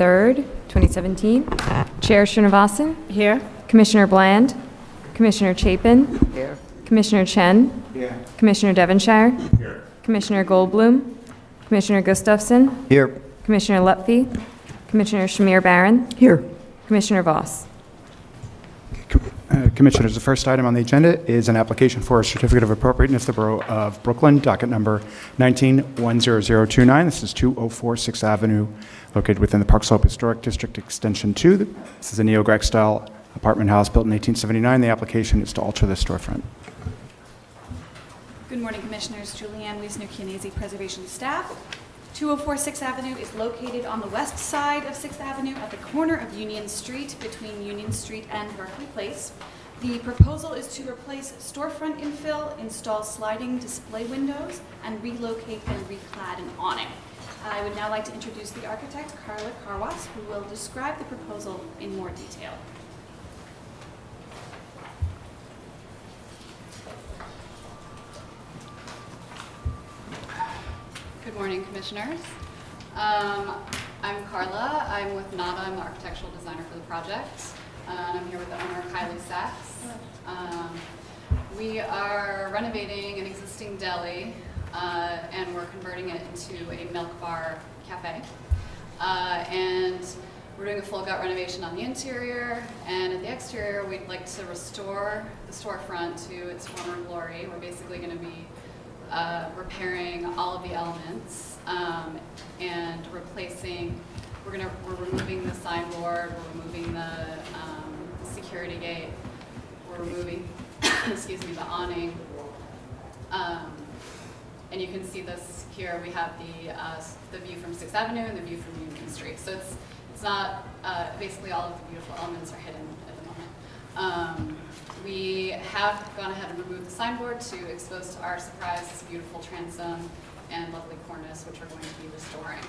3rd, 2017. Chair Srinivasan, Here. Commissioner Bland, Commissioner Chapin, Here. Commissioner Chen, Here. Commissioner Devonshire, Here. Commissioner Goldblum, Commissioner Gustafson, Here. Commissioner Lutfi, Commissioner Shamir Barron, Here. Commissioner Voss. Commissioners, the first item on the agenda is an application for a certificate of appropriateness of the Borough of Brooklyn, docket number 19-10029. This is 204 6th Avenue, located within the Park Slope Historic District Extension 2. This is a neo-Gothic style apartment house built in 1879. The application is to alter the storefront. Good morning, Commissioners. Julianne Wiesner-Chianese, Preservation Staff. 204 6th Avenue is located on the west side of 6th Avenue at the corner of Union Street between Union Street and Berkeley Place. The proposal is to replace storefront infill, install sliding display windows, and relocate and reclad an awning. I would now like to introduce the architect, Carla Karwas, who will describe the proposal in more detail. Good morning, Commissioners. I'm Carla. I'm with NADA. I'm the architectural designer for the project. And I'm here with the owner, Kylie Sachs. We are renovating an existing deli, and we're converting it into a milk bar cafe. And we're doing a full gut renovation on the interior, and at the exterior, we'd like to restore the storefront to its former glory. We're basically going to be repairing all of the elements and replacing. We're removing the signboard. We're removing the security gate. We're removing, excuse me, the awning. And you can see this here. We have the view from 6th Avenue and the view from Union Street. So it's not basically all of the beautiful elements are hidden at the moment. We have gone ahead and removed the signboard to expose to our surprise this beautiful transom and lovely cornice, which we're going to be restoring.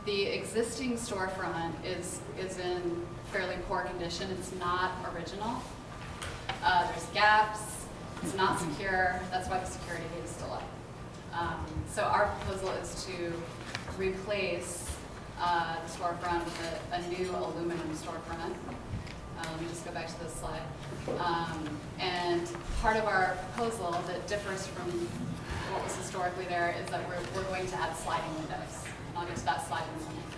The existing storefront is in fairly poor condition. It's not original. There's gaps. It's not secure. That's why the security gate is still up. So our proposal is to replace the storefront with a new aluminum storefront. Let me just go back to this slide. And part of our proposal that differs from what was historically there is that we're going to add sliding windows. And I'll get to that slide in a moment.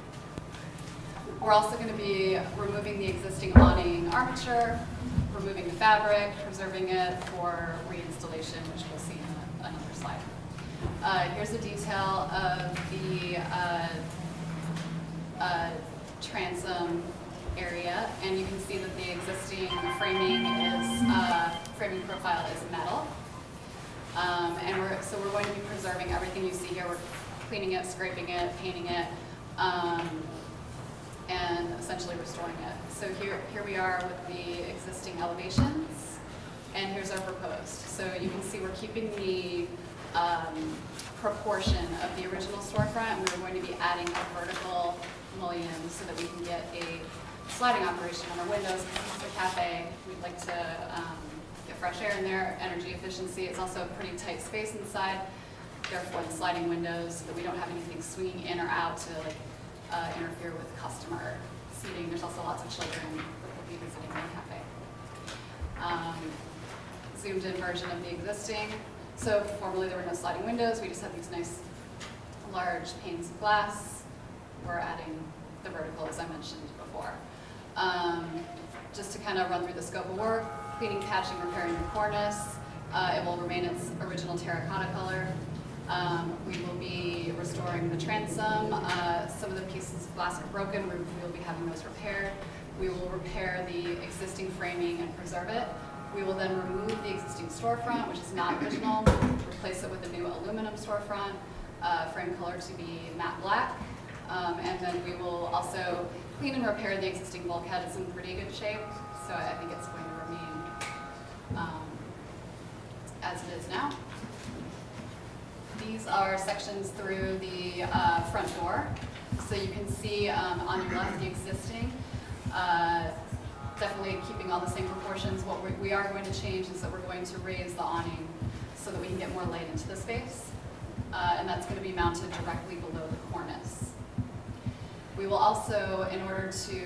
We're also going to be removing the existing awning armature, removing the fabric, preserving it for reinstallation, which we'll see in another slide. Here's a detail of the transom area, and you can see that the existing framing profile is metal. And we're going to be preserving everything you see here. We're cleaning it, scraping it, painting it, and essentially restoring it. So here we are with the existing elevations, and here's our proposed. So you can see we're keeping the proportion of the original storefront, and we're going to be adding a vertical mullion so that we can get a sliding operation on our windows. This is a cafe. We'd like to get fresh air in there, energy efficiency. It's also a pretty tight space inside, therefore the sliding windows so that we don't have anything swinging in or out to interfere with customer seating. There's also lots of children that will be visiting the cafe. Zoomed in version of the existing. So formerly there were no sliding windows. We just had these nice large panes of glass. We're adding the vertical, as I mentioned before. Just to kind of run through the scope of work, cleaning, patching, repairing the cornice. It will remain its original terracotta color. We will be restoring the transom. Some of the pieces of glass are broken. We will be having those repaired. We will repair the existing framing and preserve it. We will then remove the existing storefront, which is not original, replace it with a new aluminum storefront, frame color to be matte black. And then we will also clean and repair the existing bulkhead. It's in pretty good shape, so I think it's going to remain as it is now. These are sections through the front door. So you can see on your left the existing, definitely keeping all the same proportions. What we are going to change is that we're going to raise the awning so that we can get more light into the space. And that's going to be mounted directly below the cornice. We will also, in order to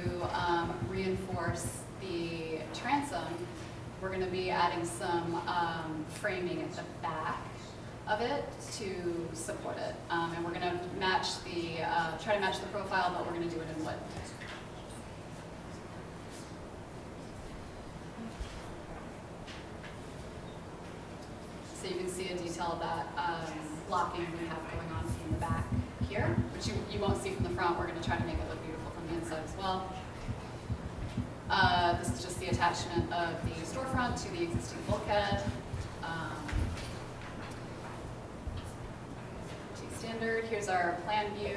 reinforce the transom, we're going to be adding some framing at the back of it to support it. And we're going to match the, try to match the profile, but we're going to do it in wood. So you can see a detail of that blocking we have going on in the back here, which you won't see from the front. We're going to try to make it look beautiful from the inside as well. This is just the attachment of the storefront to the existing bulkhead. Standard. Here's our plan view,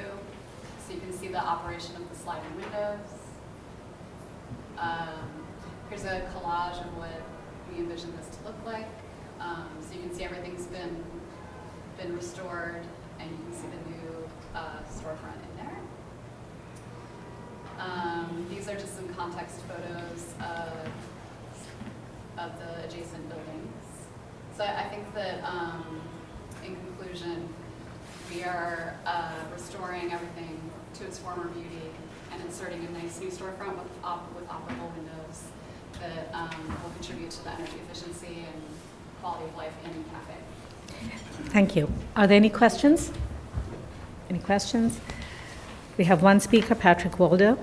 so you can see the operation of the sliding windows. Here's a collage of what we envision this to look like. So you can see everything's been restored, and you can see the new storefront in there. These are just some context photos of the adjacent buildings. So I think that in conclusion, we are restoring everything to its former beauty and inserting a nice new storefront with operable windows that will contribute to the energy efficiency and quality of life in the cafe. Thank you. Are there any questions? Any questions? We have one speaker, Patrick Waldo.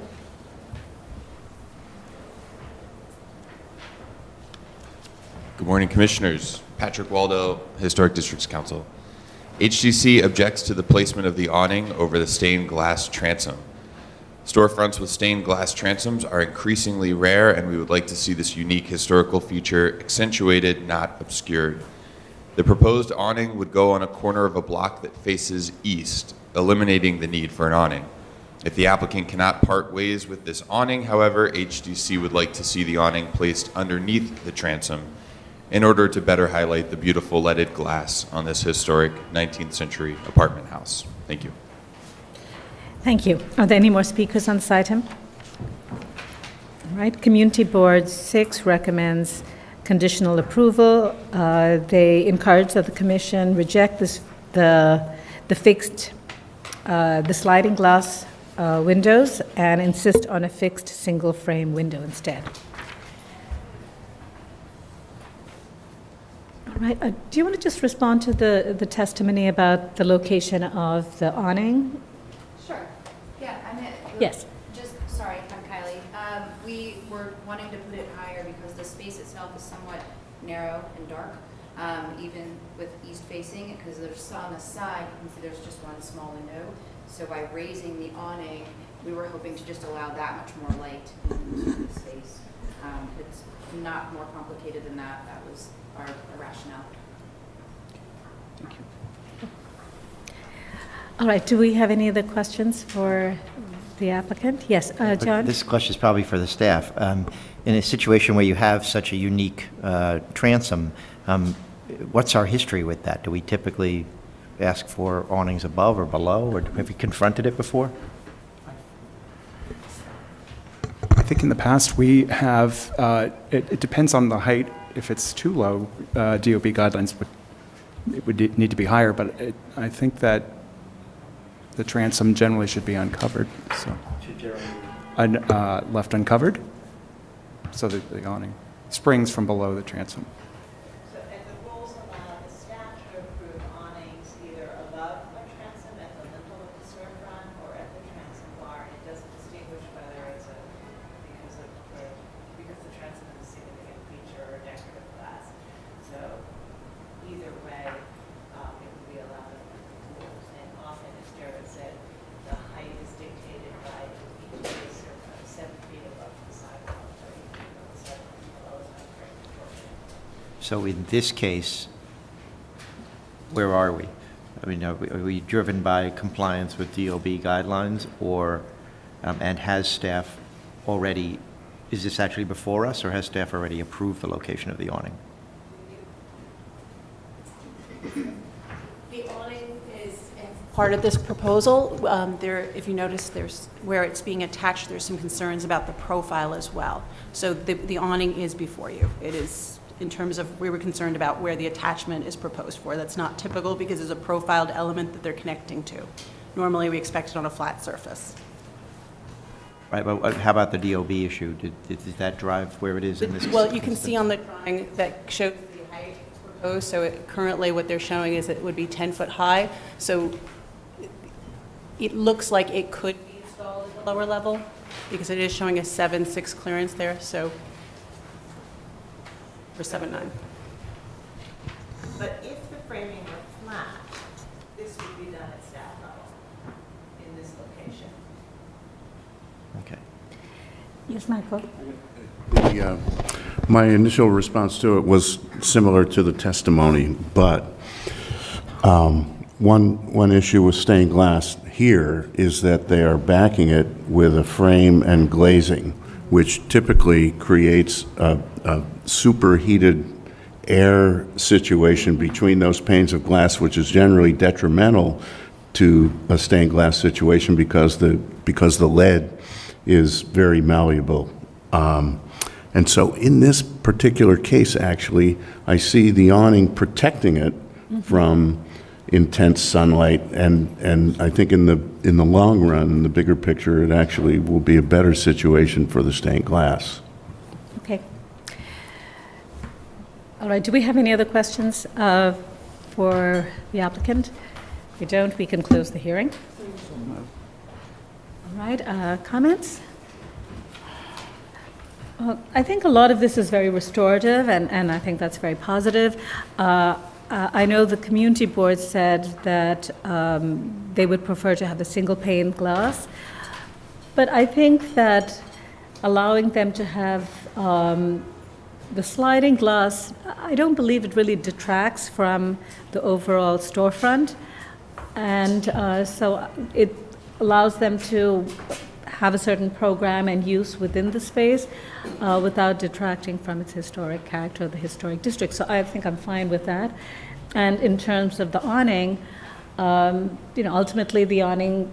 Good morning, Commissioners. Patrick Waldo, Historic Districts Council. HDC objects to the placement of the awning over the stained glass transom. Storefronts with stained glass transoms are increasingly rare, and we would like to see this unique historical feature accentuated, not obscured. The proposed awning would go on a corner of a block that faces east, eliminating the need for an awning. If the applicant cannot part ways with this awning, however, HDC would like to see the awning placed underneath the transom in order to better highlight the beautiful leaded glass on this historic 19th century apartment house. Thank you. Thank you. Are there any more speakers on this item? All right. Community Board 6 recommends conditional approval. They encourage that the Commission reject the sliding glass windows and insist on a fixed single frame window instead. Right. Do you want to just respond to the testimony about the location of the awning? Sure. Yeah, Yes. Sorry, I'm Kylie. We were wanting to put it higher because the space itself is somewhat narrow and dark, even with east facing, because there's on the side, you can see there's just one small window. So by raising the awning, we were hoping to just allow that much more light into the space. It's not more complicated than that. That was our rationale. Thank you. All right. Do we have any other questions for the applicant? Yes, John? This question is probably for the staff. In a situation where you have such a unique transom, what's our history with that? Do we typically ask for awnings above or below, or have we confronted it before? I think in the past we have, it depends on the height. If it's too low, DOB guidelines would need to be higher, but I think that the transom generally should be uncovered, so. Left uncovered, so that the awning springs from below the transom. So, and the rules allow the staff to approve awnings either above a transom at the lintel of the storefront or at the transom bar. It doesn't distinguish whether it's because the transom is a significant feature or decorative glass. So either way, it would be allowed under the rules. And often, as Jared said, the height is dictated by each base of 7 feet above the sidewalk, 30 feet above the sidewalk, below is uncorrect proportion. So in this case, where are we? I mean, are we driven by compliance with DOB guidelines, or, and has staff already, is this actually before us, or has staff already approved the location of the awning? The awning is part of this proposal. If you notice, there's where it's being attached, there's some concerns about the profile as well. So the awning is before you. It is, in terms of, we were concerned about where the attachment is proposed for. That's not typical because it's a profiled element that they're connecting to. Normally, we expect it on a flat surface. Right, but how about the DOB issue? Did that drive where it is in this? Well, you can see on the drawing that shows the height proposed, so currently what they're showing is it would be 10-foot high, so it looks like it could be installed at the lower level, because it is showing a 7.6 clearance there, so, or 7.9. But if the framing were flat, this would be done at staff level in this location. Okay. Yes, Michael? My initial response to it was similar to the testimony, but one issue with stained glass here is that they are backing it with a frame and glazing, which typically creates a superheated air situation between those panes of glass, which is generally detrimental to a stained glass situation because the lead is very malleable. And so in this particular case, actually, I see the awning protecting it from intense sunlight, and I think in the long run, in the bigger picture, it actually will be a better situation for the stained glass. Okay. All right, do we have any other questions for the applicant? If we don't, we can close the hearing. All right, comments? I think a lot of this is very restorative, and I think that's very positive. I know the community board said that they would prefer to have the single pane glass, but I think that allowing them to have the sliding glass, I don't believe it really detracts from the overall storefront, and so it allows them to have a certain program and use within the space without detracting from its historic character of the historic district. So I think I'm fine with that. And in terms of the awning, ultimately the awning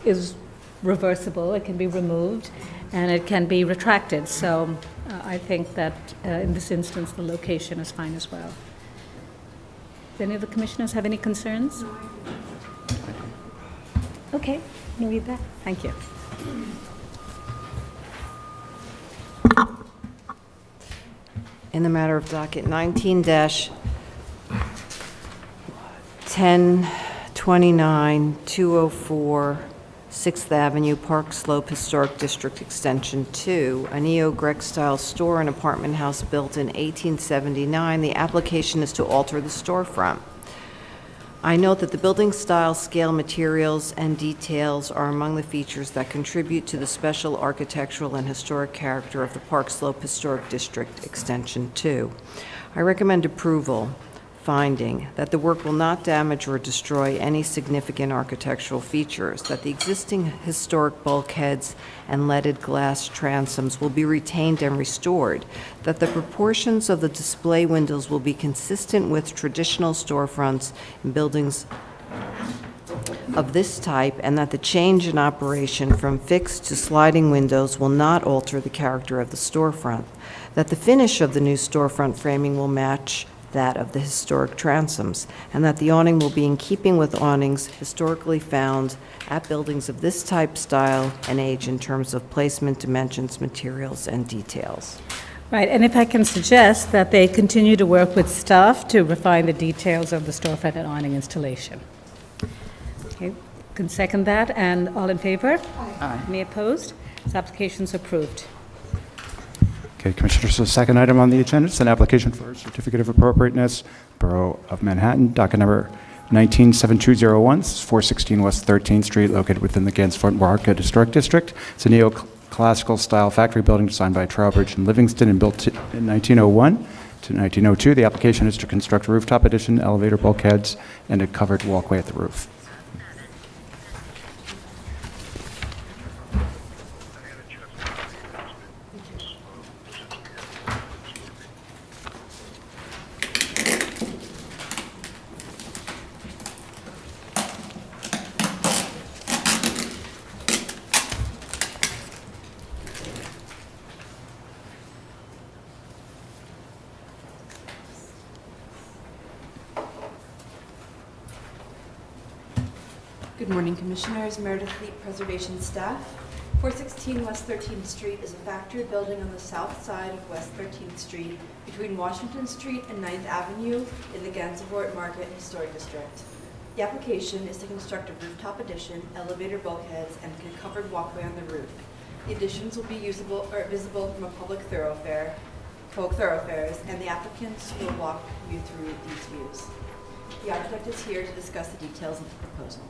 is reversible. It can be removed and it can be retracted. So I think that in this instance, the location is fine as well. Do any of the commissioners have any concerns? Okay, can you read that? Thank you. In the matter of docket 19-1029, 204 6th Avenue, Park Slope Historic District Extension 2, a neo-Greek style store and apartment house built in 1879. The application is to alter the storefront. I note that the building style, scale, materials, and details are among the features that contribute to the special architectural and historic character of the Park Slope Historic District Extension 2. I recommend approval, finding that the work will not damage or destroy any significant architectural features, that the existing historic bulkheads and leaded glass transoms will be retained and restored, that the proportions of the display windows will be consistent with traditional storefronts in buildings of this type, and that the change in operation from fixed to sliding windows will not alter the character of the storefront, that the finish of the new storefront framing will match that of the historic transoms, and that the awning will be in keeping with awnings historically found at buildings of this type, style, and age in terms of placement, dimensions, materials, and details. Right, and if I can suggest that they continue to work with staff to refine the details of the storefront and awning installation. Okay, can second that, and all in favor? Aye. Any opposed? This application's approved. Okay, Commissioners, the second item on the agenda is an application for a certificate of appropriateness, Borough of Manhattan, docket number 197201. This is 416 West 13th Street, located within the Gansevoort Market Historic District. It's a neoclassical style factory building designed by Trowbridge and Livingston and built in 1901 to 1902. The application is to construct a rooftop addition, elevator bulkheads, and a covered walkway at the roof. Good morning, Commissioners. Meredith Leap, Preservation Staff. 416 West 13th Street is a factory building on the south side of West 13th Street between Washington Street and 9th Avenue in the Gansevoort Market Historic District. The application is to construct a rooftop addition, elevator bulkheads, and a covered walkway on the roof. The additions will be visible from a public thoroughfares, and the applicants will walk you through these views. The architect is here to discuss the details of the proposal.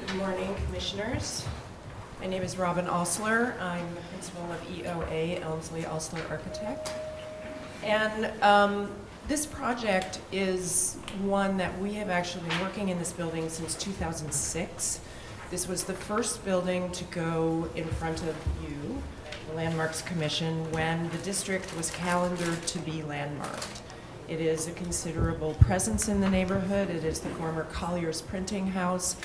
Good morning, commissioners. My name is Robin Osler. I'm the principal of EOA, Elmsley Osler Architect. And this project is one that we have actually been working in this building since 2006. This was the first building to go in front of you, the Landmarks Commission, when the district was calendared to be landmarked. It is a considerable presence in the neighborhood. It is the former Collier's Printing House.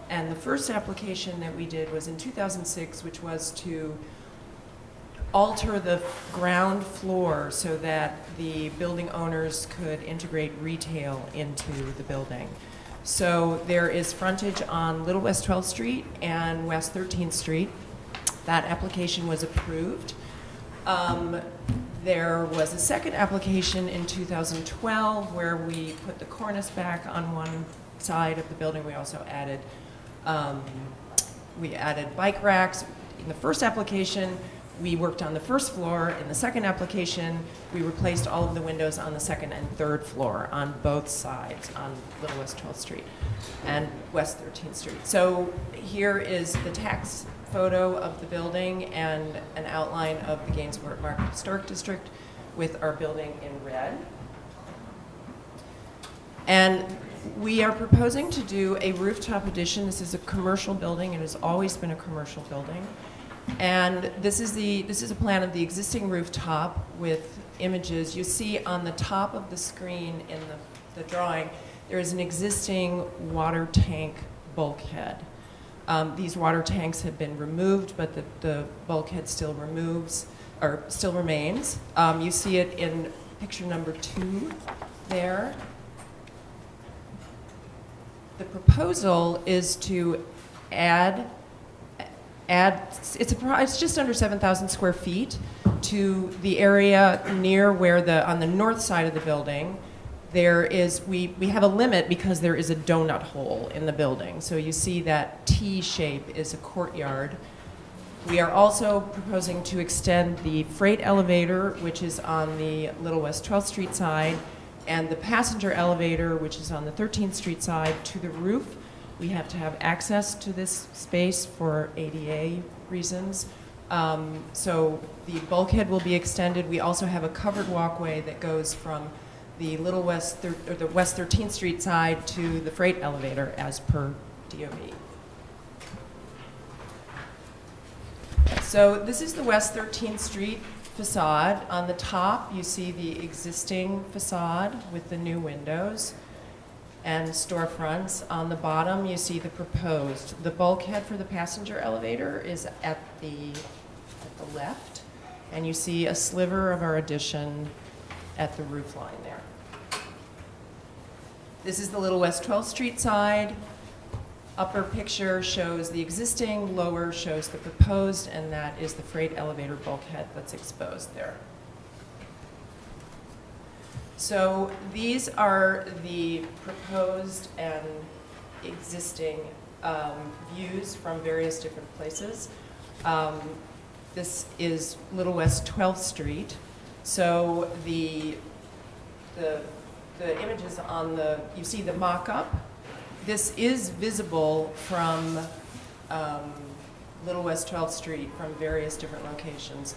And the first application that we did was in 2006, which was to alter the ground floor so that the building owners could integrate retail into the building. So there is frontage on Little West 12th Street and West 13th Street. That application was approved. There was a second application in 2012 where we put the cornice back on one side of the building. We also added bike racks. In the first application, we worked on the first floor. In the second application, we replaced all of the windows on the second and third floor on both sides on Little West 12th Street and West 13th Street. So here is the tax photo of the building and an outline of the Gansevoort Market Historic District with our building in red. And we are proposing to do a rooftop addition. This is a commercial building. It has always been a commercial building. And this is a plan of the existing rooftop with images. You see on the top of the screen in the drawing, there is an existing water tank bulkhead. These water tanks have been removed, but the bulkhead still remains. You see it in picture number 2 there. The proposal is to add it's just under 7,000 square feet to the area near where on the north side of the building, we have a limit because there is a donut hole in the building. So you see that T shape is a courtyard. We are also proposing to extend the freight elevator, which is on the Little West 12th Street side, and the passenger elevator, which is on the 13th Street side, to the roof. We have to have access to this space for ADA reasons. So the bulkhead will be extended. We also have a covered walkway that goes from the West 13th Street side to the freight elevator as per DOB. So this is the West 13th Street facade. On the top, you see the existing facade with the new windows and storefronts. On the bottom, you see the proposed. The bulkhead for the passenger elevator is at the left, and you see a sliver of our addition at the roof line there. This is the Little West 12th Street side. Upper picture shows the existing, lower shows the proposed, and that is the freight elevator bulkhead that's exposed there. So these are the proposed and existing views from various different places. This is Little West 12th Street. So the images you see the mock-up. This is visible from Little West 12th Street from various different locations.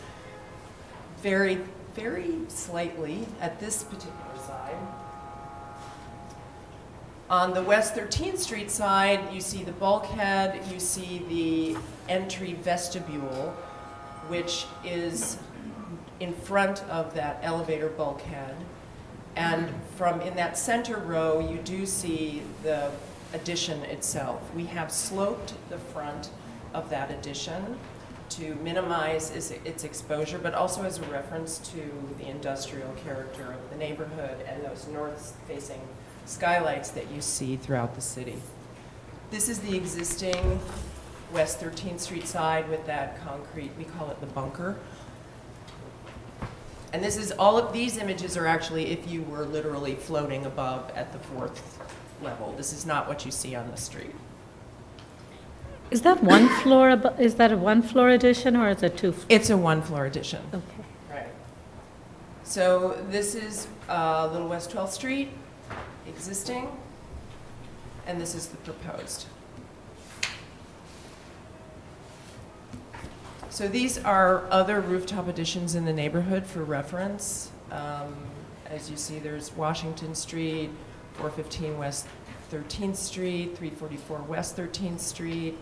Very slightly at this particular side. On the West 13th Street side, you see the bulkhead, you see the entry vestibule, which is in front of that elevator bulkhead. And in that center row, you do see the addition itself. We have sloped the front of that addition to minimize its exposure, but also as a reference to the industrial character of the neighborhood and those north-facing skylights that you see throughout the city. This is the existing West 13th Street side with that concrete, we call it the bunker. And this is, all of these images are actually if you were literally floating above at the 4th level. This is not what you see on the street. Is that one floor, is that a one-floor addition, or is it two? It's a 1-floor addition. Okay. Right. So this is Little West 12th Street, existing, and this is the proposed. So these are other rooftop additions in the neighborhood for reference. As you see, there's Washington Street, 415 West 13th Street, 344 West 13th Street,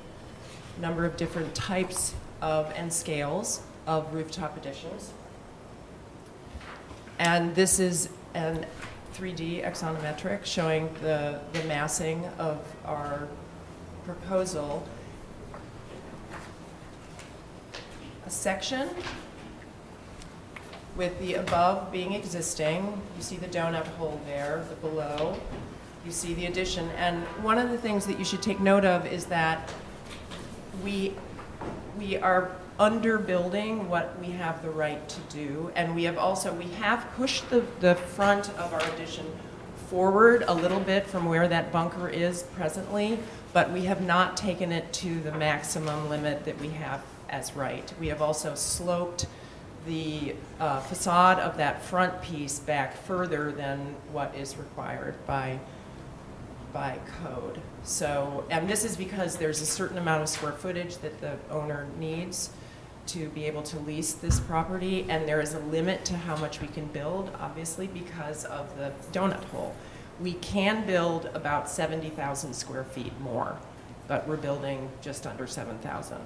number of different types of and scales of rooftop additions. And this is an 3D axonometric showing the massing of our proposal. A section with the above being existing. You see the donut hole there, the below. You see the addition. And one of the things that you should take note of is that we are underbuilding what we have the right to do. And we have pushed the front of our addition forward a little bit from where that bunker is presently, but we have not taken it to the maximum limit that we have as right. We have also sloped the facade of that front piece back further than what is required by code. So, and this is because there's a certain amount of square footage that the owner needs to be able to lease this property, and there is a limit to how much we can build, obviously, because of the donut hole. We can build about 70,000 square feet more, but we're building just under 7,000.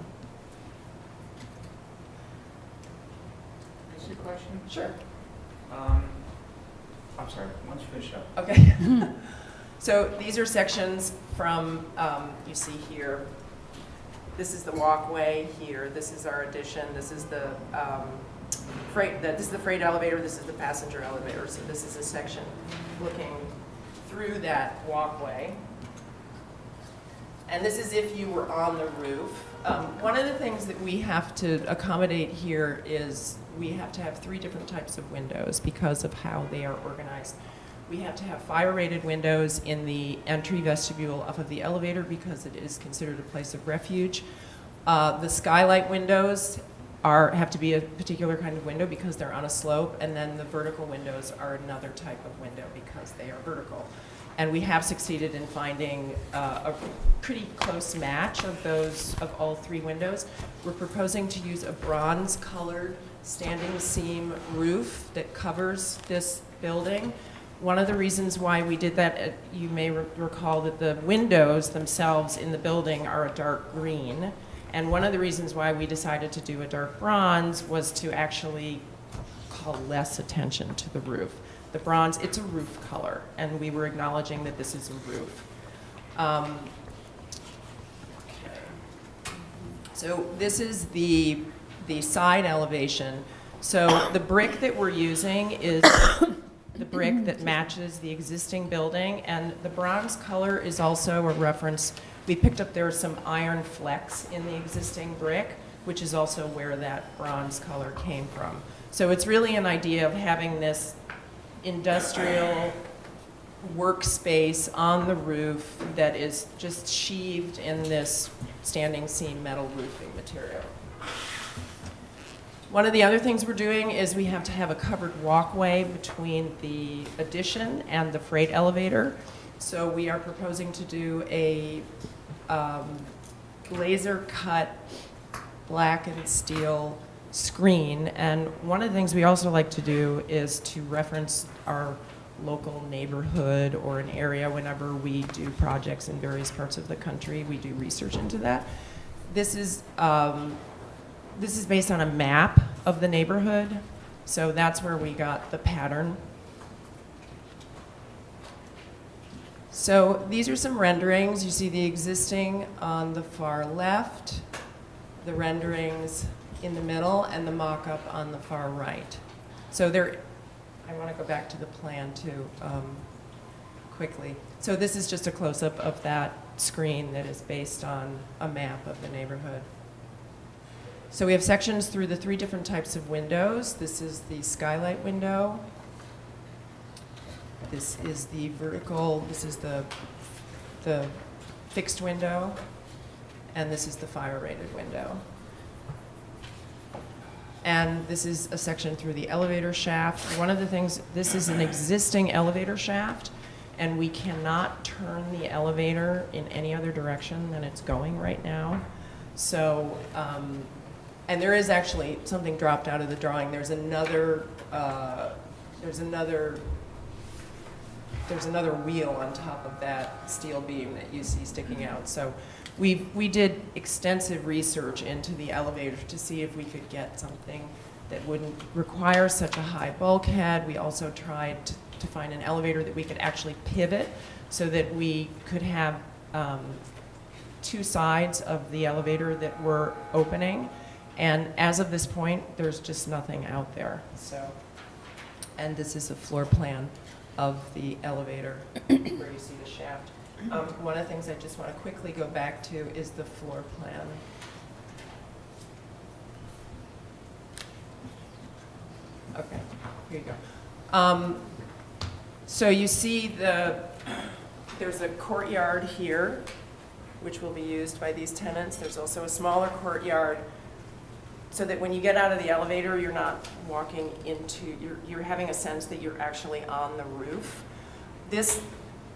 Question? Sure. I'm sorry, why don't you finish up? Okay. So these are sections from, you see here, this is the walkway here, this is our addition, this is the this is the freight elevator, this is the passenger elevator. So this is a section looking through that walkway. And this is if you were on the roof. One of the things that we have to accommodate here is we have to have 3 different types of windows because of how they are organized. We have to have fire-rated windows in the entry vestibule off of the elevator because it is considered a place of refuge. The skylight windows have to be a particular kind of window because they're on a slope, and then the vertical windows are another type of window because they are vertical. And we have succeeded in finding a pretty close match of all 3 windows. We're proposing to use a bronze-colored standing seam roof that covers this building. One of the reasons why we did that, you may recall that the windows themselves in the building are a dark green. And one of the reasons why we decided to do a dark bronze was to actually call less attention to the roof. The bronze, it's a roof color, and we were acknowledging that this is a roof. Okay. So this is the side elevation. So the brick that we're using is the brick that matches the existing building, and the bronze color is also a reference. We picked up there some iron flecks in the existing brick, which is also where that bronze color came from. So it's really an idea of having this industrial workspace on the roof that is just sheathed in this standing seam metal roofing material. One of the other things we're doing is we have to have a covered walkway between the addition and the freight elevator. So we are proposing to do a laser cut black and steel screen. And one of the things we also like to do is to reference our local neighborhood or an area whenever we do projects in various parts of the country. We do research into that. This is based on a map of the neighborhood, so that's where we got the pattern. So these are some renderings. You see the existing on the far left, the renderings in the middle, and the mock-up on the far right. So I want to go back to the plan too. quickly. So this is just a close-up of that screen that is based on a map of the neighborhood. So we have sections through the 3 different types of windows. This is the skylight window. This is the vertical, this is the fixed window, and this is the fire-rated window. And this is a section through the elevator shaft. One of the things, this is an existing elevator shaft, and we cannot turn the elevator in any other direction than it's going right now. So, and there is actually something dropped out of the drawing. There's another wheel on top of that steel beam that you see sticking out. So we did extensive research into the elevator to see if we could get something that wouldn't require such a high bulkhead. We also tried to find an elevator that we could actually pivot so that we could have 2 sides of the elevator that were opening. And as of this point, there's just nothing out there. So, and this is a floor plan of the elevator where you see the shaft. One of the things I just want to quickly go back to is the floor plan. Okay, here you go. So you see there's a courtyard here, which will be used by these tenants. There's also a smaller courtyard, so that when you get out of the elevator, you're not walking into, you're having a sense that you're actually on the roof. This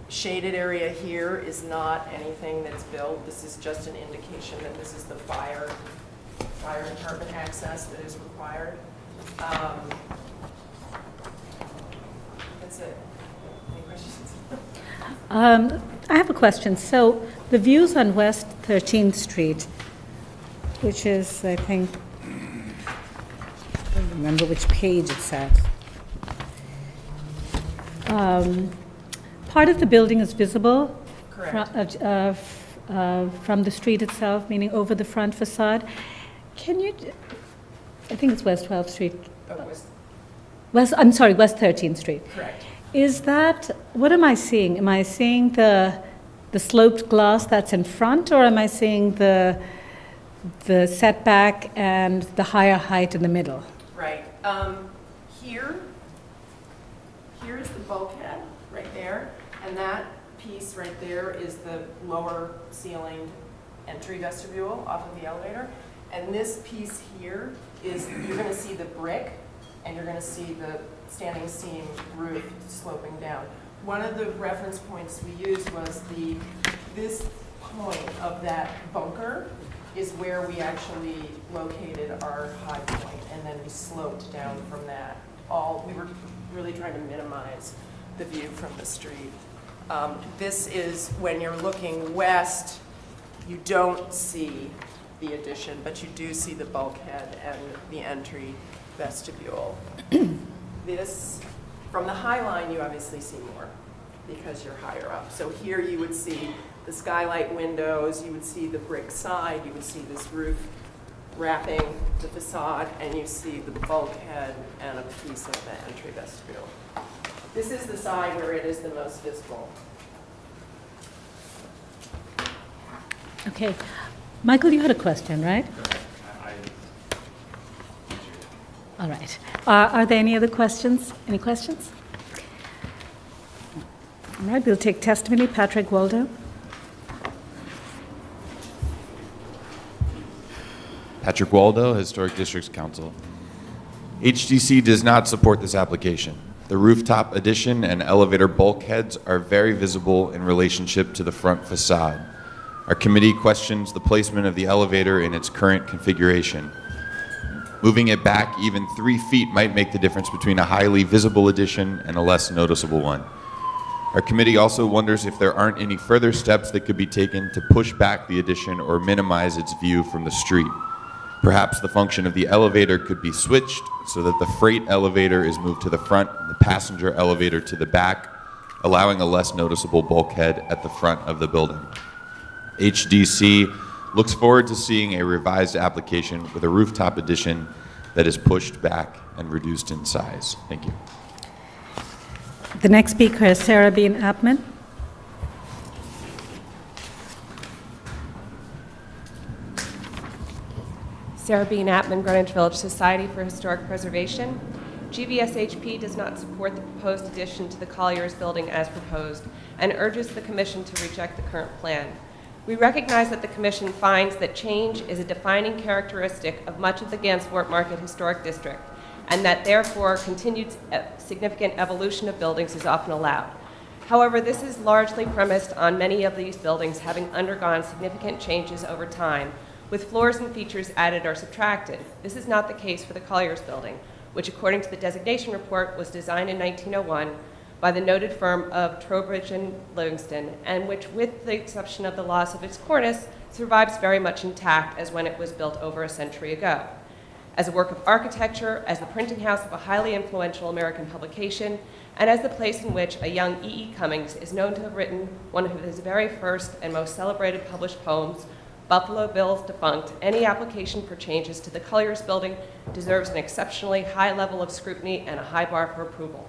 shaded area here is not anything that's built. This is just an indication that this is the fire department access that is required. That's it. Any questions? I have a question. So the views on West 13th Street, which is, I think, I don't remember which page it's at. Part of the building is visible. Correct. From the street itself, meaning over the front facade. Can you, I think it's West 12th Street. West 13th Street. Correct. Is that, what am I seeing? Am I seeing the sloped glass that's in front, or am I seeing the setback and the higher height in the middle? Right. Here is the bulkhead right there, and that piece right there is the lower ceilinged entry vestibule off of the elevator. And this piece here is, you're going to see the brick, and you're going to see the standing seam roof sloping down. One of the reference points we used was this point of that bunker is where we actually located our high point, and then we sloped down from that. We were really trying to minimize the view from the street. This is, when you're looking west, you don't see the addition, but you do see the bulkhead and the entry vestibule. This, from the High Line, you obviously see more because you're higher up. So here you would see the skylight windows, you would see the brick side, you would see this roof wrapping the facade, and you see the bulkhead and a piece of the entry vestibule. This is the side where it is the most visible. Okay. Michael, you had a question, right? All right. Are there any other questions? Any questions? All right, we'll take testimony. Patrick Waldo. Patrick Waldo, Historic Districts Council. HDC does not support this application. The rooftop addition and elevator bulkheads are very visible in relationship to the front facade. Our committee questions the placement of the elevator in its current configuration. Moving it back even 3 feet might make the difference between a highly visible addition and a less noticeable one. Our committee also wonders if there aren't any further steps that could be taken to push back the addition or minimize its view from the street. Perhaps the function of the elevator could be switched so that the freight elevator is moved to the front and the passenger elevator to the back, allowing a less noticeable bulkhead at the front of the building. HDC looks forward to seeing a revised application with a rooftop addition that is pushed back and reduced in size. Thank you. The next speaker is Sarah Bean Appman. Sarah Bean Appman, Greenwich Village Society for Historic Preservation. GVSHP does not support the proposed addition to the Colliers Building as proposed and urges the Commission to reject the current plan. We recognize that the Commission finds that change is a defining characteristic of much of the Gansevoort Market Historic District, and that therefore continued significant evolution of buildings is often allowed. However, this is largely premised on many of these buildings having undergone significant changes over time, with floors and features added or subtracted. This is not the case for the Colliers Building, which according to the designation report was designed in 1901 by the noted firm of Trowbridge and Livingston, and which, with the exception of the loss of its cornice, survives very much intact as when it was built over a century ago. As a work of architecture, as the printing house of a highly influential American publication, and as the place in which a young E.E. Cummings is known to have written one of his very first and most celebrated published poems, Buffalo Bill's Defunct, any application for changes to the Colliers Building deserves an exceptionally high level of scrutiny and a high bar for approval.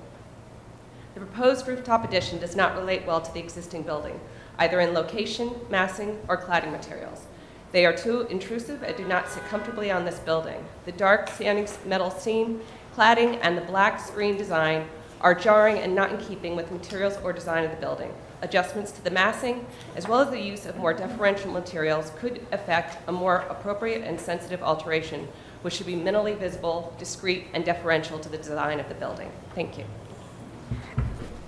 The proposed rooftop addition does not relate well to the existing building, either in location, massing, or cladding materials. They are too intrusive and do not sit comfortably on this building. The dark standing metal seam, cladding, and the black screen design are jarring and not in keeping with materials or design of the building. Adjustments to the massing, as well as the use of more deferential materials, could affect a more appropriate and sensitive alteration, which should be minimally visible, discreet, and deferential to the design of the building. Thank you.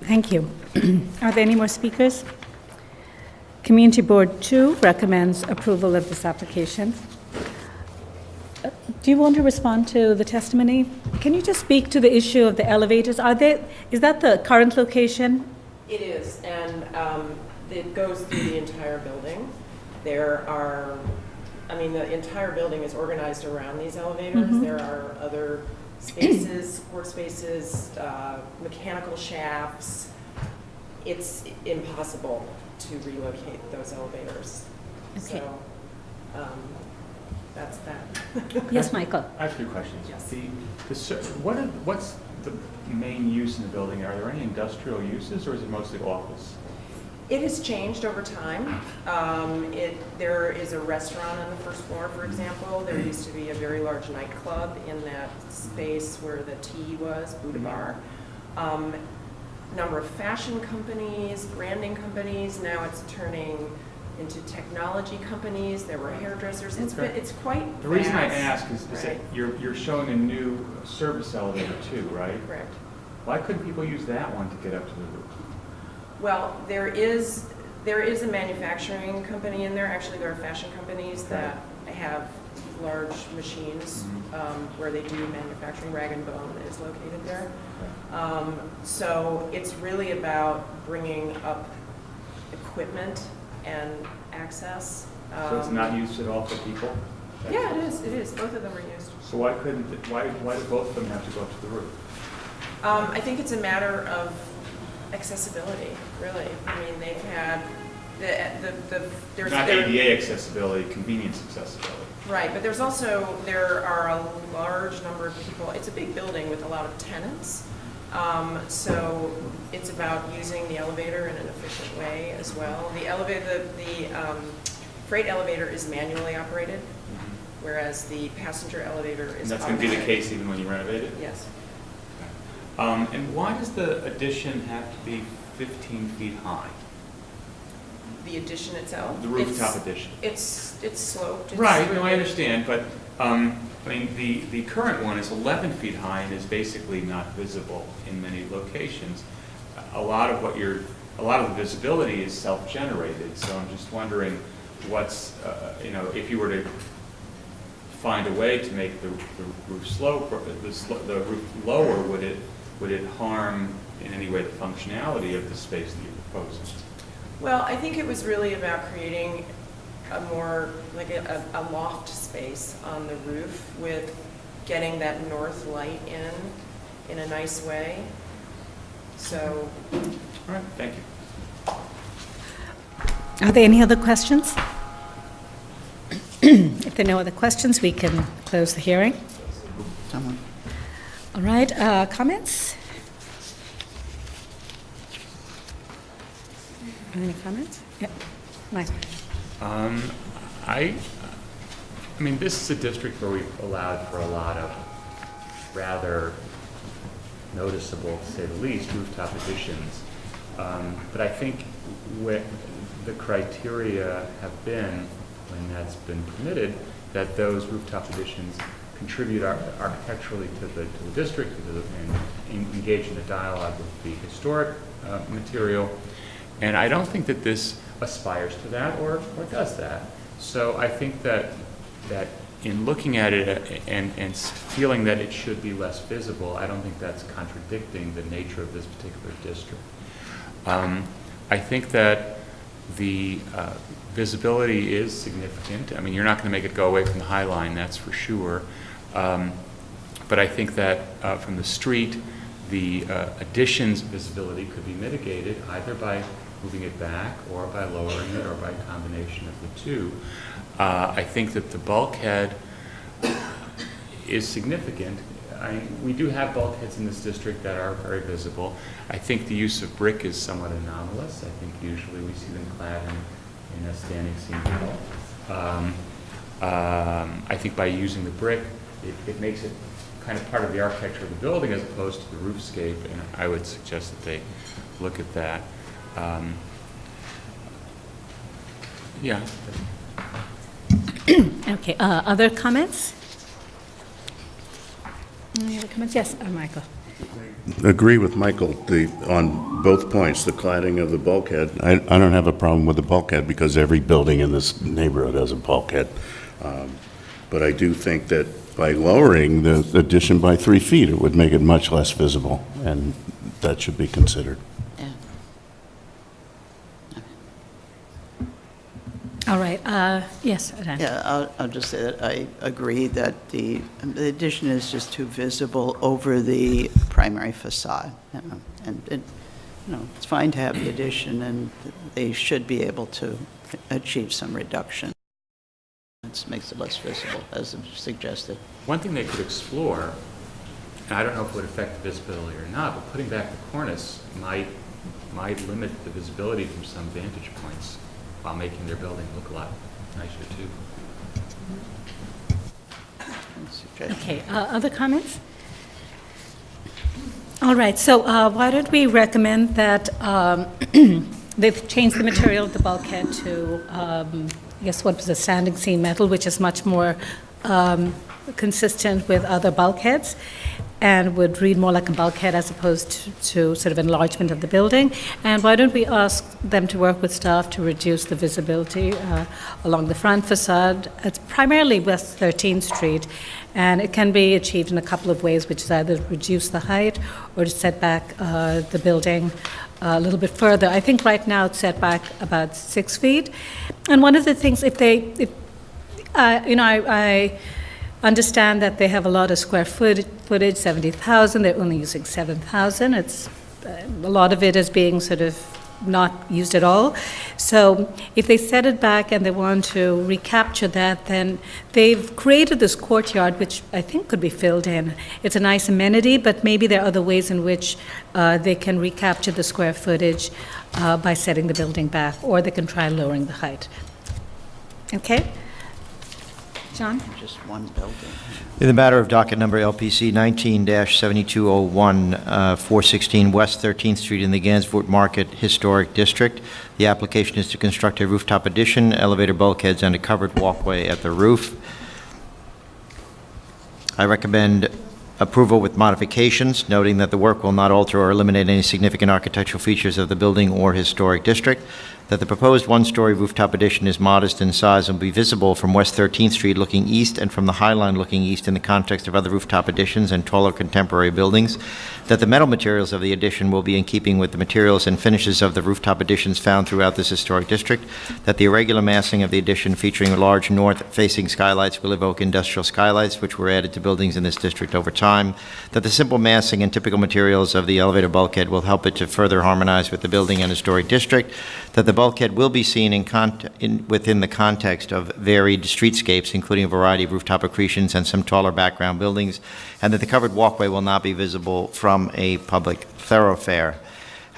Thank you. Are there any more speakers? Community Board 2 recommends approval of this application. Do you want to respond to the testimony? Can you just speak to the issue of the elevators? Is that the current location? It is, and it goes through the entire building. There are, the entire building is organized around these elevators. Mm-hmm. There are other spaces, workspaces, mechanical shafts. It's impossible to relocate those elevators. Okay. So, that's that. Yes, Michael. I have 3 questions. Yes. What's the main use in the building? Are there any industrial uses, or is it mostly office? It has changed over time. There is a restaurant on the first floor, for example. There used to be a very large nightclub in that space where the T was, Buddha Bar. Number of fashion companies, branding companies. Now it's turning into technology companies. There were hairdressers. It's quite The reason I vast, ask is that right? you're showing a new service elevator too, right? Correct. Why couldn't people use that one to get up to the roof? Well, there is a manufacturing company in there. Actually, there are fashion companies that have large machines where they do manufacturing. Rag & Bone is located there. So it's really about bringing up equipment and access. So it's not used at all for people? Yeah, it is. It is. Both of them are used. So why do both of them have to go up to the roof? I think it's a matter of accessibility, really. They've had there's Not ADA accessibility, convenience accessibility. Right, but there are a large number of people. It's a big building with a lot of tenants. So it's about using the elevator in an efficient way as well. The freight elevator is manually operated, whereas the passenger elevator is And that's going to be the automatic. case even when you renovate it? Yes. And why does the addition have to be 15 feet high? The addition itself? The rooftop addition. It's sloped. It's Right, no, I really- understand, but the current one is 11 feet high and is basically not visible in many locations. A lot of the visibility is self-generated, so I'm just wondering what's, if you were to find a way to make the roof slope, the roof lower, would it harm in any way the functionality of the space that you're proposing? Well, I think it was really about creating a more, like a loft space on the roof with getting that north light in a nice way. So. All right, thank you. Are there any other questions? If there are no other questions, we can close the hearing. All right, comments? Any comments? Yeah, Mike. I mean, this is a district where we've allowed for a lot of rather noticeable, to say the least, rooftop additions. But I think what the criteria have been, when that's been permitted, that those rooftop additions contribute architecturally to the district and engage in a dialogue with the historic material. And I don't think that this aspires to that or does that. So I think that in looking at it and feeling that it should be less visible, I don't think that's contradicting the nature of this particular district. I think that the visibility is significant. I mean, you're not going to make it go away from the High Line, that's for sure. But I think that from the street, the addition's visibility could be mitigated either by moving it back or by lowering it or by a combination of the two. I think that the bulkhead is significant. We do have bulkheads in this district that are very visible. I think the use of brick is somewhat anomalous. I think usually we see them clad in a standing seam metal. I think by using the brick, it makes it kind of part of the architecture of the building as opposed to the roofscape, and I would suggest that they look at that. Yeah. Okay, other comments? Any other comments? Yes, Michael. Agree with Michael on both points, the cladding of the bulkhead. I don't have a problem with the bulkhead because every building in this neighborhood has a bulkhead. But I do think that by lowering the addition by 3 feet, it would make it much less visible, and that should be considered. All right, yes, Adam. Yeah, I'll just say that I agree that the addition is just too visible over the primary facade. And it's fine to have the addition, and they should be able to achieve some reduction. It makes it less visible, as suggested. One thing they could explore, and I don't know if it would affect the visibility or not, but putting back the cornice might limit the visibility from some vantage points, while making their building look a lot nicer too. Okay, other comments? All right, so why don't we recommend that they've changed the material of the bulkhead to, I guess what was a standing seam metal, which is much more consistent with other bulkheads and would read more like a bulkhead as opposed to sort of enlargement of the building. And why don't we ask them to work with staff to reduce the visibility along the front facade? It's primarily West 13th Street, and it can be achieved in a couple of ways, which is either reduce the height or to set back the building a little bit further. I think right now it's set back about 6 feet. And one of the things, I understand that they have a lot of square footage, 70,000. They're only using 7,000. It's a lot of it is being sort of not used at all. So if they set it back and they want to recapture that, then they've created this courtyard, which I think could be filled in. It's a nice amenity, but maybe there are other ways in which they can recapture the square footage by setting the building back, or they can try lowering the height. Okay? John? Just one building. In the matter of docket number LPC 19-7201, 416 West 13th Street in the Gansevoort Market Historic District, the application is to construct a rooftop addition, elevator bulkheads, and a covered walkway at the roof. I recommend approval with modifications, noting that the work will not alter or eliminate any significant architectural features of the building or historic district, that the proposed one-story rooftop addition is modest in size and will be visible from West 13th Street looking east and from the High Line looking east in the context of other rooftop additions and taller contemporary buildings, that the metal materials of the addition will be in keeping with the materials and finishes of the rooftop additions found throughout this historic district, that the irregular massing of the addition featuring large north-facing skylights will evoke industrial skylights which were added to buildings in this district over time, that the simple massing and typical materials of the elevator bulkhead will help it to further harmonize with the building and historic district, that the bulkhead will be seen within the context of varied streetscapes, including a variety of rooftop accretions and some taller background buildings, and that the covered walkway will not be visible from a public thoroughfare.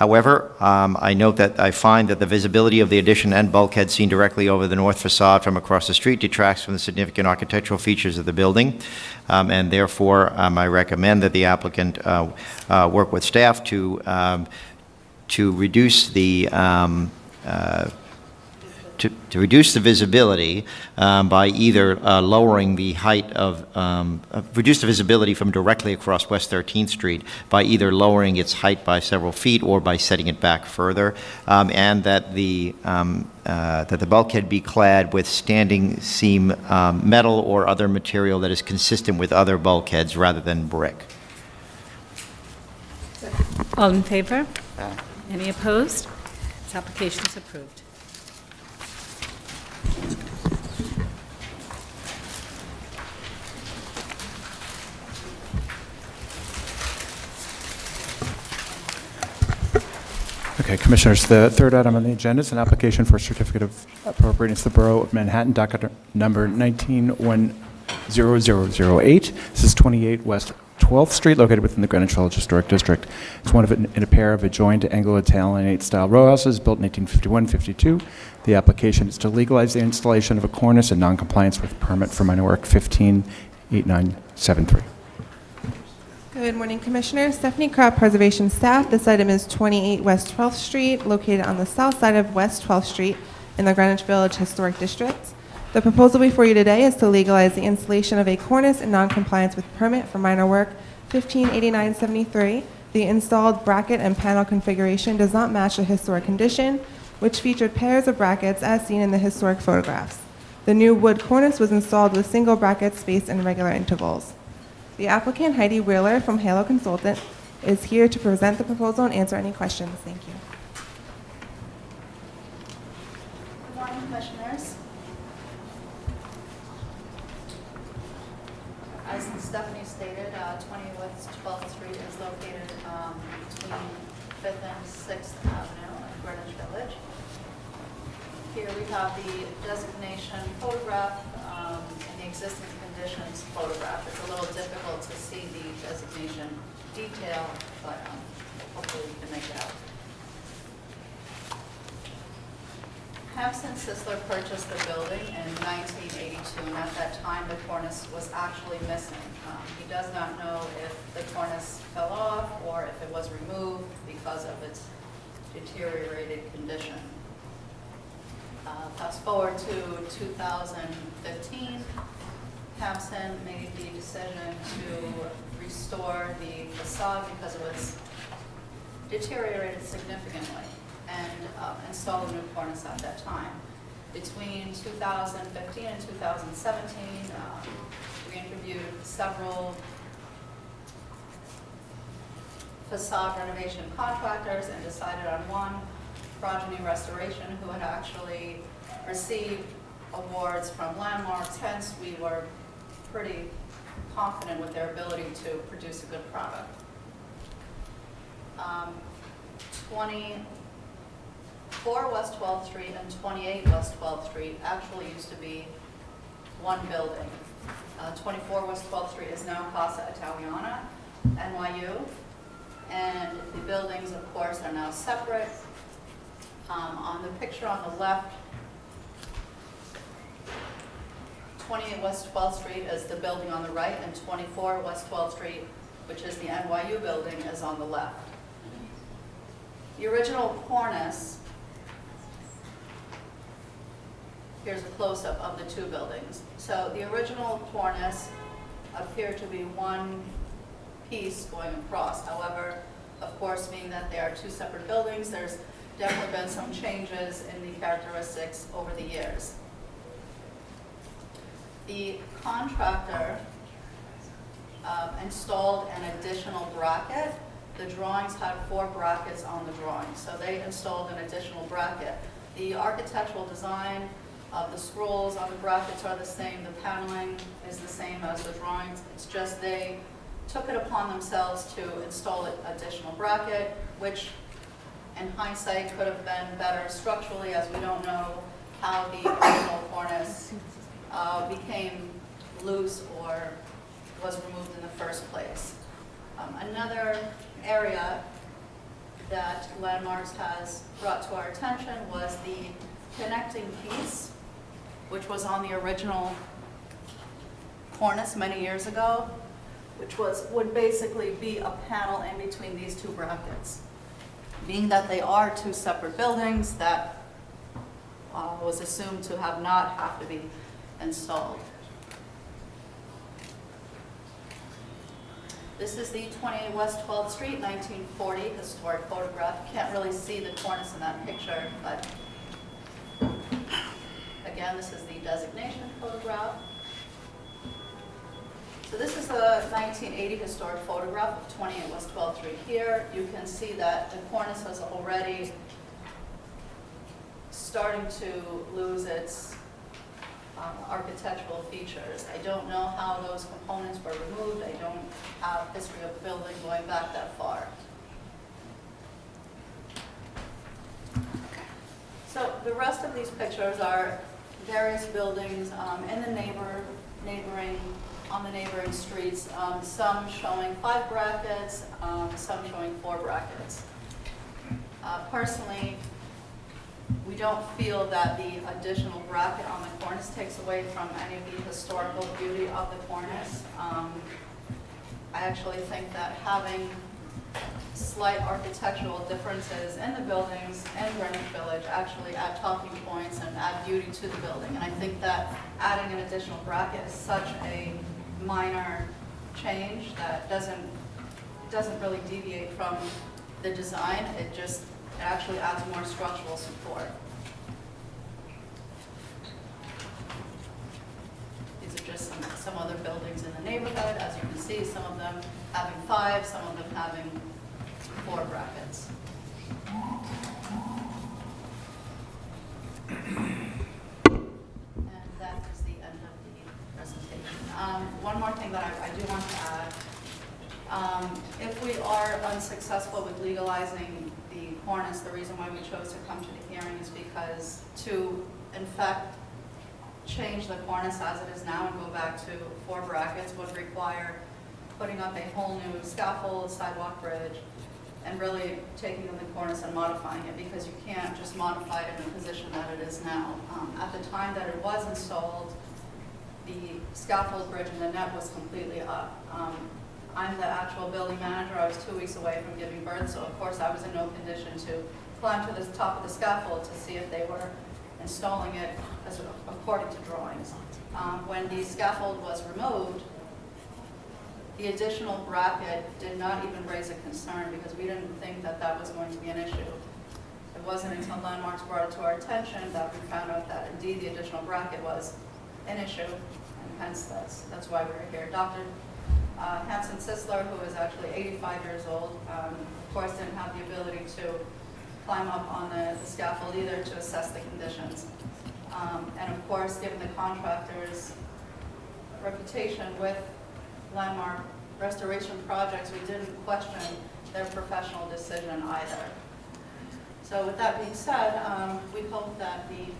However, I note that I find that the visibility of the addition and bulkhead seen directly over the north facade from across the street detracts from the significant architectural features of the building, and therefore I recommend that the applicant work with staff to reduce the to reduce the visibility by either lowering the height of, reduce the visibility from directly across West 13th Street by either lowering its height by several feet or by setting it back further, and that the bulkhead be clad with standing seam metal or other material that is consistent with other bulkheads rather than brick. All in favor? Any opposed? This application is approved. Okay, Commissioners, the third item on the agenda is an application for a certificate of appropriateness to the Borough of Manhattan, docket number 19-10008. This is 28 West 12th Street, located within the Greenwich Village Historic District. It's one of in a pair of adjoined Anglo-Italianate-style row houses built in 1851-52. The application is to legalize the installation of a cornice in noncompliance with permit for minor work 158973. Good morning, Commissioners. Stephanie Kraut, Preservation Staff. This item is 28 West 12th Street, located on the south side of West 12th Street in the Greenwich Village Historic District. The proposal before you today is to legalize the installation of a cornice in noncompliance with permit for minor work 158973. The installed bracket and panel configuration does not match the historic condition, which featured pairs of brackets as seen in the historic photographs. The new wood cornice was installed with single brackets spaced in regular intervals. The applicant, Heidi Wheeler from Halo Consultant, is here to present the proposal and answer any questions. Thank you. Good morning, Commissioners. As Stephanie stated, 20 West 12th Street is located between 5th and 6th Avenue in Greenwich Village. Here we have the designation photograph and the existing conditions photograph. It's a little difficult to see the designation detail, but hopefully we can make it out. Hampson Sisler purchased the building in 1982, and at that time the cornice was actually missing. He does not know if the cornice fell off or if it was removed because of its deteriorated condition. Fast forward to 2015, Hampson made the decision to restore the facade because it was deteriorated significantly and install a new cornice at that time. Between 2015 and 2017, we interviewed several facade renovation contractors and decided on one, Progeny Restoration, who had actually received awards from landmarks. Hence, we were pretty confident with their ability to produce a good product. 24 West 12th Street and 28 West 12th Street actually used to be one building. 24 West 12th Street is now Casa Italiana, NYU, and the buildings, of course, are now separate. On the picture on the left, 28 West 12th Street is the building on the right, and 24 West 12th Street, which is the NYU building, is on the left. The original cornice, here's a close-up of the two buildings. So the original cornice appeared to be one piece going across. However, of course, being that they are two separate buildings, there's definitely been some changes in the characteristics over the years. The contractor installed an additional bracket. The drawings had 4 brackets on the drawing, so they installed an additional bracket. The architectural design of the scrolls on the brackets are the same. The paneling is the same as the drawings. It's just they took it upon themselves to install an additional bracket, which in hindsight could have been better structurally, as we don't know how the original cornice became loose or was removed in the first place. Another area that Landmarks has brought to our attention was the connecting piece, which was on the original cornice many years ago, which would basically be a panel in between these two brackets. Being that they are two separate buildings, that was assumed to have to be installed. This is the 28 West 12th Street, 1940 historic photograph. You can't really see the cornice in that picture, but again, this is the designation photograph. So this is a 1980 historic photograph of 28 West 12th Street here. You can see that the cornice is already starting to lose its architectural features. I don't know how those components were removed. I don't have history of the building going back that far. So the rest of these pictures are various buildings in the neighboring streets, some showing 5 brackets, some showing 4 brackets. Personally, we don't feel that the additional bracket on the cornice takes away from any of the historical beauty of the cornice. I actually think that having slight architectural differences in the buildings in Greenwich Village actually add talking points and add beauty to the building. And I think that adding an additional bracket is such a minor change that doesn't really deviate from the design. It actually adds more structural support. These are just some other buildings in the neighborhood. As you can see, some of them having 5, some of them having 4 brackets. And that is the end of the presentation. One more thing that I do want to add. If we are unsuccessful with legalizing the cornice, the reason why we chose to come to the hearing is because to, in fact, change the cornice as it is now and go back to 4 brackets would require putting up a whole new scaffold, sidewalk bridge, and really taking the cornice and modifying it, because you can't just modify it in the position that it is now. At the time that it was installed, the scaffold bridge and the net was completely up. I'm the actual building manager. I was 2 weeks away from giving birth, so of course I was in no condition to climb to the top of the scaffold to see if they were installing it according to drawings. When the scaffold was removed, the additional bracket did not even raise a concern because we didn't think that that was going to be an issue. It wasn't until Landmarks brought it to our attention that we found out that indeed the additional bracket was an issue, and hence that's why we're here. Dr. Hanson Sisler, who is actually 85 years old, of course didn't have the ability to climb up on the scaffold either to assess the conditions. And of course, given the contractor's reputation with landmark restoration projects, we didn't question their professional decision either. So with that being said, we hope that the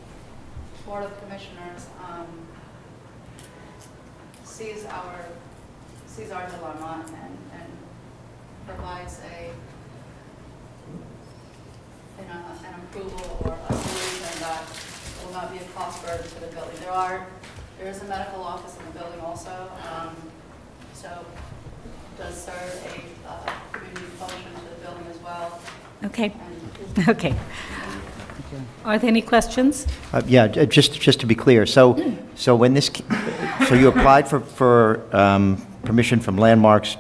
Board of Commissioners sees our dilemma and provides an approval or a solution that will not be a cost burden to the building. There is a medical office in the building also, so it does serve a community function to the building as well. Okay. Okay. Are there any questions? Yeah, just to be clear, so when this, so you applied for permission from Landmarks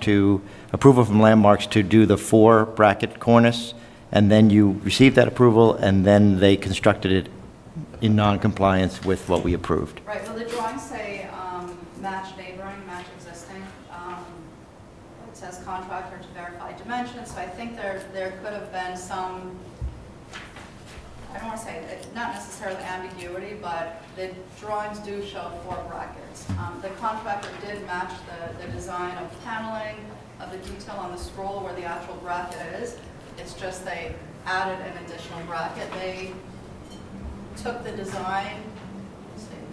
approval from Landmarks to do the 4 bracket cornice, and then you received that approval, and then they constructed it in non-compliance with what we approved. Right, well the drawings say match neighboring, match existing. It says contractor to verify dimensions, so I think there could have been some, I don't want to say, not necessarily ambiguity, but the drawings do show 4 brackets. The contractor did match the design of paneling, of the detail on the scroll where the actual bracket is. It's just they added an additional bracket. They took the design, let's see.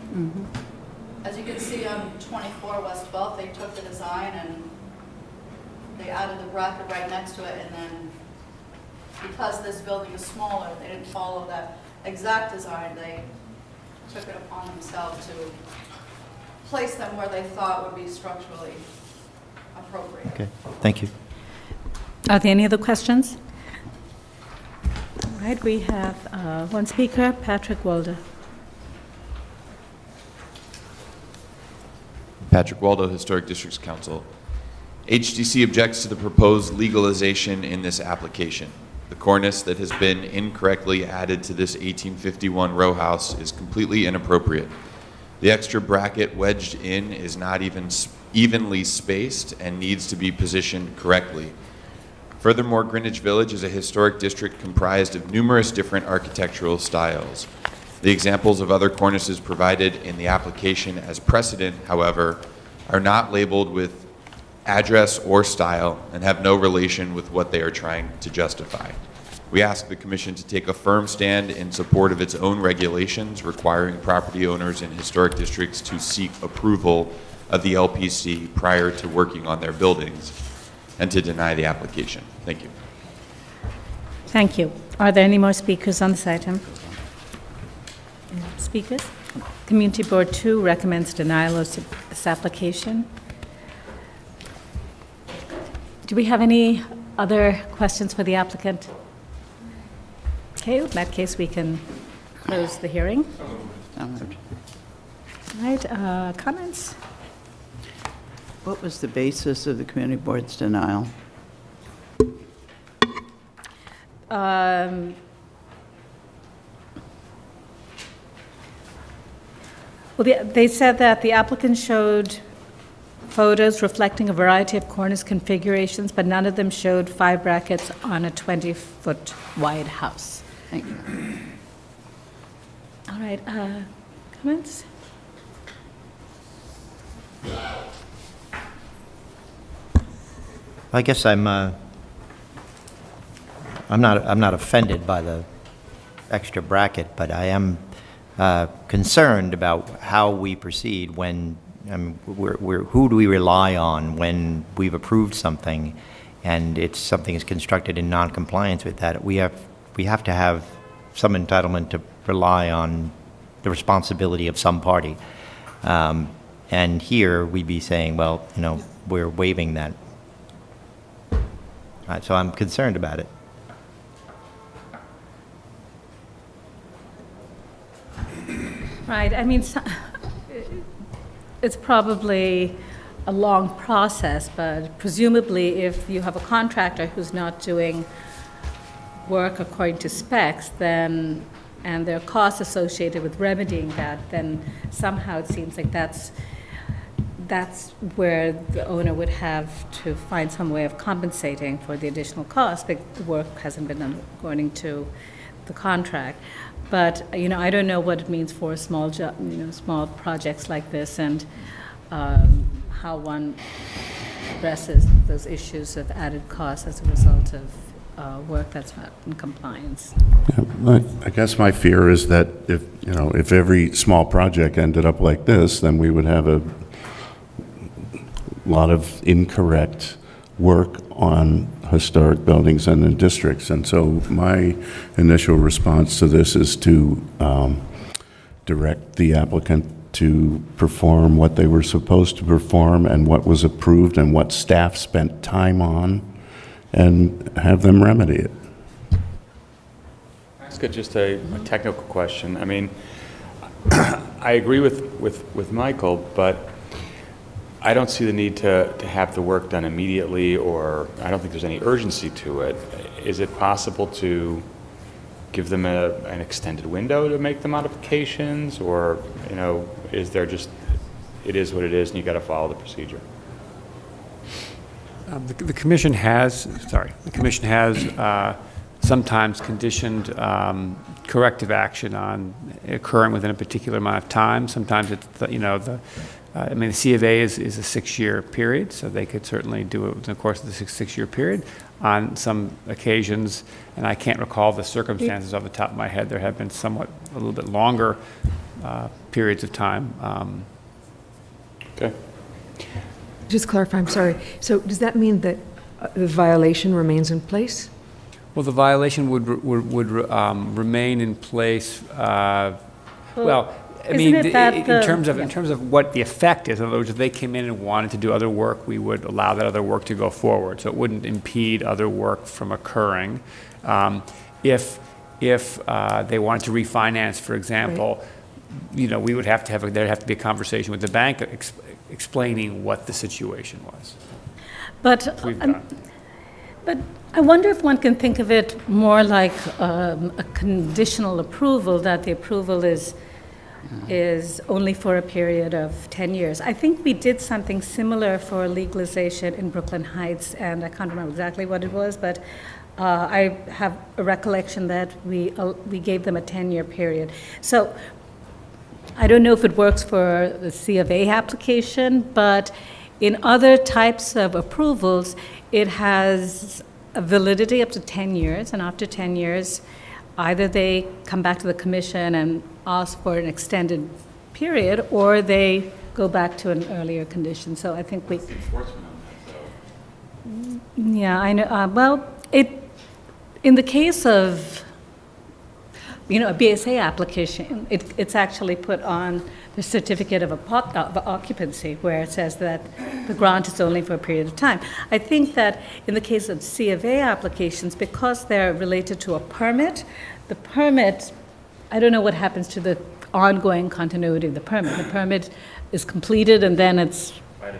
As you can see on 24 West 12th, they took the design and they added the bracket right next to it and then because this building is smaller, they didn't follow that exact design. They took it upon themselves to place them where they thought would be structurally appropriate. Okay, thank you. Are there any other questions? All right, we have one speaker, Patrick Waldo. Patrick Waldo, Historic Districts Council. HDC objects to the proposed legalization in this application. The cornice that has been incorrectly added to this 1851 row house is completely inappropriate. The extra bracket wedged in is not even evenly spaced and needs to be positioned correctly. Furthermore, Greenwich Village is a historic district comprised of numerous different architectural styles. The examples of other cornices provided in the application as precedent, however, are not labeled with address or style and have no relation with what they are trying to justify. We ask the Commission to take a firm stand in support of its own regulations requiring property owners in historic districts to seek approval of the LPC prior to working on their buildings, and to deny the application. Thank you. Thank you. Are there any more speakers on this item? Speakers? Community Board 2 recommends denial of this application. Do we have any other questions for the applicant? Okay, in that case, we can close the hearing. All right, comments? What was the basis of the community board's denial? Well, they said that the applicant showed photos reflecting a variety of cornice configurations, but none of them showed 5 brackets on a 20-foot wide house. Thank you. All right, comments? I guess I'm not offended by the extra bracket, but I am concerned about how we proceed when who do we rely on when we've approved something and something is constructed in non-compliance with that. We have to have some entitlement to rely on the responsibility of some party. And here we'd be saying, well, we're waiving that. So I'm concerned about it. Right, I mean, it's probably a long process, but presumably if you have a contractor who's not doing work according to specs, then, and there are costs associated with remedying that, then somehow it seems like that's where the owner would have to find some way of compensating for the additional cost, but the work hasn't been done according to the contract. But, I don't know what it means for small small projects like this, and how one addresses those issues of added costs as a result of work that's not in compliance. Yeah, I guess my fear is that if every small project ended up like this, then we would have a lot of incorrect work on historic buildings and in districts. And so my initial response to this is to direct the applicant to perform what they were supposed to perform and what was approved and what staff spent time on, and have them remedy it. Ask just a technical question. I mean, I agree with Michael, but I don't see the need to have the work done immediately, or I don't think there's any urgency to it. Is it possible to give them an extended window to make the modifications, or is there just, it is what it is and you got to follow the procedure? The commission has sometimes conditioned corrective action on occurring within a particular amount of time. Sometimes it's the C of A is a 6-year period, so they could certainly do it within the course of the six-year period. On some occasions, and I can't recall the circumstances off the top of my head, there have been a little bit longer periods of time. Okay. Just clarify, I'm sorry. So does that mean that the violation remains in place? Well, the violation would remain in place, well, I mean, isn't it that in the- terms of, yeah. in terms of what the effect is, in other words, if they came in and wanted to do other work, we would allow that other work to go forward. So it wouldn't impede other work from occurring. If they wanted to refinance, for example, you know, we would have to have, there'd have to be a conversation with the bank explaining what the situation was. But, We've done. but I wonder if one can think of it more like a conditional approval, that the approval is only for a period of 10 years. I think we did something similar for legalization in Brooklyn Heights, and I can't remember exactly what it was, but I have a recollection that we gave them a 10-year period. So I don't know if it works for the C of A application, but in other types of approvals, it has a validity up to 10 years, and after 10 years, either they come back to the commission and ask for an extended period, or they go back to an earlier condition. So I think we... What's the enforcement on that, though? Yeah, I know. Well, in the case of, you know, a BSA application, it's actually put on the certificate of occupancy, where it says that the grant is only for a period of time. I think that in the case of C of A applications, because they're related to a permit, the permit, I don't know what happens to the ongoing continuity of the permit. The permit is completed and then it's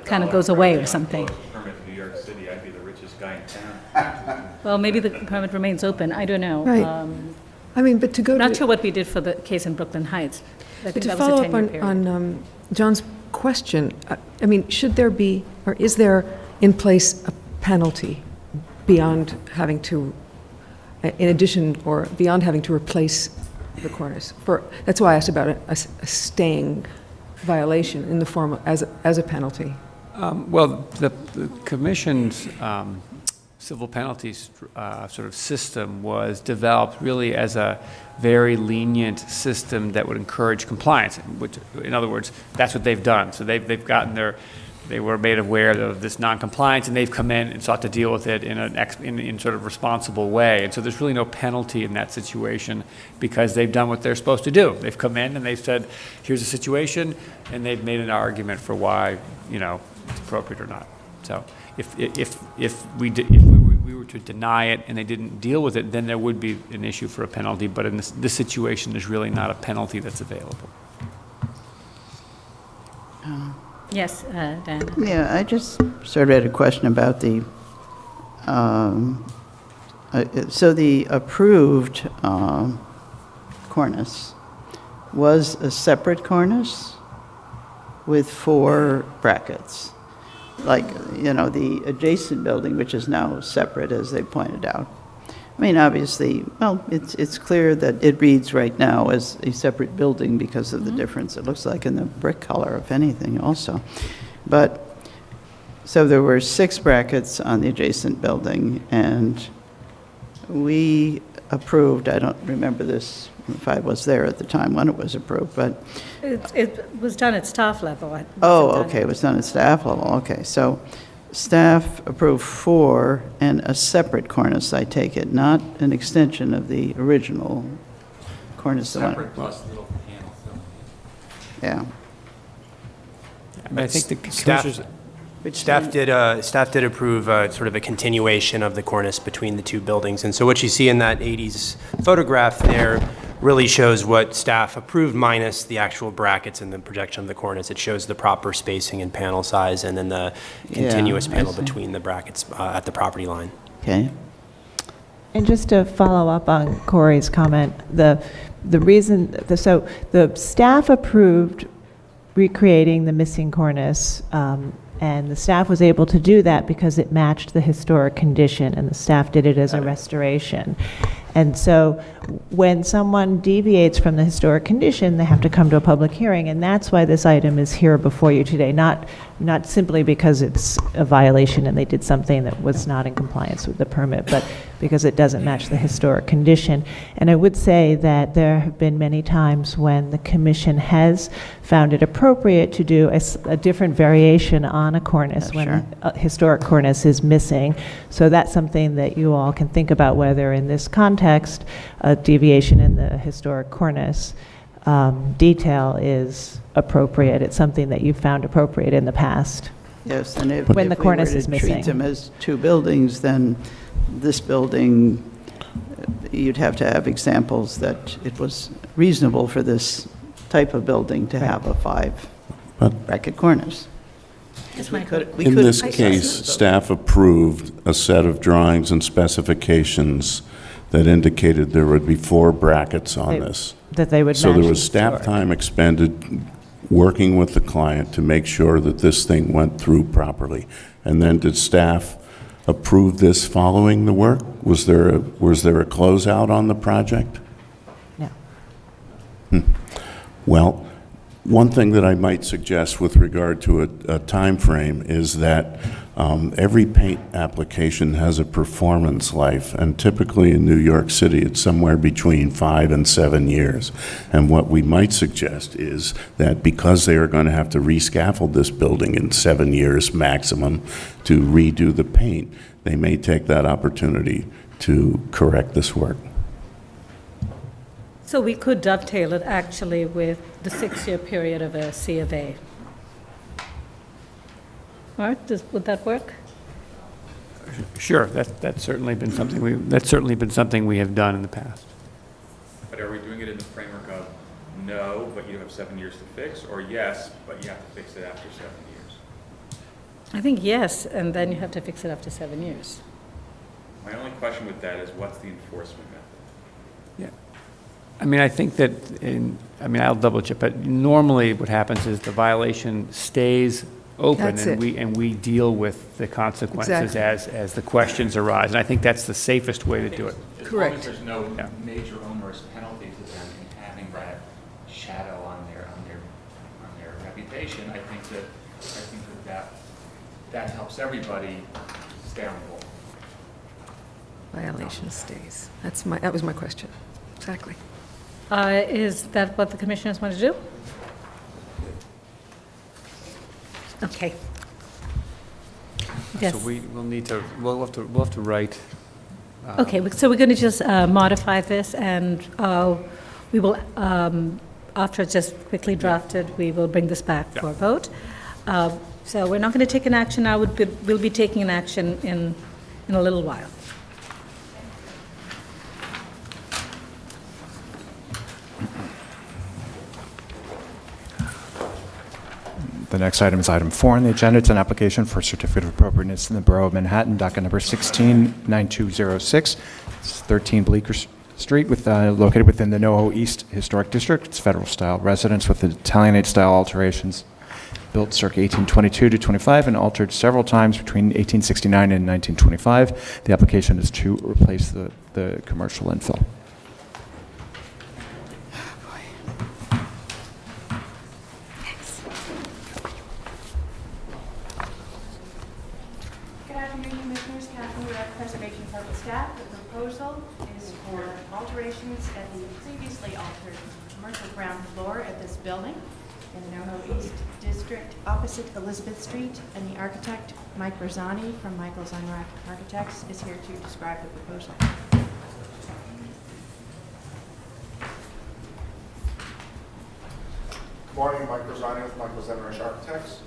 kind of goes away or something. Permit in New York City, I'd be the richest guy in town. Well, maybe the permit remains open. I don't know. Right. I mean, but to go Not to... sure what we did for the case in Brooklyn Heights. I But think to that was a follow up 10-year period. on John's question, I mean, should there be, or is there in place a penalty beyond having to, in addition or beyond having to replace the cornice? That's why I asked about a staying violation in the form of, as a penalty. Well, the Commission's civil penalties sort of system was developed really as a very lenient system that would encourage compliance, which, in other words, that's what they've done. So they've gotten they were made aware of this non-compliance, and they've come in and sought to deal with it in sort of responsible way. And so there's really no penalty in that situation because they've done what they're supposed to do. They've come in and they've said, here's the situation, and they've made an argument for why, you know, it's appropriate or not. So if we were to deny it and they didn't deal with it, then there would be an issue for a penalty. But in this situation, there's really not a penalty that's available. Yes, Dan. Yeah, I just sort of had a question about the, so the approved cornice was a separate cornice with 4 brackets. Like, you know, the adjacent building, which is now separate, as they pointed out. I mean, obviously, well, it's clear that it reads right now as a separate building because of the difference it looks like in the brick color, if anything, also. But, so there were 6 brackets on the adjacent building, and we approved, I don't remember this, if I was there at the time when it was approved, but... It was done at staff level. Oh, okay, it was done at staff level, okay. So staff approved 4 and a separate cornice, I take it, not an extension of the original cornice. Separate plus little panel film. Yeah. I mean, I think the staff commissioners... Staff did approve sort of a continuation of the cornice between the 2 buildings. And so what you see in that 80s photograph there really shows what staff approved minus the actual brackets and the projection of the cornice. It shows the proper spacing and panel size and then the continuous panel between the brackets at the property line. Okay. And just to follow up on Corey's comment, the reason, so the staff approved recreating the missing cornice, and the staff was able to do that because it matched the historic condition, and the staff did it as a restoration. And so when someone deviates from the historic condition, they have to come to a public hearing, and that's why this item is here before you today, not simply because it's a violation and they did something that was not in compliance with the permit, but because it doesn't match the historic condition. And I would say that there have been many times when the commission has found it appropriate to do a different variation on a cornice when a historic cornice is missing. So that's something that you all can think about, whether in this context, a deviation in the historic cornice detail is appropriate. It's something that you've found appropriate in the past. Yes, and if when the we cornice were is to missing. treat them as two buildings, then this building, you'd have to have examples that it was reasonable for this type of building to have a 5-bracket cornice. In this case, staff approved a set of drawings and specifications that indicated there would be 4 brackets on this. That they would So match there was the staff historic. time expended working with the client to make sure that this thing went through properly. And then did staff approve this following the work? Was there a closeout on the project? No. Well, one thing that I might suggest with regard to a time frame is that every paint application has a performance life, and typically in New York City, it's somewhere between 5 and 7 years. And what we might suggest is that because they are going to have to rescaffold this building in 7 years maximum to redo the paint, they may take that opportunity to correct this work. So we could dovetail it actually with the 6-year period of a C of A. Art, would that work? Sure, that's certainly been something we have done in the past. But are we doing it in the framework of no, but you have 7 years to fix, or yes, but you have to fix it after 7 years? I think yes, and then you have to fix it after 7 years. My only question with that is what's the enforcement method? I mean, I think that, I'll double check, but normally what happens is the violation stays open That's and we deal with the consequences Exactly. as the questions arise. And I think that's the safest way to do it. As long as there's no major onerous penalty to them in having that shadow on their reputation, I think that helps everybody stay on board. Violation stays. That was my question. Exactly. Is that what the commissioners want to do? Okay. Yes. So we'll have to write. Okay, so we're going to just modify this, and we will, after it's just quickly drafted, we will bring this back for a vote. So we're not going to take an action now. We'll be taking an action in a little while. The next item is item 4 on the agenda. It's an application for a certificate of appropriateness in the Borough of Manhattan, docket number 169206. It's 13 Bleecker Street, located within the NoHo East Historic District. It's federal-style residence with Italianate-style alterations, built circa 1822 to 25 and altered several times between 1869 and 1925. The application is to replace the commercial infill. Good afternoon, Commissioners. Catherine Durrett, Preservation Department staff. The proposal is for alterations at the previously altered commercial ground floor at this building in the NoHo East District opposite Elizabeth Street, and the architect, Mike Rosani from Michael's Unrack Architects, is here to describe the proposal. Good morning, Mike Rosani with Michael's Unrack Architects.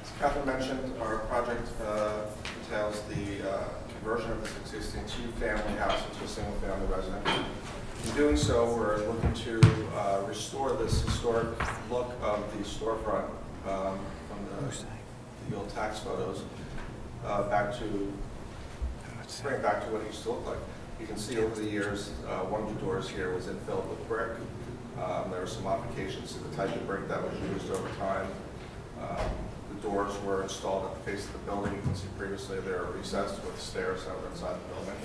As Catherine mentioned, our project entails the conversion of this existing 2-family house into a single-family residence. In doing so, we're looking to restore this historic look of the storefront from the old tax photos bring it back to what it used to look like. You can see over the years, one of the doors here was infilled with brick. There were some modifications to the type of brick that was used over time. The doors were installed at the face of the building. You can see previously they were recessed with stairs that were inside the building.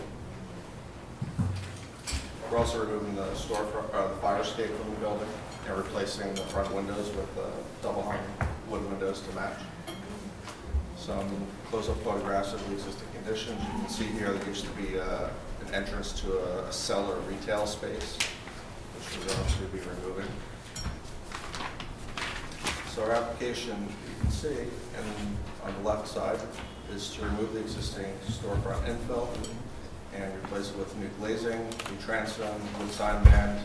We're also removing the storefront, the fire escape from the building and replacing the front windows with double hung wood windows to match. Some close-up photographs of the existing conditions. You can see here there used to be an entrance to a cellar retail space, which we're going to be removing. So our application, you can see, and on the left side, is to remove the existing storefront infill and replace it with new glazing, new transom, wood sign band,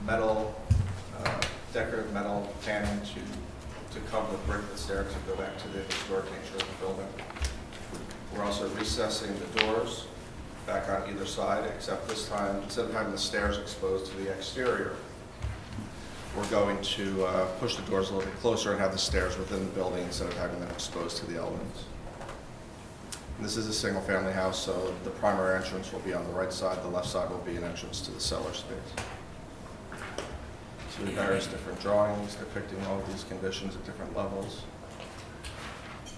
metal, decorative metal panning to cover the brick that's there to go back to the historic nature of the building. We're also recessing the doors back on either side, except this time, instead of having the stairs exposed to the exterior, we're going to push the doors a little bit closer and have the stairs within the building instead of having them exposed to the elements. And this is a single-family house, so the primary entrance will be on the right side. The left side will be an entrance to the cellar space. So we have various different drawings depicting all of these conditions at different levels.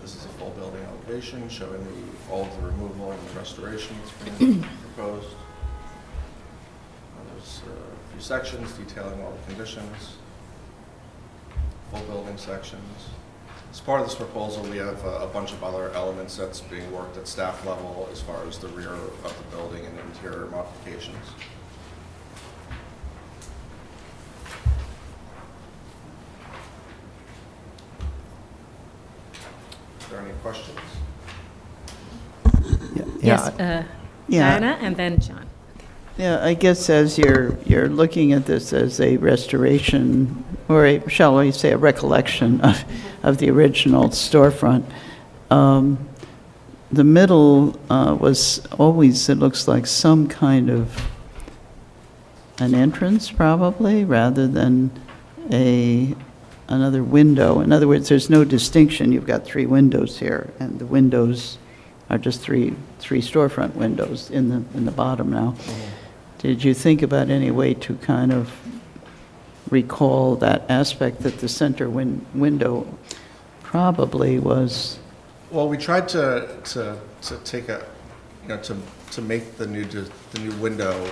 This is a full building elevation showing all of the removal and the restoration that's being proposed. There's a few sections detailing all the conditions, full building sections. As part of this proposal, we have a bunch of other elements that's being worked at staff level as far as the rear of the building and interior modifications. Are there any questions? Yes, Yeah. Diana, and then John. Yeah, I guess as you're looking at this as a restoration, or shall we say a recollection of the original storefront, the middle was always, it looks like some kind of an entrance probably, rather than another window. In other words, there's no distinction. You've got 3 windows here, and the windows are just three storefront windows in the bottom now. Did you think about any way to kind of recall that aspect that the center window probably was? Well, we tried to take a, to make the new window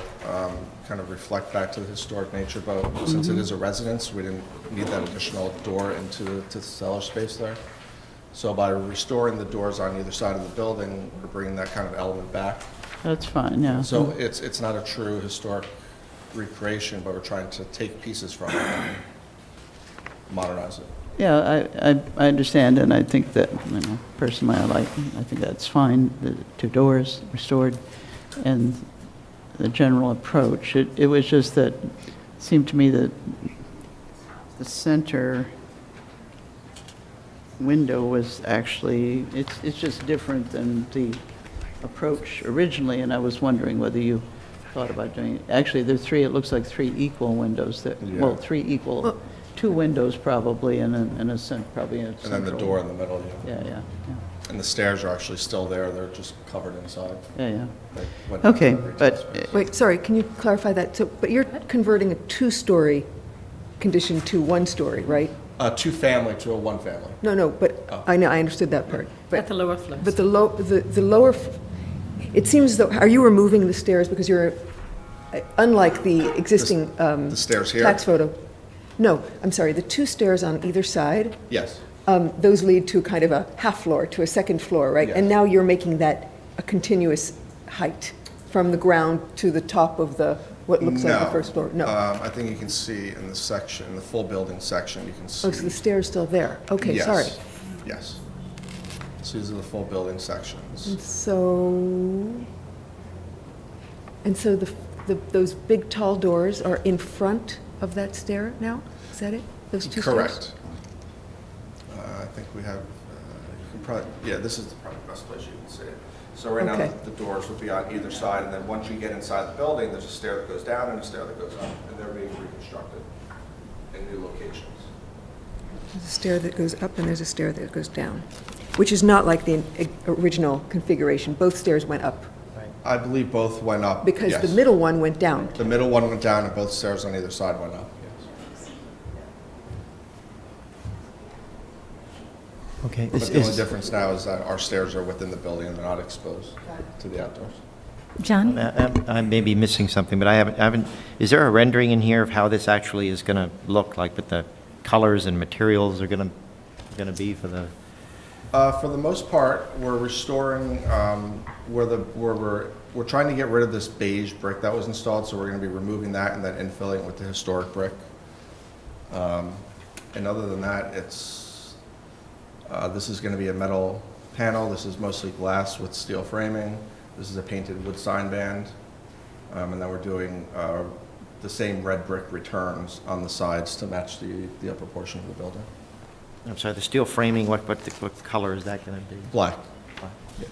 kind of reflect back to the historic nature, but since it is a residence, we didn't need that additional door into the cellar space there. So by restoring the doors on either side of the building, we're bringing that kind of element back. That's fine, yeah. So it's not a true historic recreation, but we're trying to take pieces from it and modernize it. Yeah, I understand, and I think that, personally, I think that's fine, the 2 doors restored, and the general approach. It was just that, it seemed to me that the center window was actually, it's just different than the approach originally, and I was wondering whether you thought about doing it. Actually, there are 3, it looks like 3 equal windows that, well, 3 equal, 2 windows probably, and a probably a central. And then the door in the middle, Yeah. And the stairs are actually still there, they're just covered inside. Yeah. They went down to Okay, the retail but, space. Wait, sorry, can you clarify that? So, but you're converting a 2-story condition to 1-story, right? 2-family to a 1-family. No, but I know, I understood that part. But At the lower floors. But the lower, it seems as though, are you removing the stairs because you're, unlike the existing The stairs here? tax photo? No, I'm sorry, the 2 stairs on either side, Yes. those lead to kind of a half floor, to a second floor, right? Yes. And now you're making that a continuous height from the ground to the top of the, what looks like the first floor? No. I think you can see in the section, the full building section, you can see. Oh, so the stair's still there? Okay, Yes. sorry. Yes. So these are the full building sections. And so those big tall doors are in front of that stair now? Is that it? Those 2 stairs? Correct. I think we have, you can probably, this is probably the best place you can see it. So right now, Okay. the doors would be on either side, and then once you get inside the building, there's a stair that goes down and a stair that goes up, and they're being reconstructed in new locations. There's a stair that goes up and there's a stair that goes down, which is not like the original configuration. Both stairs went up. I believe both went up. Because yes. the middle one went down. The middle one went down, and both stairs on either side went up. Okay. But the only difference now is that our stairs are within the building and they're not exposed to the outdoors. John? I may be missing something, but I haven't, is there a rendering in here of how this actually is going to look, like what the colors and materials are going to be for the? For the most part, we're restoring we're trying to get rid of this beige brick that was installed, so we're going to be removing that and then infilling it with the historic brick. And other than that, it's this is going to be a metal panel. This is mostly glass with steel framing. This is a painted wood sign band, and then we're doing the same red brick returns on the sides to match the upper portion of the building. I'm sorry, the steel framing, what color is that going to be? Black. The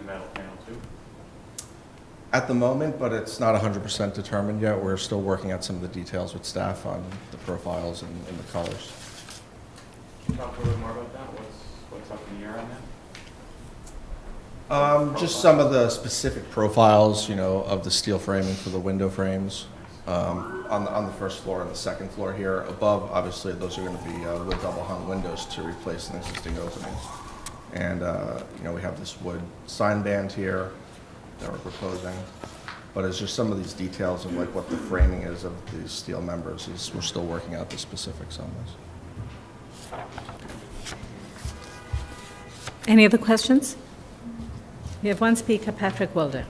metal panel too? At the moment, but it's not 100% determined yet. We're still working out some of the details with staff on the profiles and the colors. Can you talk a little more about that? What's up in the air on that? Just some of the specific profiles, of the steel framing for the window frames on the first floor and the second floor here. Above, obviously, those are going to be wood double hung windows to replace an existing opening. And we have this wood sign band here that we're proposing. But it's just some of these details of like what the framing is of these steel members. We're still working out the specifics on this. Any other questions? We have one speaker, Patrick Waldo.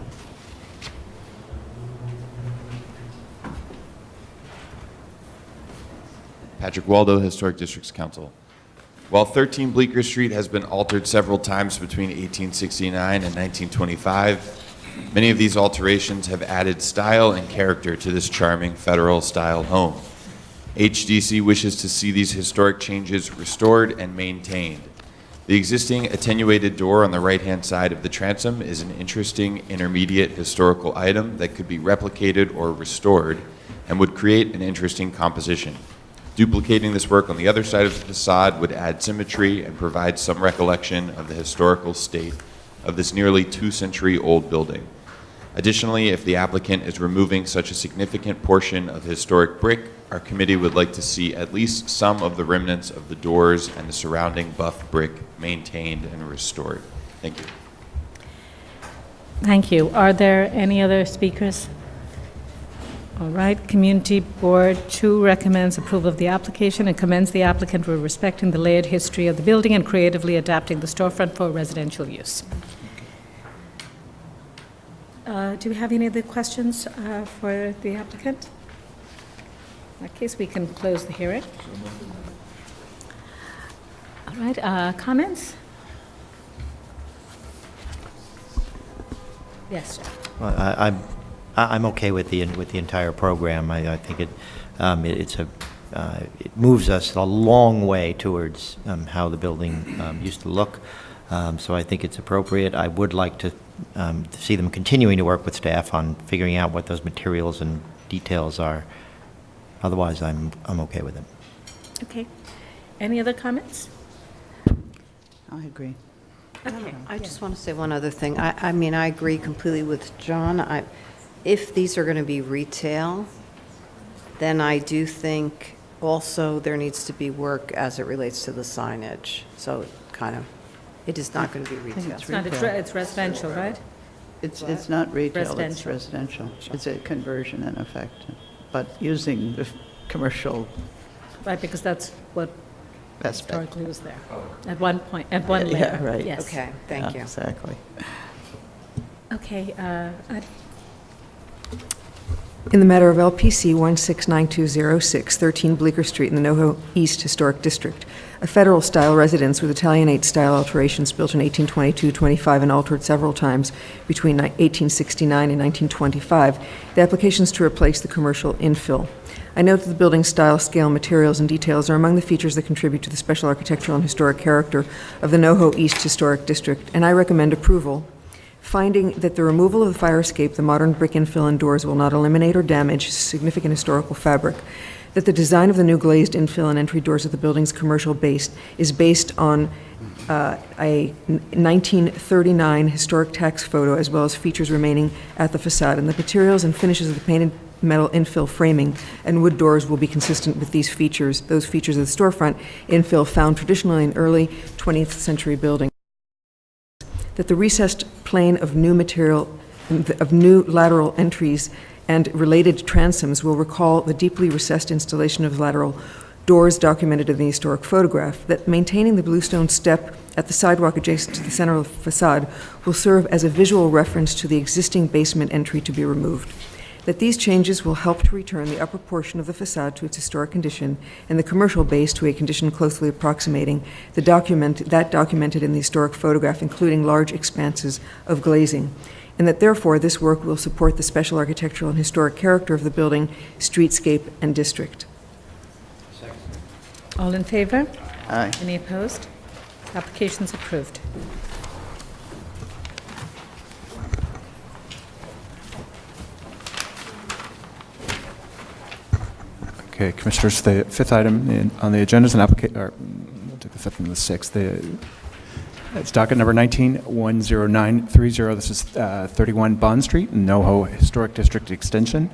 Patrick Waldo, Historic Districts Council. While 13 Bleecker Street has been altered several times between 1869 and 1925, many of these alterations have added style and character to this charming federal-style home. HDC wishes to see these historic changes restored and maintained. The existing attenuated door on the right-hand side of the transom is an interesting intermediate historical item that could be replicated or restored and would create an interesting composition. Duplicating this work on the other side of the facade would add symmetry and provide some recollection of the historical state of this nearly 2-century-old building. Additionally, if the applicant is removing such a significant portion of historic brick, our committee would like to see at least some of the remnants of the doors and the surrounding buff brick maintained and restored. Thank you. Thank you. Are there any other speakers? All right. Community Board 2 recommends approval of the application and commends the applicant for respecting the layered history of the building and creatively adapting the storefront for residential use. Do we have any other questions for the applicant? In that case, we can close the hearing. All right. Comments? Yes, sir. Well, I'm okay with the entire program. I think it moves us a long way towards how the building used to look. So I think it's appropriate. I would like to see them continuing to work with staff on figuring out what those materials and details are. Otherwise, I'm okay with it. Okay. Any other comments? I agree. Okay. I just want to say one other thing. I mean, I agree completely with John. If these are going to be retail, then I do think also there needs to be work as it relates to the signage. So it is not going to be retail. It's residential, right? It's not retail, it's Residential. residential. It's a conversion in effect, but using the commercial. Right, because that's what aspect. historically was there at one point, at one layer. Yeah, right. Yes. Okay, thank you. Exactly. Okay. In the matter of LPC 169206, 13 Bleecker Street in the NoHo East Historic District, a federal-style residence with Italianate-style alterations built in 1822-25 and altered several times between 1869 and 1925, the application is to replace the commercial infill. I note that the building's style, scale, materials, and details are among the features that contribute to the special architectural and historic character of the NoHo East Historic District, and I recommend approval, finding that the removal of the fire escape, the modern brick infill and doors will not eliminate or damage significant historical fabric, that the design of the new glazed infill and entry doors of the building's commercial base is based on a 1939 historic tax photo, as well as features remaining at the facade, and the materials and finishes of the painted metal infill framing and wood doors will be consistent with these features, those features of the storefront infill found traditionally in early 20th century buildings. that the recessed plane of new material, of new lateral entries and related transoms will recall the deeply recessed installation of lateral doors documented in the historic photograph, that maintaining the bluestone step at the sidewalk adjacent to the central facade will serve as a visual reference to the existing basement entry to be removed, that these changes will help to return the upper portion of the facade to its historic condition and the commercial base to a condition closely approximating that documented in the historic photograph, including large expanses of glazing, and that therefore this work will support the special architectural and historic character of the building, streetscape, and district. All in favor? Aye. Any opposed? Application's approved. Okay, Commissioners, the fifth item on the agenda is an application, or we'll take the fifth and the sixth. It's docket number 19-10930. This is 31 Bond Street, NoHo Historic District Extension.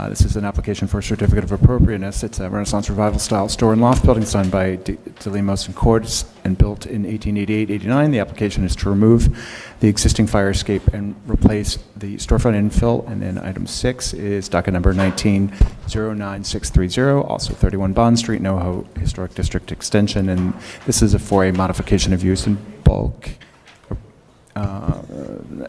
This is an application for a certificate of appropriateness. It's a Renaissance Revival style store and loft building designed by DeLemos and Cordes and built in 1888-89. The application is to remove the existing fire escape and replace the storefront infill. And then item 6 is docket number 19-09630, also 31 Bond Street, NoHo Historic District Extension. And this is for a modification of use in bulk.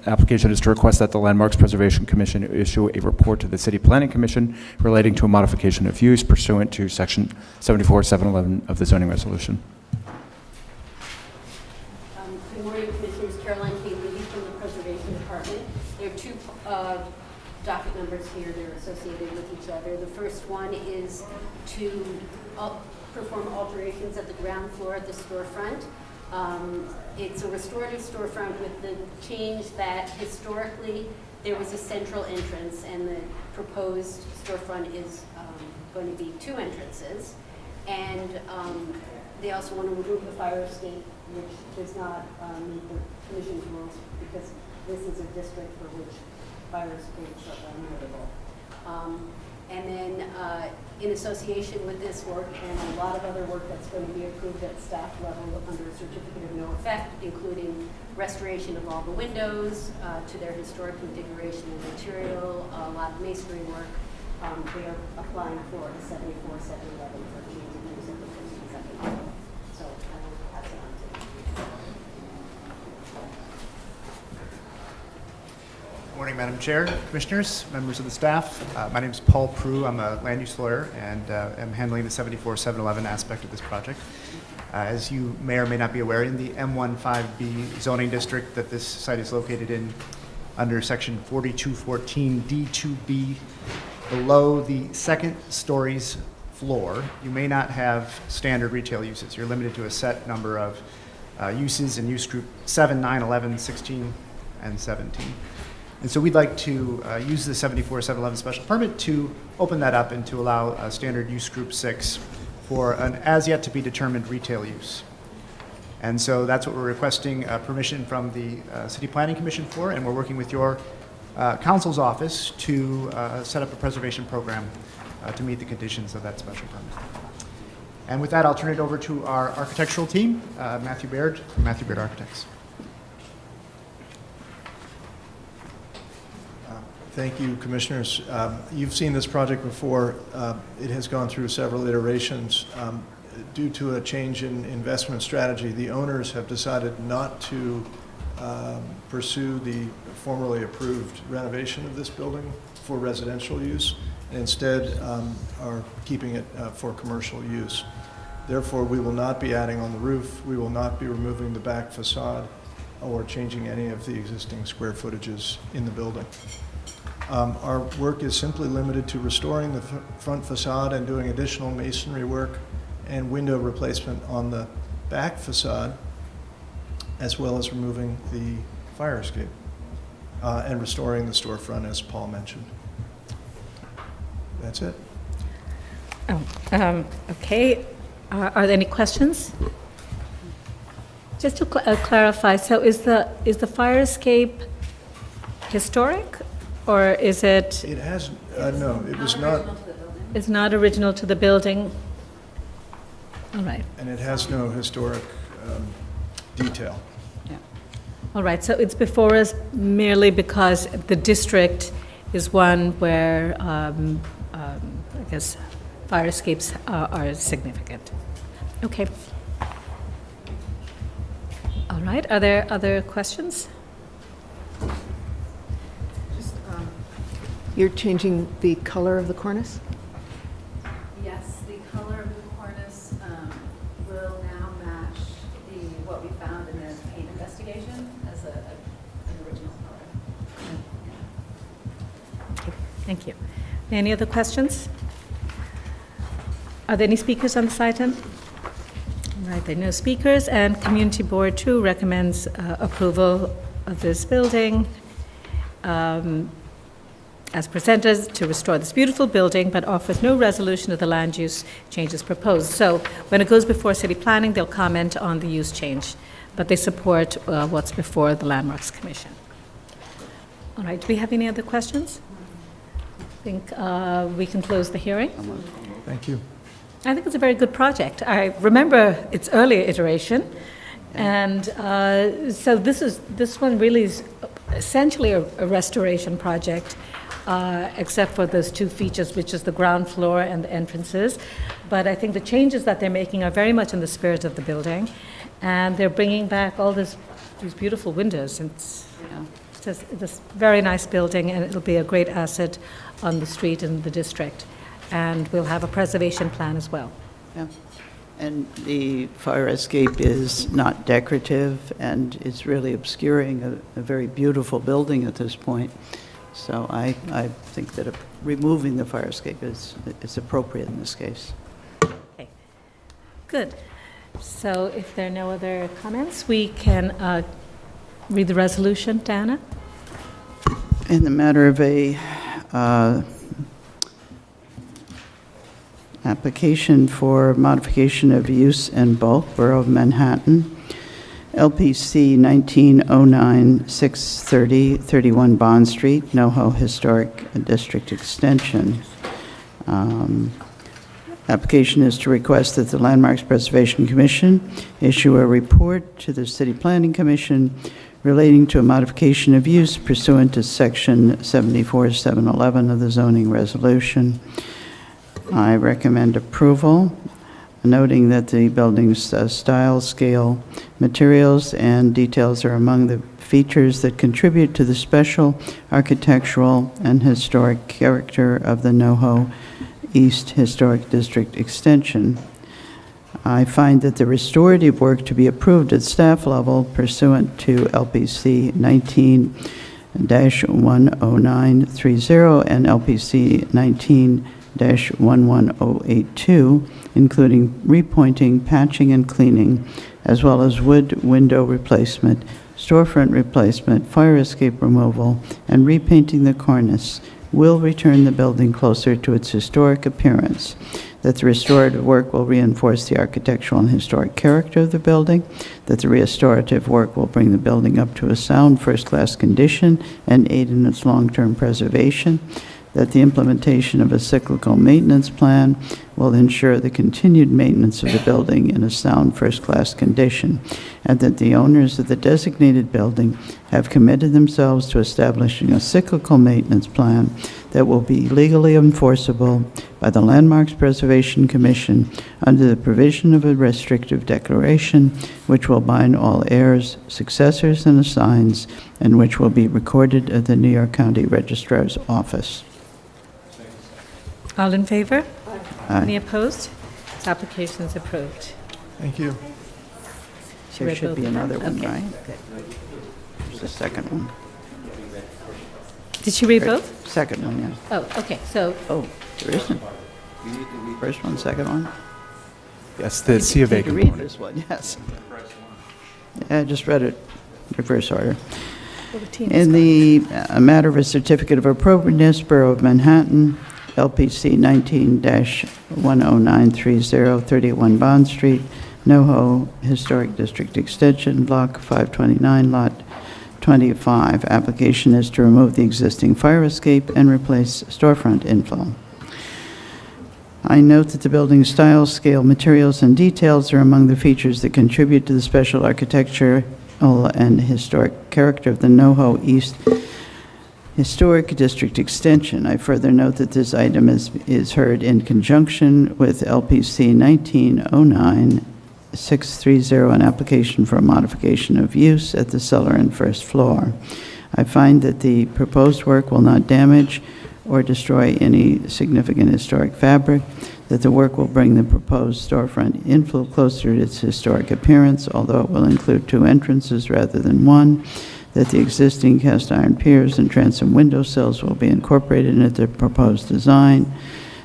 Application is to request that the Landmarks Preservation Commission issue a report to the City Planning Commission relating to a modification of use pursuant to Section 74-711 of the zoning resolution. Good morning, Commissioners. Caroline K. Levy from the Preservation Department. There are two docket numbers here. They're associated with each other. The first one is to perform alterations at the ground floor at the storefront. It's a restorative storefront with the change that historically there was a central entrance and the proposed storefront is going to be 2 entrances. And they also want to remove the fire escape, which does not meet the Commission's rules because this is a district for which fire escapes are unavoidable. And then in association with this work and a lot of other work that's going to be approved at staff level under a certificate of no effect, including restoration of all the windows to their historic configuration and material, a lot of masonry work, they are applying for a 74-711 for change of use at the first and second level. So I will pass it on to you. Good morning, Madam Chair, Commissioners, members of the staff. My name is Paul Prue. I'm a land use lawyer and am handling the 74-711 aspect of this project. As you may or may not be aware, in the M15B zoning district that this site is located in, under section 4214 D2B, below the second story's floor, you may not have standard retail uses. You're limited to a set number of uses in use group 7, 9, 11, 16, and 17. And so we'd like to use the 74-711 special permit to open that up and to allow standard use group 6 for an as yet to be determined retail use. And so that's what we're requesting permission from the City Planning Commission for, and we're working with your council's office to set up a preservation program to meet the conditions of that special permit. And with that, I'll turn it over to our architectural team, Matthew Baird from Matthew Baird Architects. Thank you, Commissioners. You've seen this project before. It has gone through several iterations. Due to a change in investment strategy, the owners have decided not to pursue the formerly approved renovation of this building for residential use, and instead are keeping it for commercial use. Therefore, we will not be adding on the roof. We will not be removing the back facade or changing any of the existing square footages in the building. Our work is simply limited to restoring the front facade and doing additional masonry work and window replacement on the back facade, as well as removing the fire escape and restoring the storefront, as Paul mentioned. That's it. Oh, okay. Are there any questions? Just to clarify, so is the fire escape historic? Or is it? It has, no, it was not. It's not original to the building? All right. And it has no historic detail. Yeah. All right, so it's before us merely because the district is one where, I guess, fire escapes are significant. Okay. All right, are there other questions? You're changing the color of the cornice? Yes, the color of the cornice will now match what we found in the paint investigation as an original color. Thank you. Any other questions? Are there any speakers on this item? All right, there are no speakers, and Community Board 2 recommends approval of this building as presented to restore this beautiful building, but offers no resolution of the land use changes proposed. So when it goes before city planning, they'll comment on the use change, but they support what's before the Landmarks Commission. All right, do we have any other questions? I think we can close the hearing. Thank you. I think it's a very good project. I remember its earlier iteration, and so this one really is essentially a restoration project, except for those two features, which is the ground floor and the entrances. But I think the changes that they're making are very much in the spirit of the building, and they're bringing back all these beautiful windows. It's just this very nice building, and it'll be a great asset on the street and the district. And we'll have a preservation plan as well. Yeah. And the fire escape is not decorative, and it's really obscuring a very beautiful building at this point. So I think that removing the fire escape is appropriate in this case. Okay, good. So if there are no other comments, we can read the resolution. Dana? In the matter of a application for modification of use and bulk, Borough of Manhattan, LPC 1909-630, 31 Bond Street, NoHo Historic District Extension. Application is to request that the Landmarks Preservation Commission issue a report to the City Planning Commission relating to a modification of use pursuant to Section 74-711 of the zoning resolution. I recommend approval, noting that the building's style, scale, materials, and details are among the features that contribute to the special architectural and historic character of the NoHo East Historic District Extension. I find that the restorative work to be approved at staff level pursuant to LPC 19-10930 and LPC 19-11082, including repointing, patching, and cleaning, as well as wood window replacement, storefront replacement, fire escape removal, and repainting the cornice, will return the building closer to its historic appearance, that the restorative work will reinforce the architectural and historic character of the building, that the restorative work will bring the building up to a sound first-class condition and aid in its long-term preservation, that the implementation of a cyclical maintenance plan will ensure the continued maintenance of the building in a sound first-class condition, and that the owners of the designated building have committed themselves to establishing a cyclical maintenance plan that will be legally enforceable by the Landmarks Preservation Commission under the provision of a restrictive declaration, which will bind all heirs, successors, and assigns, and which will be recorded at the New York County Registrar's Office. All in favor? Aye. Any opposed? This application is approved. Thank you. She There read should both be of them? another one, Okay, right? good. There's the second one. Did she read both? Second one, yes. Oh, okay, so Oh, there isn't. First one, second one? Yes, the C of A Need to read component. this one, yes. Yeah, I just read it, reverse order. well, the team is In the matter of a certificate of appropriateness, Borough of Manhattan, LPC 19-10930, 31 Bond Street, NoHo Historic District Extension, Block 529, Lot 25. Application is to remove the existing fire escape and replace storefront inflow. I note that the building's style, scale, materials, and details are among the features that contribute to the special architecture and historic character of the NoHo East Historic District Extension. I further note that this item is heard in conjunction with LPC 1909-630, an application for a modification of use at the cellar and first floor. I find that the proposed work will not damage or destroy any significant historic fabric, that the work will bring the proposed storefront inflow closer to its historic appearance, although it will include 2 entrances rather than 1, that the existing cast iron piers and transom window sills will be incorporated into the proposed design,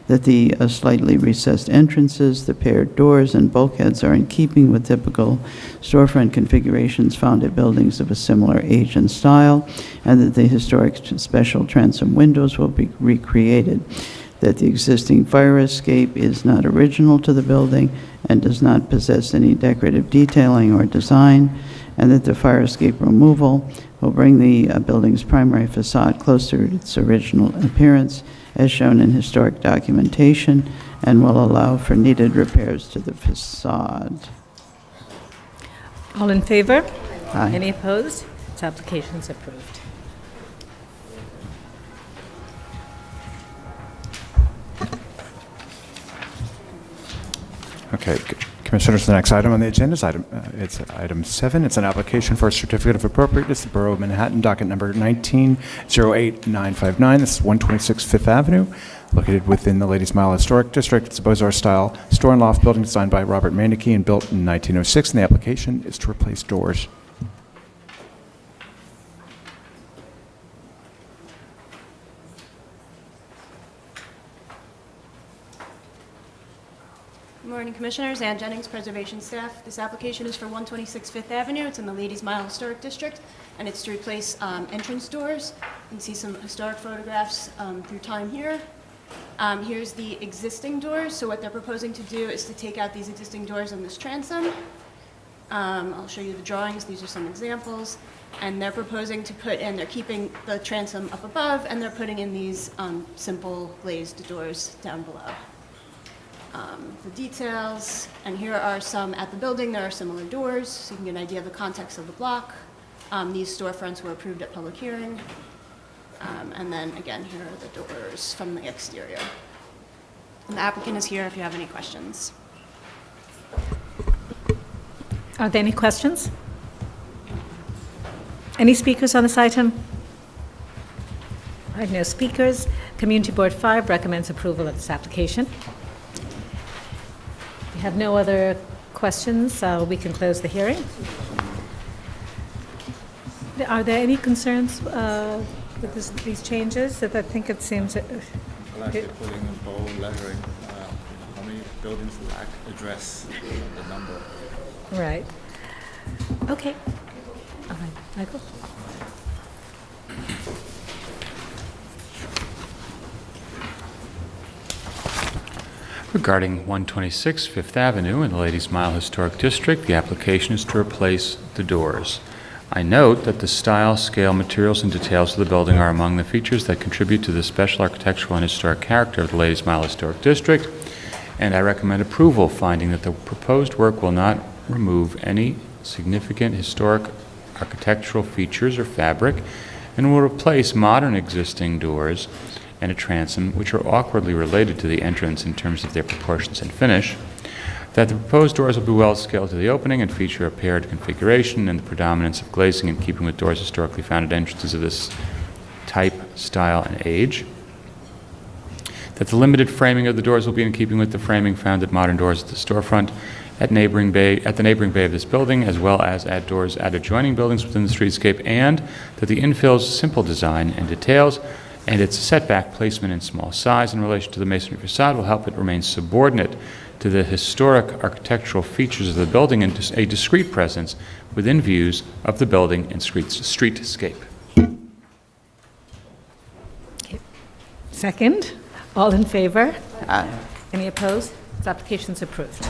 that the slightly recessed entrances, the paired doors, and bulkheads are in keeping with typical storefront configurations found at buildings of a similar age and style, and that the historic special transom windows will be recreated, that the existing fire escape is not original to the building and does not possess any decorative detailing or design, and that the fire escape removal will bring the building's primary facade closer to its original appearance as shown in historic documentation and will allow for needed repairs to the facade. All in favor? Aye. Any opposed? This application is approved. Okay, Commissioners, the next item on the agenda is it's item 7. It's an application for a certificate of appropriateness, the Borough of Manhattan, docket number 1908959. This is 126 Fifth Avenue, located within the Ladies Mile Historic District. It's a Beaux-Arts-style store and loft building designed by Robert Meineke and built in 1906, and the application is to replace doors. Good morning, Commissioners. Ann Jennings, Preservation Staff. This application is for 126 Fifth Avenue. It's in the Ladies Mile Historic District, and it's to replace entrance doors. You can see some historic photographs through time here. Here's the existing doors. So what they're proposing to do is to take out these existing doors in this transom. I'll show you the drawings. These are some examples. And they're proposing to put in, they're keeping the transom up above, and they're putting in these simple glazed doors down below. The details, and here are some at the building. There are similar doors, so you can get an idea of the context of the block. These storefronts were approved at public hearing. And then again, here are the doors from the exterior. And the applicant is here if you have any questions. Are there any questions? Any speakers on this item? All right, no speakers. Community Board 5 recommends approval of this application. If you have no other questions, we can close the hearing. Are there any concerns with these changes? I think it seems... I like they're putting in bold lettering. How many buildings lack address, the number? Right. Okay. All right, Michael? Regarding 126 Fifth Avenue in the Ladies Mile Historic District, the application is to replace the doors. I note that the style, scale, materials, and details of the building are among the features that contribute to the special architectural and historic character of the Ladies Mile Historic District, and I recommend approval, finding that the proposed work will not remove any significant historic architectural features or fabric and will replace modern existing doors and a transom, which are awkwardly related to the entrance in terms of their proportions and finish, that the proposed doors will be well scaled to the opening and feature a paired configuration and the predominance of glazing in keeping with doors historically found at entrances of this type, style, and age, that the limited framing of the doors will be in keeping with the framing found at modern doors at the storefront at the neighboring bay of this building, as well as at doors at adjoining buildings within the streetscape, and that the infill's simple design and details and its setback placement and small size in relation to the masonry facade will help it remain subordinate to the historic architectural features of the building and a discrete presence within views of the building and streetscape. Okay. Second, all in favor? Aye. Any opposed? This application is approved.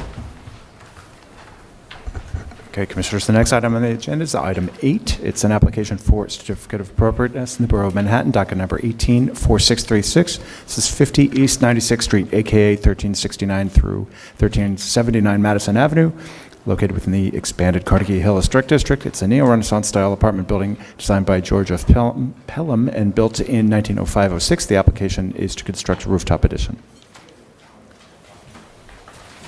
Okay, Commissioners, the next item on the agenda is item 8. It's an application for certificate of appropriateness in the Borough of Manhattan, docket number 184636. This is 50 East 96th Street, aka 1369 through 1379 Madison Avenue, located within the expanded Carnegie Hill Historic District. It's a neo-Renaissance style apartment building designed by George F. Pelham and built in 1905-06. The application is to construct a rooftop addition.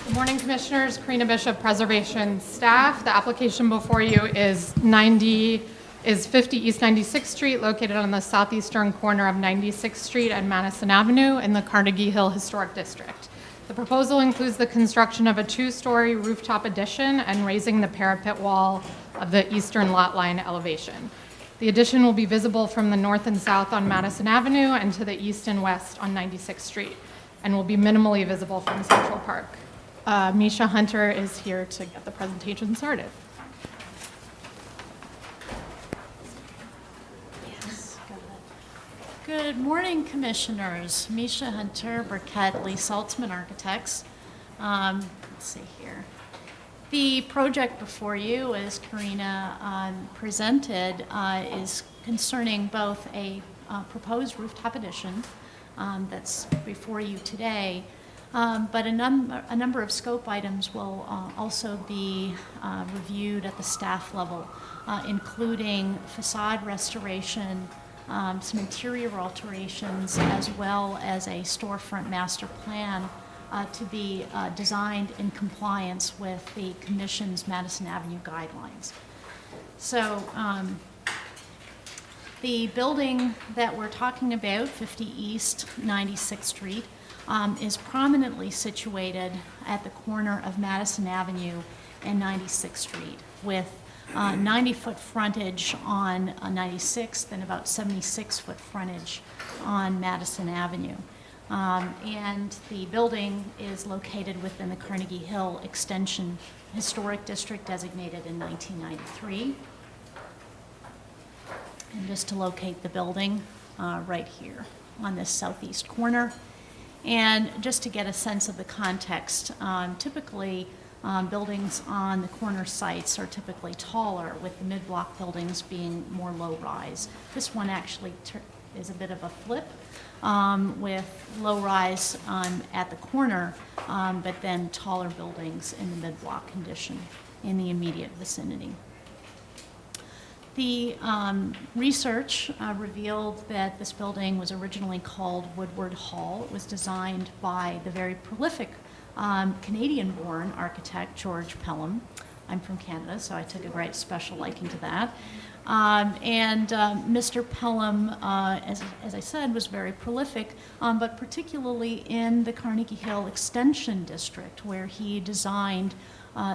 Good morning, Commissioners. Karina Bishop, Preservation Staff. The application before you is 50 East 96th Street, located on the southeastern corner of 96th Street and Madison Avenue in the Carnegie Hill Historic District. The proposal includes the construction of a 2-story rooftop addition and raising the parapet wall of the eastern lot line elevation. The addition will be visible from the north and south on Madison Avenue and to the east and west on 96th Street, and will be minimally visible from Central Park. Misha Hunter is here to get the presentation started. Good morning, Commissioners. Misha Hunter, Burkett Lee Saltzman Architects. Let's see here. The project before you, as Karina presented, is concerning both a proposed rooftop addition that's before you today, but a number of scope items will also be reviewed at the staff level, including facade restoration, some interior alterations, as well as a storefront master plan to be designed in compliance with the Commission's Madison Avenue guidelines. So the building that we're talking about, 50 East 96th Street, is prominently situated at the corner of Madison Avenue and 96th Street, with 90-foot frontage on 96th and about 76-foot frontage on Madison Avenue. And the building is located within the Carnegie Hill Extension Historic District designated in 1993. And just to locate the building right here on this southeast corner. And just to get a sense of the context, typically buildings on the corner sites are typically taller, with the mid-block buildings being more low-rise. This one actually is a bit of a flip, with low-rise at the corner, but then taller buildings in the mid-block condition in the immediate vicinity. The research revealed that this building was originally called Woodward Hall. It was designed by the very prolific Canadian-born architect George Pelham. I'm from Canada, so I took a great special liking to that. Mr. Pelham, as I said, was very prolific, but particularly in the Carnegie Hill Extension District, where he designed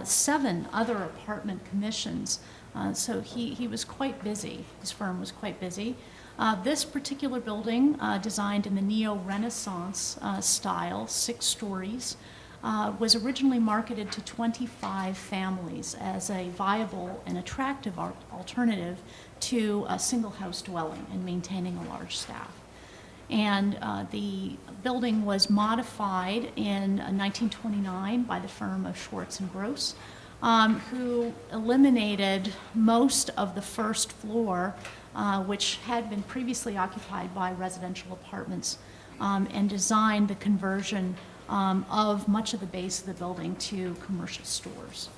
7 other apartment commissions. So he was quite busy. His firm was quite busy. This particular building, designed in the neo-Renaissance style, 6 stories, was originally marketed to 25 families as a viable and attractive alternative to a single house dwelling and maintaining a large staff. And the building was modified in 1929 by the firm of Schwartz and Gross, who eliminated most of the first floor, which had been previously occupied by residential apartments, and designed the conversion of much of the base of the building to commercial stores.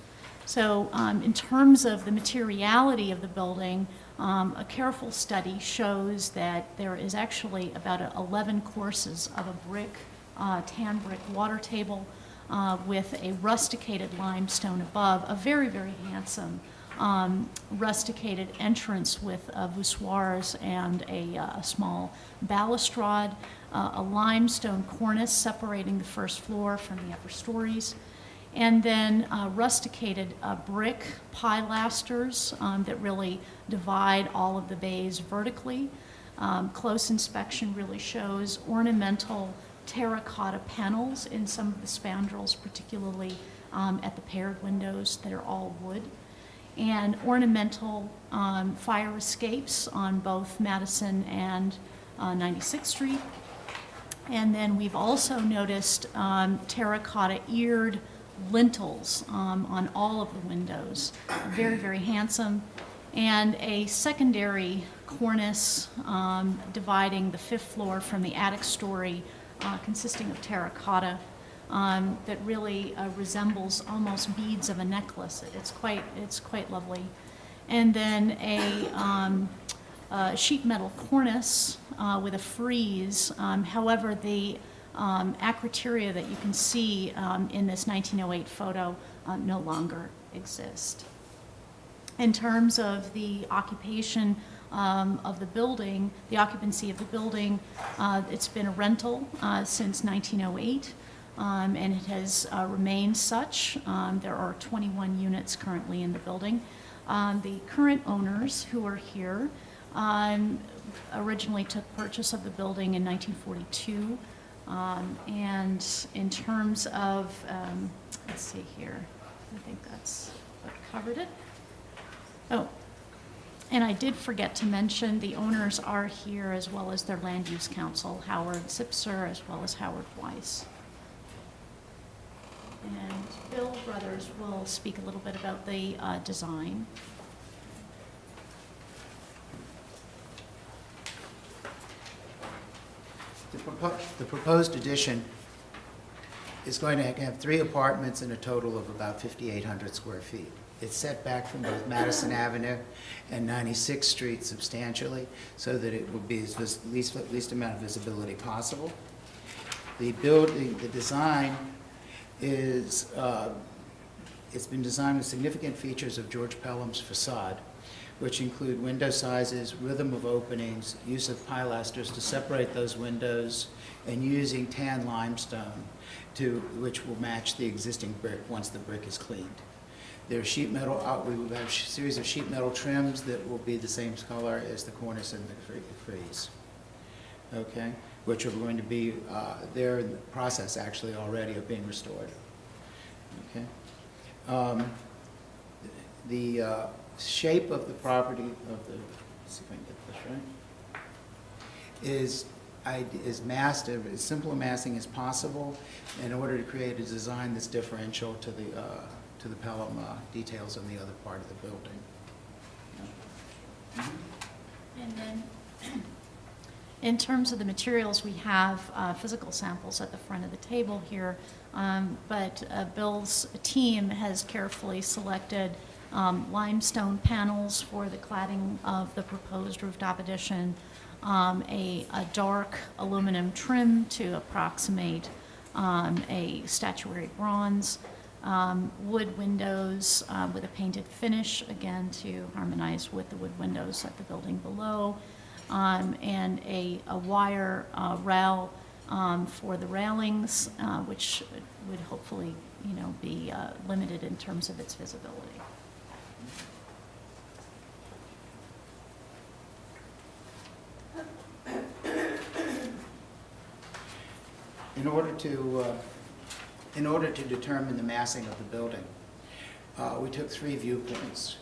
So in terms of the materiality of the building, a careful study shows that there is actually about 11 courses of a tan brick water table with a rusticated limestone above, a very, very handsome rusticated entrance with voussoirs and a small balustrade, a limestone cornice separating the first floor from the upper stories, and then rusticated brick pilasters that really divide all of the bays vertically. Close inspection really shows ornamental terracotta panels in some of the spandrels, particularly at the paired windows that are all wood, and ornamental fire escapes on both Madison and 96th Street. And then we've also noticed terracotta eared lintels on all of the windows. Very, very handsome. And a secondary cornice dividing the 5th floor from the attic story, consisting of terracotta that really resembles almost beads of a necklace. It's quite lovely. And then a sheet metal cornice with a frieze. However, the acroteria that you can see in this 1908 photo no longer exist. In terms of the occupation of the building, the occupancy of the building, it's been a rental since 1908, and it has remained such. There are 21 units currently in the building. The current owners who are here originally took purchase of the building in 1942. And in terms of, let's see here, I think that's what covered it. Oh, and I did forget to mention the owners are here as well as their land use counsel, Howard Zipser, as well as Howard Weiss. And Bill Brothers will speak a little bit about the design. The proposed addition is going to have 3 apartments and a total of about 5,800 square feet. It's set back from both Madison Avenue and 96th Street substantially, so that it would be as least amount of visibility possible. The building, the design is, it's been designed with significant features of George Pelham's facade, which include window sizes, rhythm of openings, use of pilasters to separate those windows, and using tan limestone which will match the existing brick once the brick is cleaned. There's sheet metal, we will have a series of sheet metal trims that will be the same color as the cornice and the frieze, okay? Which are going to be, they're in the process actually already of being restored, okay? The shape of the property of the, let's see if I can get this right, is massed, as simple a massing as possible in order to create a design that's differential to the Pelham details on the other part of the building. And then, in terms of the materials, we have physical samples at the front of the table here, but Bill's team has carefully selected limestone panels for the cladding of the proposed rooftop addition, a dark aluminum trim to approximate a statuary bronze, wood windows with a painted finish, again to harmonize with the wood windows at the building below, and a wire rail for the railings, which would hopefully, be limited in terms of its visibility. In order to determine the massing of the building, we took 3 viewpoints.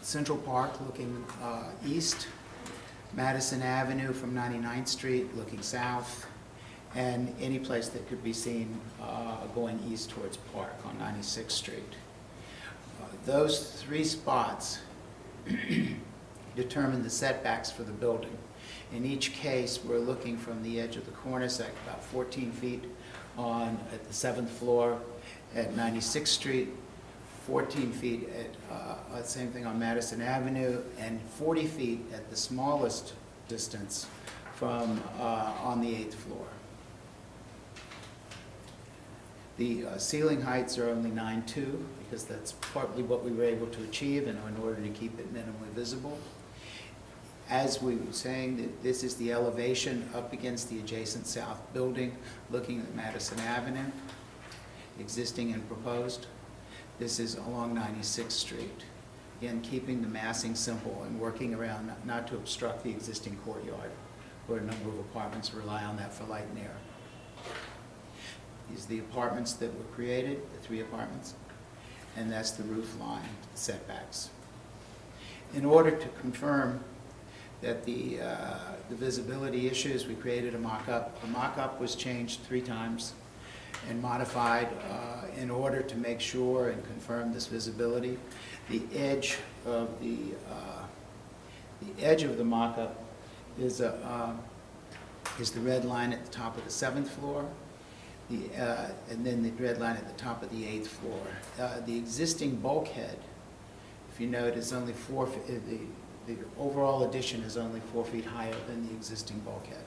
Central Park looking east, Madison Avenue from 99th Street looking south, and any place that could be seen going east towards Park on 96th Street. Those 3 spots determine the setbacks for the building. In each case, we're looking from the edge of the cornice at about 14 feet at the 7th floor at 96th Street, 14 feet at same thing on Madison Avenue, and 40 feet at the smallest distance from on the 8th floor. The ceiling heights are only 9.2 because that's partly what we were able to achieve in order to keep it minimally visible. As we were saying, this is the elevation up against the adjacent south building, looking at Madison Avenue, existing and proposed. This is along 96th Street. Again, keeping the massing simple and working around not to obstruct the existing courtyard, where a number of apartments rely on that for light and air. These are the apartments that were created, the 3 apartments, and that's the roof line setbacks. In order to confirm that the visibility issues, we created a mock-up. The mock-up was changed 3 times and modified in order to make sure and confirm this visibility. The edge of the mock-up is the red line at the top of the 7th floor. And then the red line at the top of the 8th floor. The existing bulkhead, if you note, is only the overall addition is only 4 feet higher than the existing bulkhead.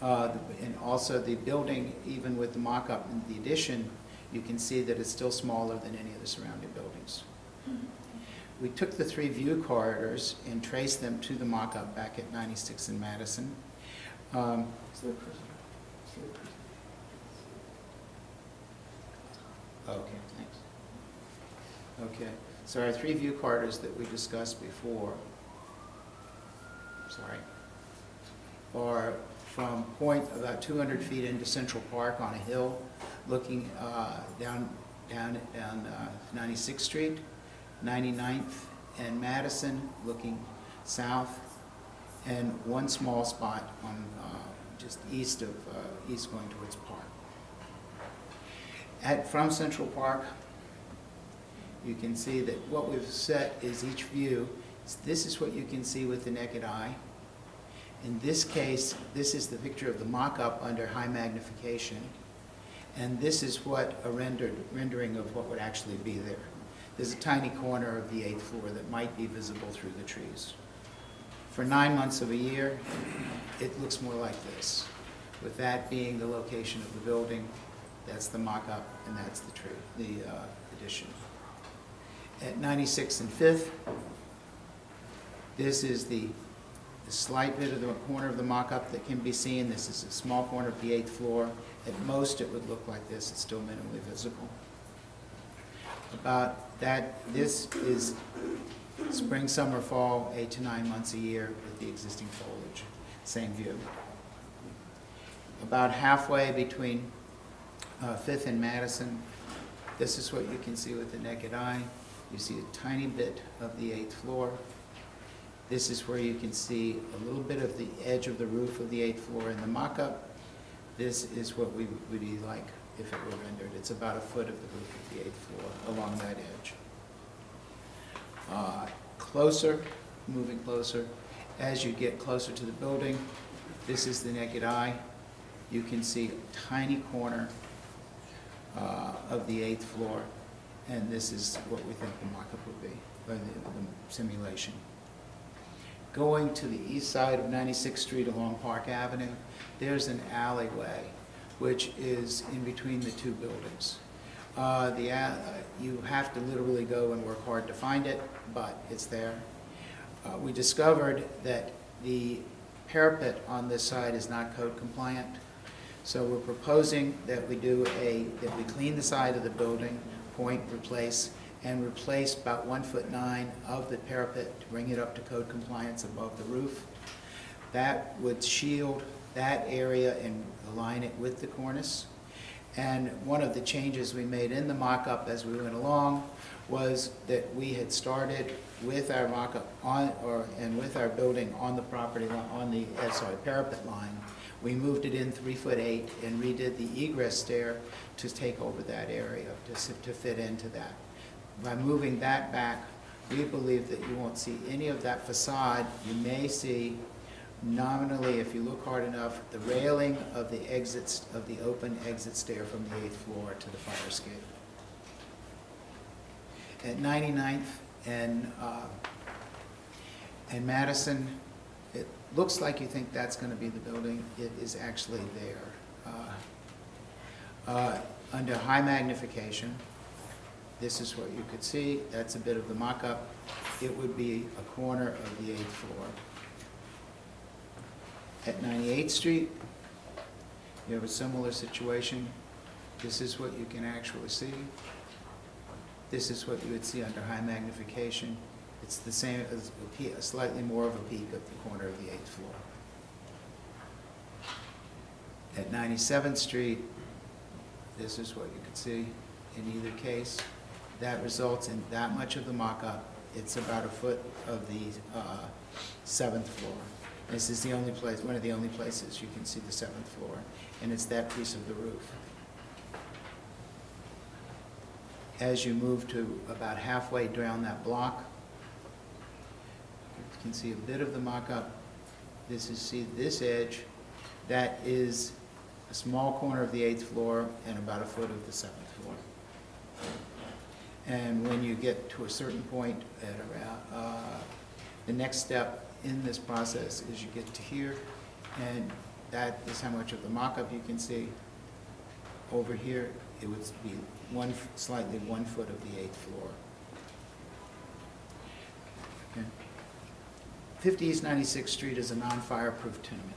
And also the building, even with the mock-up in the addition, you can see that it's still smaller than any of the surrounding buildings. We took the 3 view corridors and traced them to the mock-up back at 96 and Madison. Okay, thanks. Okay, so our 3 view corridors that we discussed before, are from point about 200 feet into Central Park on a hill, looking down 96th Street, 99th and Madison, looking south, and one small spot on just east going towards Park. From Central Park, you can see that what we've set is each view. This is what you can see with the naked eye. In this case, this is the picture of the mock-up under high magnification, and this is what a rendering of what would actually be there. There's a tiny corner of the 8th floor that might be visible through the trees. For 9 months of a year, it looks more like this, with that being the location of the building. That's the mock-up, and that's the tree, the addition. At 96th and 5th, this is the slight bit of the corner of the mock-up that can be seen. This is a small corner of the 8th floor. At most, it would look like this. It's still minimally visible. About that, this is spring, summer, fall, 8 to 9 months a year with the existing foliage. Same view. About halfway between 5th and Madison, this is what you can see with the naked eye. You see a tiny bit of the 8th floor. This is where you can see a little bit of the edge of the roof of the 8th floor in the mock-up. This is what we would be like if it were rendered. It's about a foot of the roof of the 8th floor along that edge. Closer, moving closer, as you get closer to the building, this is the naked eye. You can see a tiny corner of the 8th floor, and this is what we think the mock-up would be, or the simulation. Going to the east side of 96th Street along Park Avenue, there's an alleyway which is in between the 2 buildings. You have to literally go and work hard to find it, but it's there. We discovered that the parapet on this side is not code compliant, so we're proposing that we clean the side of the building, point, replace, and replace about 1'9" of the parapet to bring it up to code compliance above the roof. That would shield that area and align it with the cornice. And one of the changes we made in the mock-up as we went along was that we had started with our mock-up and with our building on the property line, on the parapet line. We moved it in 3'8" and redid the egress stair to take over that area, to fit into that. By moving that back, we believe that you won't see any of that facade. You may see nominally, if you look hard enough, the railing of the exits of the open exit stair from the 8th floor to the fire escape. At 99th and Madison, it looks like you think that's going to be the building. It is actually there. Under high magnification, this is what you could see. That's a bit of the mock-up. It would be a corner of the 8th floor. At 98th Street, you have a similar situation. This is what you can actually see. This is what you would see under high magnification. It's the same as slightly more of a peak of the corner of the 8th floor. At 97th Street, this is what you could see in either case. That results in that much of the mock-up. It's about a foot of the 7th floor. This is the only place, one of the only places you can see the 7th floor, and it's that piece of the roof. As you move to about halfway down that block, you can see a bit of the mock-up. See this edge That is a small corner of the 8th floor and about a foot of the 7th floor. And when you get to a certain point at around, the next step in this process is you get to here, and that is how much of the mock-up you can see. Over here, it would be slightly 1 foot of the 8th floor. Okay. 50 East 96th Street is a non-fireproof tenement,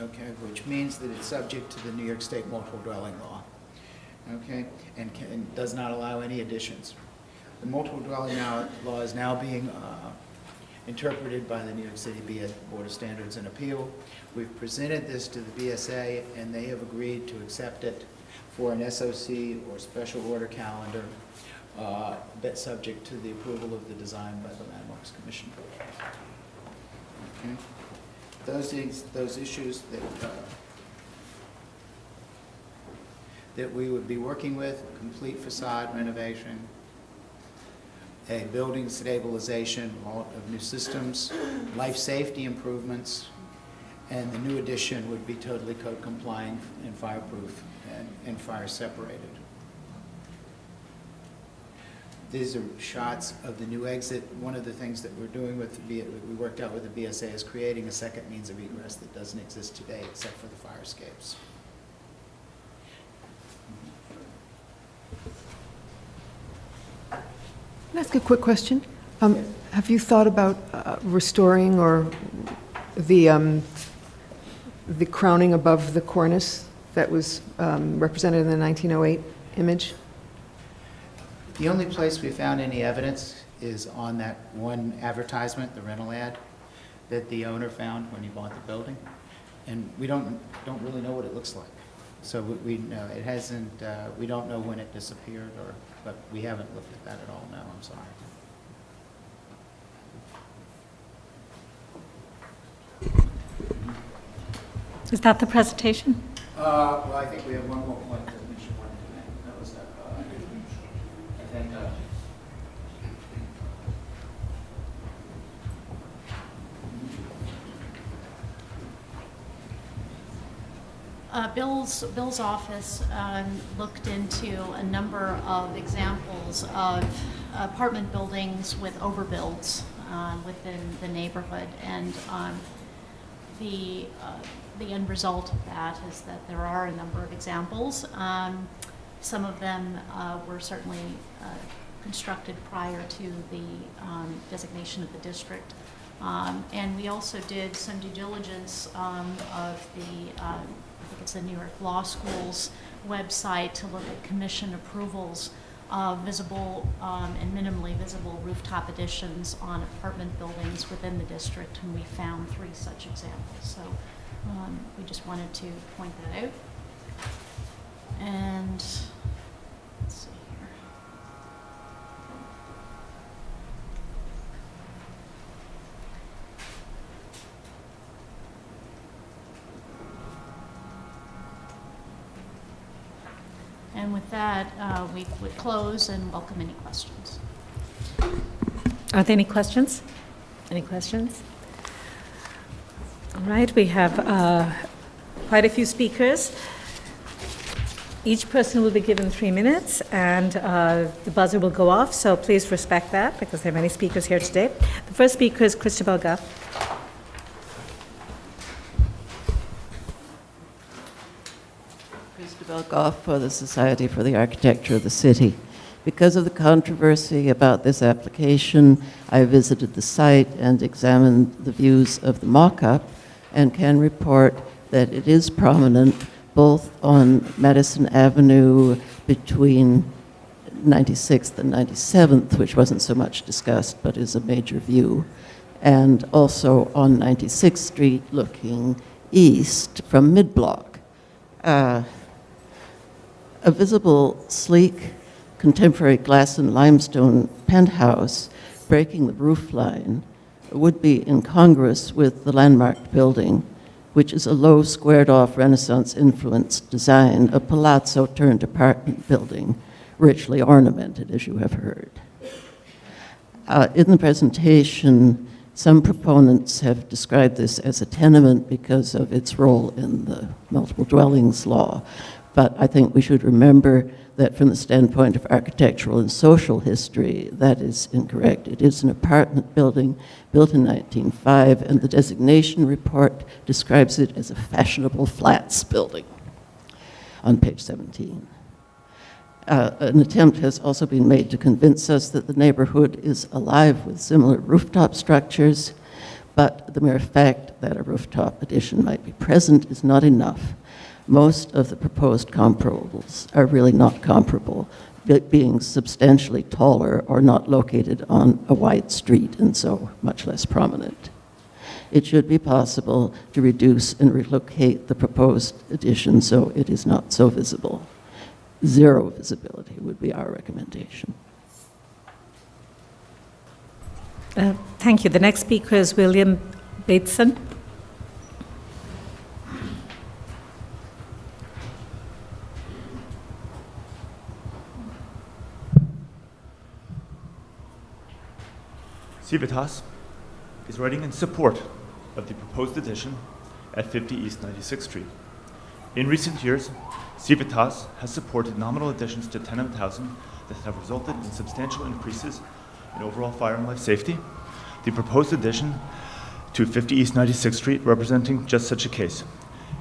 okay, which means that it's subject to the New York State multiple dwelling law, okay, and does not allow any additions. The multiple dwelling law is now being interpreted by the New York City Board of Standards and Appeal. We've presented this to the BSA, and they have agreed to accept it for an SOC or special order calendar, but subject to the approval of the design by the Landmarks Commission. Okay. Those issues that we would be working with: complete facade renovation, a building stabilization of new systems, life safety improvements, and the new addition would be totally code compliant and fireproof and fire separated. These are shots of the new exit. One of the things that we're doing with we worked out with the BSA is creating a second means of egress that doesn't exist today except for the fire escapes. Can I ask a quick question? Have you thought about restoring or the crowning above the cornice that was represented in the 1908 image? The only place we found any evidence is on that one advertisement, the rental ad, that the owner found when he bought the building, and we don't really know what it looks like. So we know it hasn't. We don't know when it disappeared, but we haven't looked at that at all. No, I'm sorry. Is that the presentation? Well, I think we have one more point that we should want to make. That was that. I think. Bill's office looked into a number of examples of apartment buildings with overbuilds within the neighborhood, and the end result of that is that there are a number of examples. Some of them were certainly constructed prior to the designation of the district. And we also did some due diligence of the, I think it's the New York Law School's website, to look at commission approvals of visible and minimally visible rooftop additions on apartment buildings within the district, and we found 3 such examples. So we just wanted to point that out. And let's see here. And with that, we would close and welcome any questions. Are there any questions? Any questions? All right, we have quite a few speakers. Each person will be given 3 minutes, and the buzzer will go off, so please respect that because there are many speakers here today. The first speaker is Christabel Guff. Christabel Goff for the Society for the Architecture of the City. Because of the controversy about this application, I visited the site and examined the views of the mock-up and can report that it is prominent both on Madison Avenue between 96th and 97th, which wasn't so much discussed but is a major view, and also on 96th Street looking east from mid-block. A visible, sleek, contemporary glass and limestone penthouse breaking the roof line would be incongruous with the landmarked building, which is a low, squared-off, Renaissance-influenced design, a palazzo-turned-apartment building, richly ornamented, as you have heard. In the presentation, Some proponents have described this as a tenement because of its role in the multiple dwellings law. But I think we should remember that from the standpoint of architectural and social history, that is incorrect. It is an apartment building built in 1905, and the designation report describes it as a fashionable flats building on page 17. An attempt has also been made to convince us that the neighborhood is alive with similar rooftop structures, but the mere fact that a rooftop addition might be present is not enough. Most of the proposed comparables are really not comparable, being substantially taller or not located on a wide street and so much less prominent. It should be possible to reduce and relocate the proposed addition so it is not so visible. Zero visibility would be our recommendation. Thank you. The next speaker is William Bateson. Civitas is writing in support of the proposed addition at 50 East 96th Street. In recent years, Civitas has supported nominal additions to tenement housing that have resulted in substantial increases in overall fire and life safety. The proposed addition to 50 East 96th Street representing just such a case.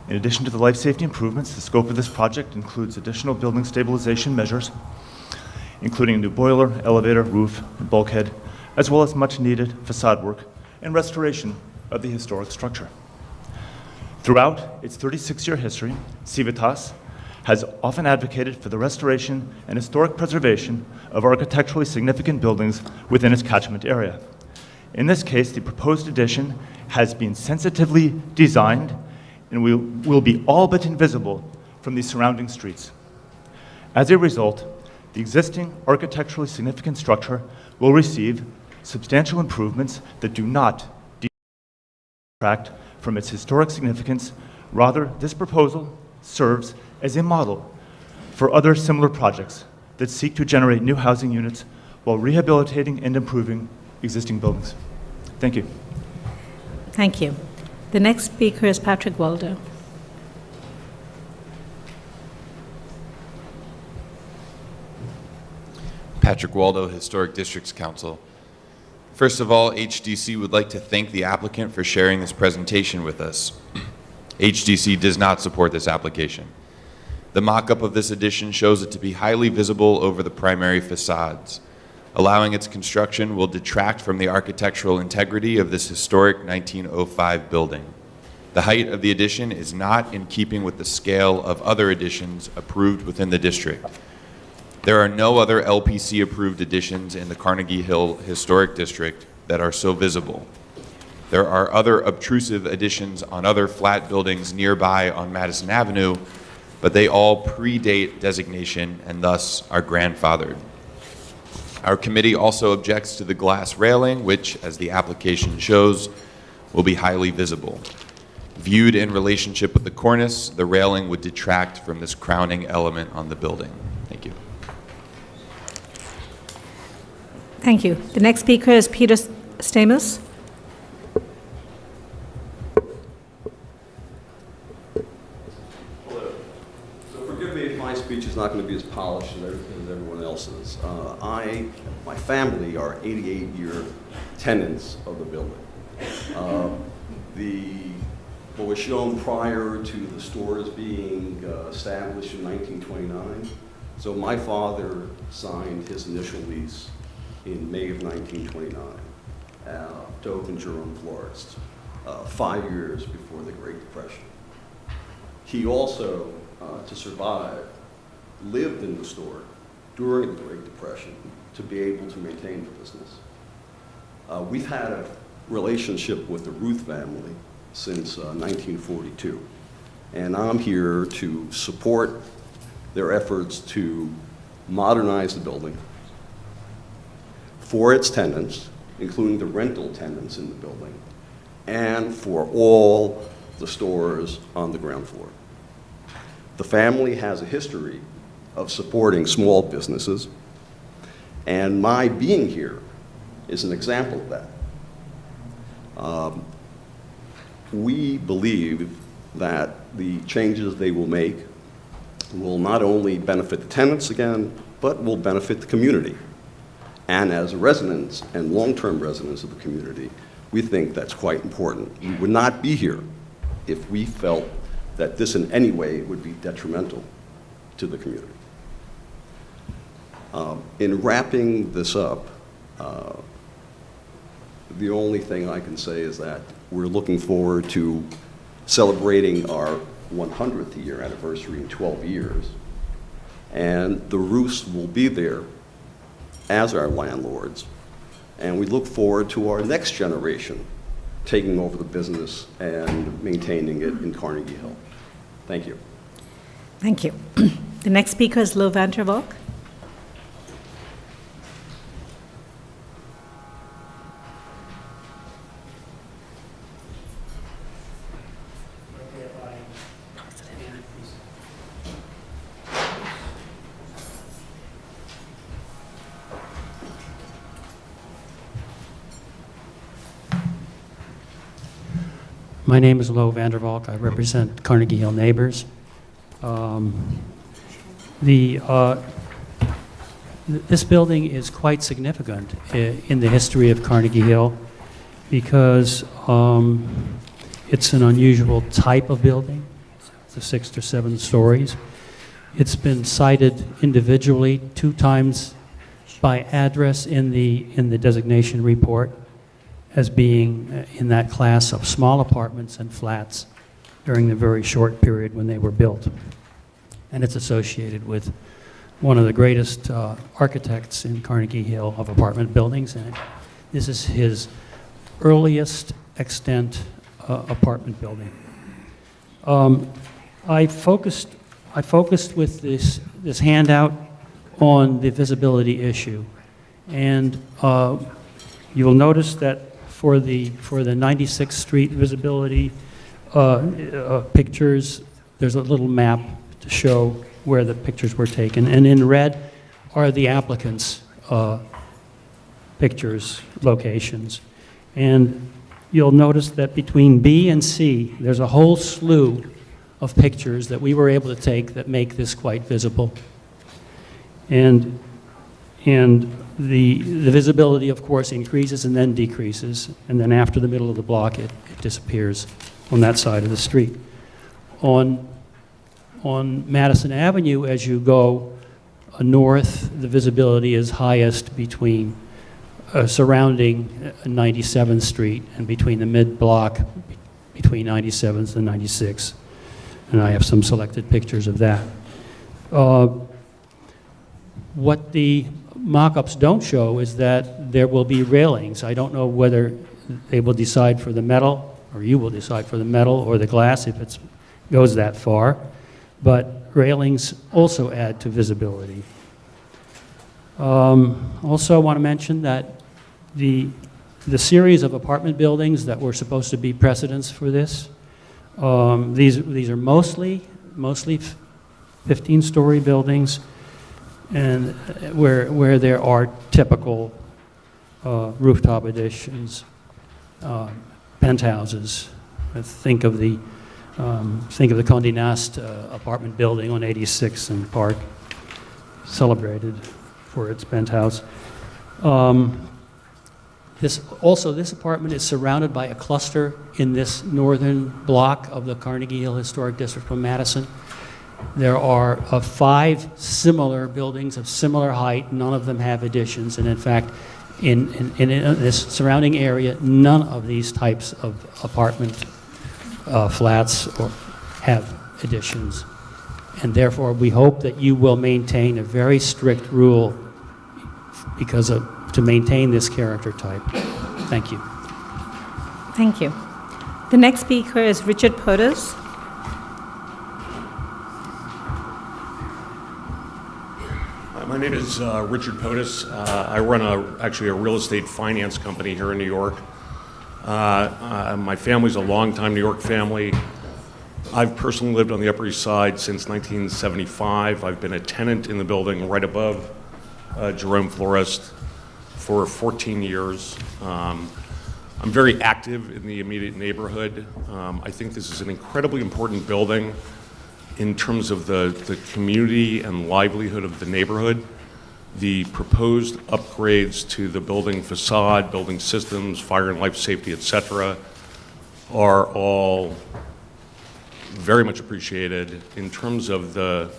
In addition to the life safety improvements, the scope of this project includes additional building stabilization measures, including a new boiler, elevator, roof, and bulkhead, as well as much needed facade work and restoration of the historic structure. Throughout its 36-year history, Civitas has often advocated for the restoration and historic preservation of architecturally significant buildings within its catchment area. In this case, the proposed addition has been sensitively designed and will be all but invisible from the surrounding streets. As a result, the existing architecturally significant structure will receive substantial improvements that do not detract from its historic significance. Rather, this proposal serves as a model for other similar projects that seek to generate new housing units while rehabilitating and improving existing buildings. Thank you. Thank you. The next speaker is Patrick Waldo. Patrick Waldo, Historic Districts Council. First of all, HDC would like to thank the applicant for sharing this presentation with us. HDC does not support this application. The mock-up of this addition shows it to be highly visible over the primary facades. Allowing its construction will detract from the architectural integrity of this historic 1905 building. The height of the addition is not in keeping with the scale of other additions approved within the district. There are no other LPC-approved additions in the Carnegie Hill Historic District that are so visible. There are other obtrusive additions on other flat buildings nearby on Madison Avenue, but they all predate designation and thus are grandfathered. Our committee also objects to the glass railing, which, as the application shows, will be highly visible. Viewed in relationship with the cornice, the railing would detract from this crowning element on the building. Thank you. Thank you. The next speaker is Peter Stamos. Hello. So forgive me if my speech is not going to be as polished as everyone else's. My family are 88-year tenants of the building. What was shown prior to the stores being established in 1929. So my father signed his initial lease in May of 1929 to open Jerome Florist, 5 years before the Great Depression. He also, to survive, lived in the store during the Great Depression to be able to maintain the business. We've had a relationship with the Ruth family since 1942, and I'm here to support their efforts to modernize the building for its tenants, including the rental tenants in the building, and for all the stores on the ground floor. The family has a history of supporting small businesses, and my being here is an example of that. We believe that the changes they will make will not only benefit the tenants again, but will benefit the community. And as residents and long-term residents of the community, we think that's quite important. We would not be here if we felt that this in any way would be detrimental to the community. In wrapping this up, the only thing I can say is that we're looking forward to celebrating our 100th year anniversary in 12 years. And the Roos will be there as our landlords. And we look forward to our next generation taking over the business and maintaining it in Carnegie Hill. Thank you. Thank you. The next speaker is Lou Vandervalk. My name is Lo Vandervalk. I represent Carnegie Hill Neighbors. This building is quite significant in the history of Carnegie Hill because it's an unusual type of building. It's 6 to 7 stories. It's been cited individually 2 times by address in the designation report as being in that class of small apartments and flats during the very short period when they were built. And it's associated with one of the greatest architects in Carnegie Hill of apartment buildings, and this is his earliest extant apartment building. I focused with this handout on the visibility issue, and you'll notice that for the 96th Street visibility pictures, there's a little map to show where the pictures were taken. And in red are the applicants' pictures, locations. And you'll notice that between B and C, there's a whole slew of pictures that we were able to take that make this quite visible. And the visibility, of course, increases and then decreases, and then after the middle of the block, it disappears on that side of the street. On Madison Avenue, as you go north, the visibility is highest between surrounding 97th Street and between the mid-block between 97th and 96th. And I have some selected pictures of that. What the mock-ups don't show is that there will be railings. I don't know whether they will decide for the metal, or you will decide for the metal or the glass if it goes that far, but railings also add to visibility. Also, I want to mention that the series of apartment buildings that were supposed to be precedents for this, these are mostly 15-story buildings, and where there are typical rooftop additions, penthouses. Think of the Condé Nast apartment building on 86th and Park, celebrated for its penthouse. This apartment is surrounded by a cluster in this northern block of the Carnegie Hill Historic District from Madison. There are 5 similar buildings of similar height. None of them have additions, and in fact, in this surrounding area, none of these types of apartment flats have additions. And therefore, we hope that you will maintain a very strict rule to maintain this character type. Thank you. Thank you. The next speaker is Richard Potus. My name is Richard Potus. I run actually a real estate finance company here in New York. My family's a longtime New York family. I've personally lived on the Upper East Side since 1975. I've been a tenant in the building right above Jerome Florist for 14 years. I'm very active in the immediate neighborhood. I think this is an incredibly important building in terms of the community and livelihood of the neighborhood. The proposed upgrades to the building facade, building systems, fire and life safety, et cetera, are all very much appreciated. In terms of the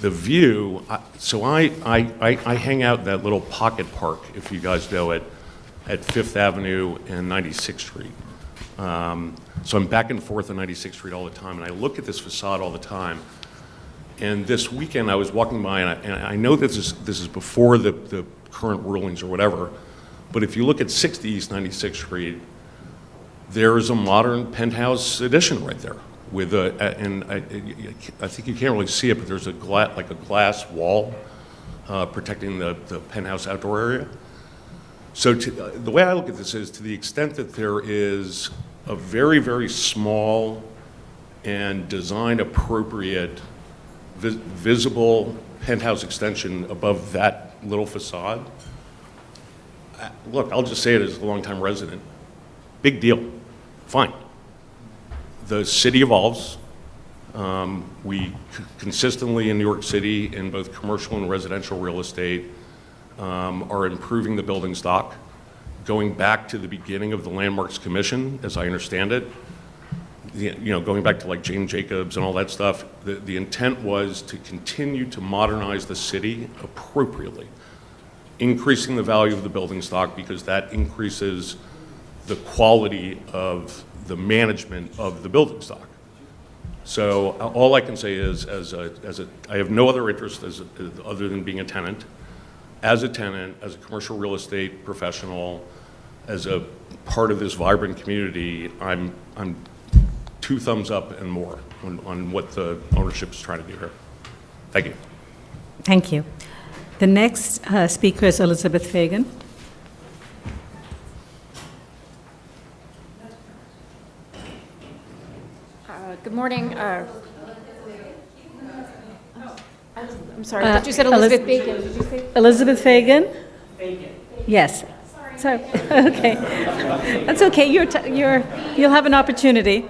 view, so I hang out in that little pocket park, if you guys know it, at 5th Avenue and 96th Street. So I'm back and forth on 96th Street all the time, and I look at this facade all the time. And this weekend I was walking by, and I know this is before the current rulings or whatever, but if you look at 60 East 96th Street, there is a modern penthouse addition right there with and I think you can't really see it, but there's a glass wall protecting the penthouse outdoor area. So the way I look at this is, to the extent that there is a very, very small and design appropriate visible penthouse extension above that little facade, look, I'll just say it as a longtime resident, big deal, fine. The city evolves. We consistently in New York City, in both commercial and residential real estate, are improving the building stock. Going back to the beginning of the Landmarks Commission, as I understand it, going back to like Jane Jacobs and all that stuff, the intent was to continue to modernize the city appropriately, increasing the value of the building stock because that increases the quality of the management of the building stock. So all I can say is, I have no other interest other than being a tenant. As a tenant, as a commercial real estate professional, as a part of this vibrant community, I'm 2 thumbs up and more on what the ownership is trying to do here. Thank you. Thank you. The next speaker is Elizabeth Fagan. Good morning. I'm sorry, I thought you said Elizabeth Bacon. Did you say? Elizabeth Fagan? Yes. Sorry. Okay. That's okay. You'll have an opportunity.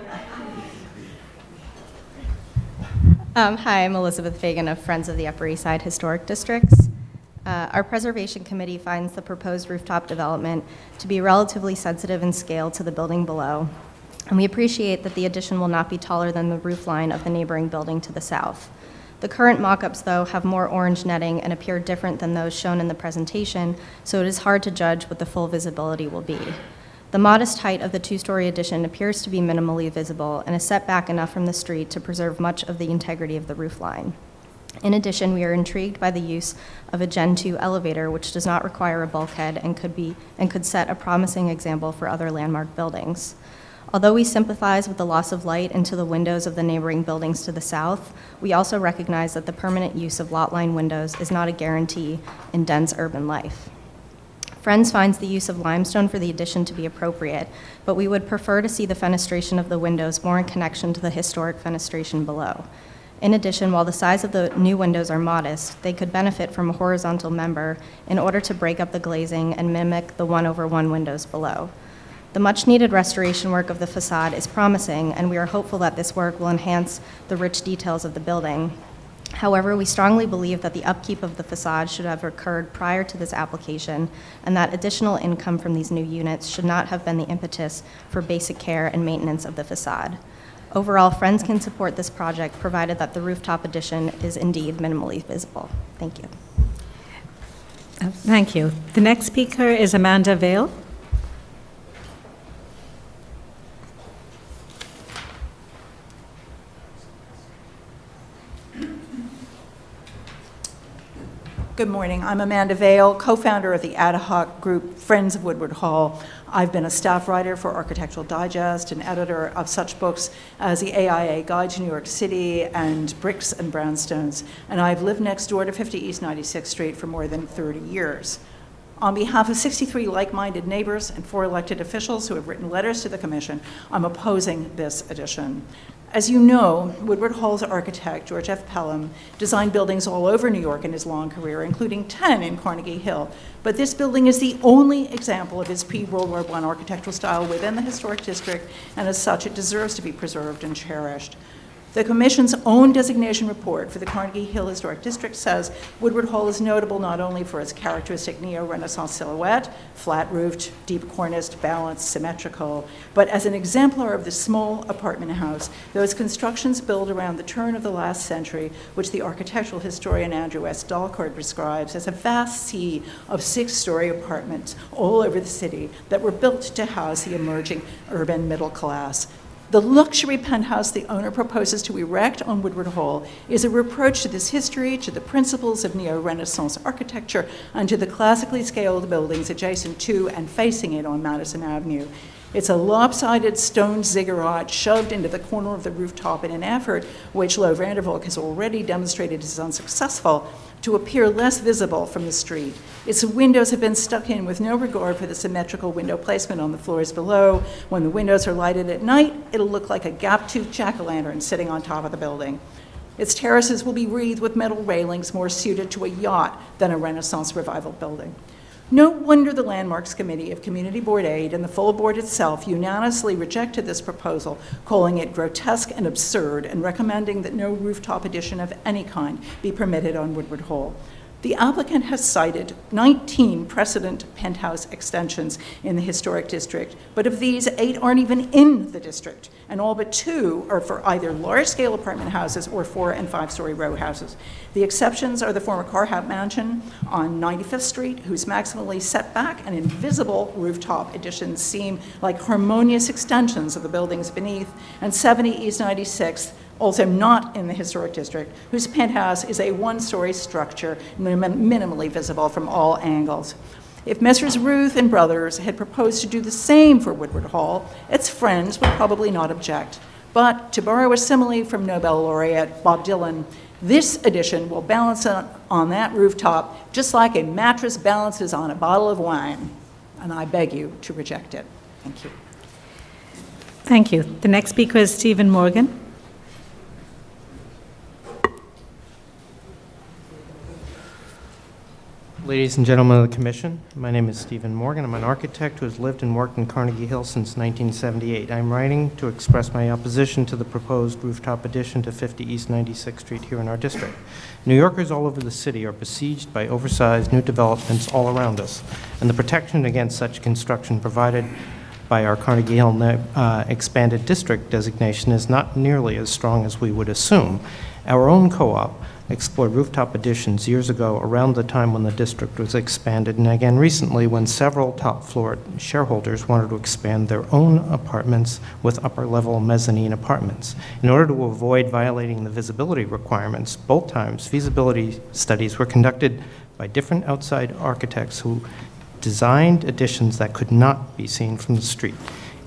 Hi, I'm Elizabeth Fagan of Friends of the Upper East Side Historic Districts. Our Preservation Committee finds the proposed rooftop development to be relatively sensitive in scale to the building below, and we appreciate that the addition will not be taller than the roof line of the neighboring building to the south. The current mock-ups, though, have more orange netting and appear different than those shown in the presentation, so it is hard to judge what the full visibility will be. The modest height of the 2-story addition appears to be minimally visible and is set back enough from the street to preserve much of the integrity of the roof line. In addition, we are intrigued by the use of a Gen 2 elevator, which does not require a bulkhead and could set a promising example for other landmark buildings. Although we sympathize with the loss of light into the windows of the neighboring buildings to the south, we also recognize that the permanent use of lot line windows is not a guarantee in dense urban life. Friends finds the use of limestone for the addition to be appropriate, but we would prefer to see the fenestration of the windows more in connection to the historic fenestration below. In addition, while the size of the new windows are modest, they could benefit from a horizontal member in order to break up the glazing and mimic the 1/1 windows below. The much-needed restoration work of the facade is promising, and we are hopeful that this work will enhance the rich details of the building. However, we strongly believe that the upkeep of the facade should have occurred prior to this application, and that additional income from these new units should not have been the impetus for basic care and maintenance of the facade. Overall, Friends can support this project, provided that the rooftop addition is indeed minimally visible. Thank you. Thank you. The next speaker is Amanda Vail. Good morning. I'm Amanda Vail, co-founder of the ad hoc group Friends of Woodward Hall. I've been a staff writer for Architectural Digest and editor of such books as the AIA Guide to New York City and Bricks and Brownstones, and I've lived next door to 50 East 96th Street for more than 30 years. On behalf of 63 like-minded neighbors and 4 elected officials who have written letters to the Commission, I'm opposing this addition. As you know, Woodward Hall's architect, George F. Pelham, designed buildings all over New York in his long career, including 10 in Carnegie Hill. But this building is the only example of his pre-World War I architectural style within the historic district, and as such, it deserves to be preserved and cherished. The Commission's own designation report for the Carnegie Hill Historic District says Woodward Hall is notable not only for its characteristic neo-Renaissance silhouette, flat-roofed, deep-corniced, balanced, symmetrical, but as an exemplar of the small apartment house, those constructions built around the turn of the last century, which the architectural historian Andrew S. Dalcourt describes as a vast sea of 6-story apartments all over the city that were built to house the emerging urban middle class. The luxury penthouse the owner proposes to erect on Woodward Hall is a reproach to this history, to the principles of neo-Renaissance architecture, and to the classically scaled buildings adjacent to and facing it on Madison Avenue. It's a lopsided stone ziggurat shoved into the corner of the rooftop in an effort, which Lo Vandervalk has already demonstrated is unsuccessful, to appear less visible from the street. Its windows have been stuck in with no regard for the symmetrical window placement on the floors below. When the windows are lighted at night, it'll look like a gap-toothed jack-o'-lantern sitting on top of the building. Its terraces will be wreathed with metal railings more suited to a yacht than a Renaissance revival building. No wonder the Landmarks Committee of Community Board Aid and the full board itself unanimously rejected this proposal, calling it grotesque and absurd and recommending that no rooftop addition of any kind be permitted on Woodward Hall. The applicant has cited 19 precedent penthouse extensions in the historic district, but of these, 8 aren't even in the district, and all but 2 are for either large-scale apartment houses or 4- and 5-story row houses. The exceptions are the former Carhart Mansion on 95th Street, whose maximally set back and invisible rooftop additions seem like harmonious extensions of the buildings beneath, and 70 East 96th, also not in the historic district, whose penthouse is a 1-story structure minimally visible from all angles. If Messrs. Ruth and Brothers had proposed to do the same for Woodward Hall, its friends would probably not object. But to borrow a simile from Nobel laureate Bob Dylan, this addition will balance on that rooftop just like a mattress balances on a bottle of wine. And I beg you to reject it. Thank you. Thank you. The next speaker is Stephen Morgan. Ladies and gentlemen of the Commission, my name is Stephen Morgan. I'm an architect who has lived and worked in Carnegie Hill since 1978. I'm writing to express my opposition to the proposed rooftop addition to 50 East 96th Street here in our district. New Yorkers all over the city are besieged by oversized new developments all around us, and the protection against such construction provided by our Carnegie Hill expanded district designation is not nearly as strong as we would assume. Our own co-op explored rooftop additions years ago around the time when the district was expanded, and again recently when several top floor shareholders wanted to expand their own apartments with upper level mezzanine apartments. In order to avoid violating the visibility requirements, both times feasibility studies were conducted by different outside architects who designed additions that could not be seen from the street.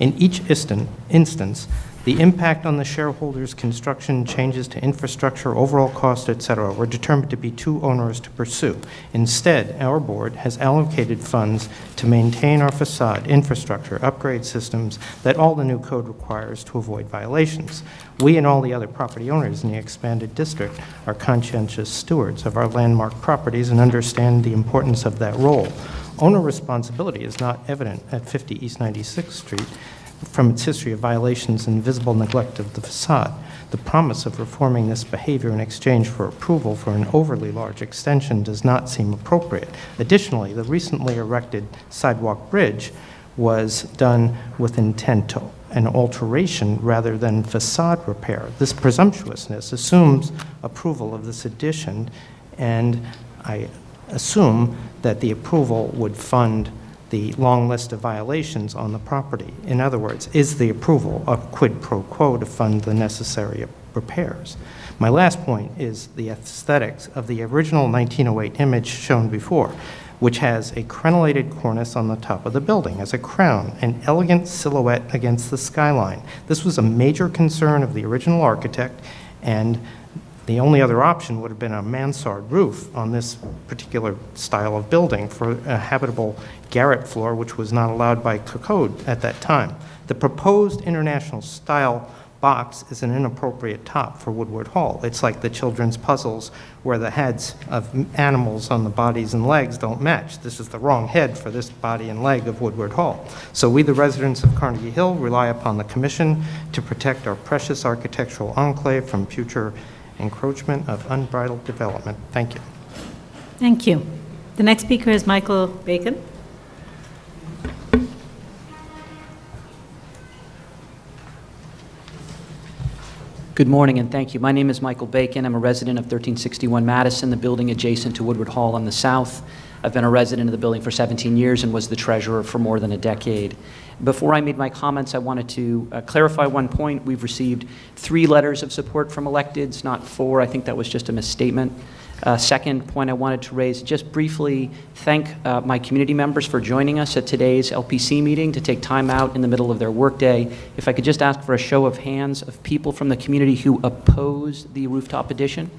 In each instance, the impact on the shareholders' construction, changes to infrastructure, overall cost, etc., were determined to be too onerous to pursue. Instead, our board has allocated funds to maintain our facade, infrastructure, upgrade systems that all the new code requires to avoid violations. We and all the other property owners in the expanded district are conscientious stewards of our landmark properties and understand the importance of that role. Owner responsibility is not evident at 50 East 96th Street from its history of violations and visible neglect of the facade. The promise of reforming this behavior in exchange for approval for an overly large extension does not seem appropriate. Additionally, the recently erected sidewalk bridge was done with intent to an alteration rather than facade repair. This presumptuousness assumes approval of this addition, and I assume that the approval would fund the long list of violations on the property. In other words, is the approval a quid pro quo to fund the necessary repairs? My last point is the aesthetics of the original 1908 image shown before, which has a crenellated cornice on the top of the building as a crown, an elegant silhouette against the skyline. This was a major concern of the original architect, and the only other option would have been a mansard roof on this particular style of building for a habitable garret floor, which was not allowed by code at that time. The proposed international style box is an inappropriate top for Woodward Hall. It's like the children's puzzles where the heads of animals on the bodies and legs don't match. This is the wrong head for this body and leg of Woodward Hall. So we, the residents of Carnegie Hill, rely upon the Commission to protect our precious architectural enclave from future encroachment of unbridled development. Thank you. Thank you. The next speaker is Michael Bacon. Good morning and thank you. My name is Michael Bacon. I'm a resident of 1361 Madison, the building adjacent to Woodward Hall on the south. I've been a resident of the building for 17 years and was the treasurer for more than a decade. Before I made my comments, I wanted to clarify one point. We've received 3 letters of support from electeds, not 4. I think that was just a misstatement. Second point I wanted to raise, just briefly thank my community members for joining us at today's LPC meeting to take time out in the middle of their workday. If I could just ask for a show of hands of people from the community who oppose the rooftop addition.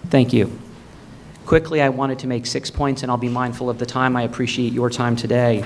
Thank you. Quickly, I wanted to make 6 points, and I'll be mindful of the time. I appreciate your time today.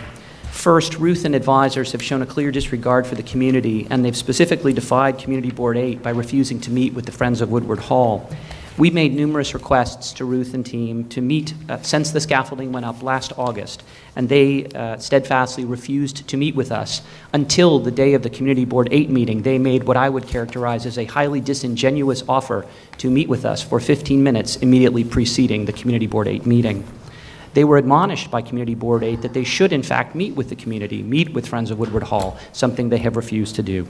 First, Ruth and advisors have shown a clear disregard for the community, and they've specifically defied Community Board 8 by refusing to meet with the Friends of Woodward Hall. We made numerous requests to Ruth and team to meet since the scaffolding went up last August, and they steadfastly refused to meet with us until the day of the Community Board 8 meeting. They made what I would characterize as a highly disingenuous offer to meet with us for 15 minutes immediately preceding the Community Board 8 meeting. They were admonished by Community Board 8 that they should, in fact, meet with the community, meet with Friends of Woodward Hall, something they have refused to do.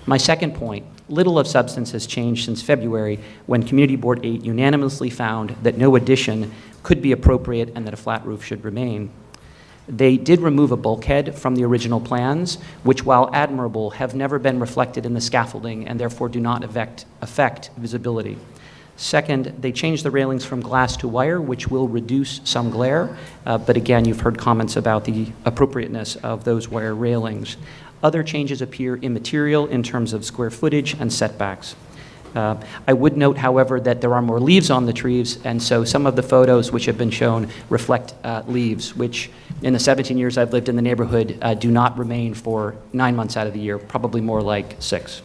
My second point, little of substance has changed since February when Community Board 8 unanimously found that no addition could be appropriate and that a flat roof should remain. They did remove a bulkhead from the original plans, which, while admirable, have never been reflected in the scaffolding and therefore do not affect visibility. Second, they changed the railings from glass to wire, which will reduce some glare, but again, you've heard comments about the appropriateness of those wire railings. Other changes appear immaterial in terms of square footage and setbacks. I would note, however, that there are more leaves on the trees, and so some of the photos which have been shown reflect leaves, which in the 17 years I've lived in the neighborhood do not remain for 9 months out of the year, probably more like 6.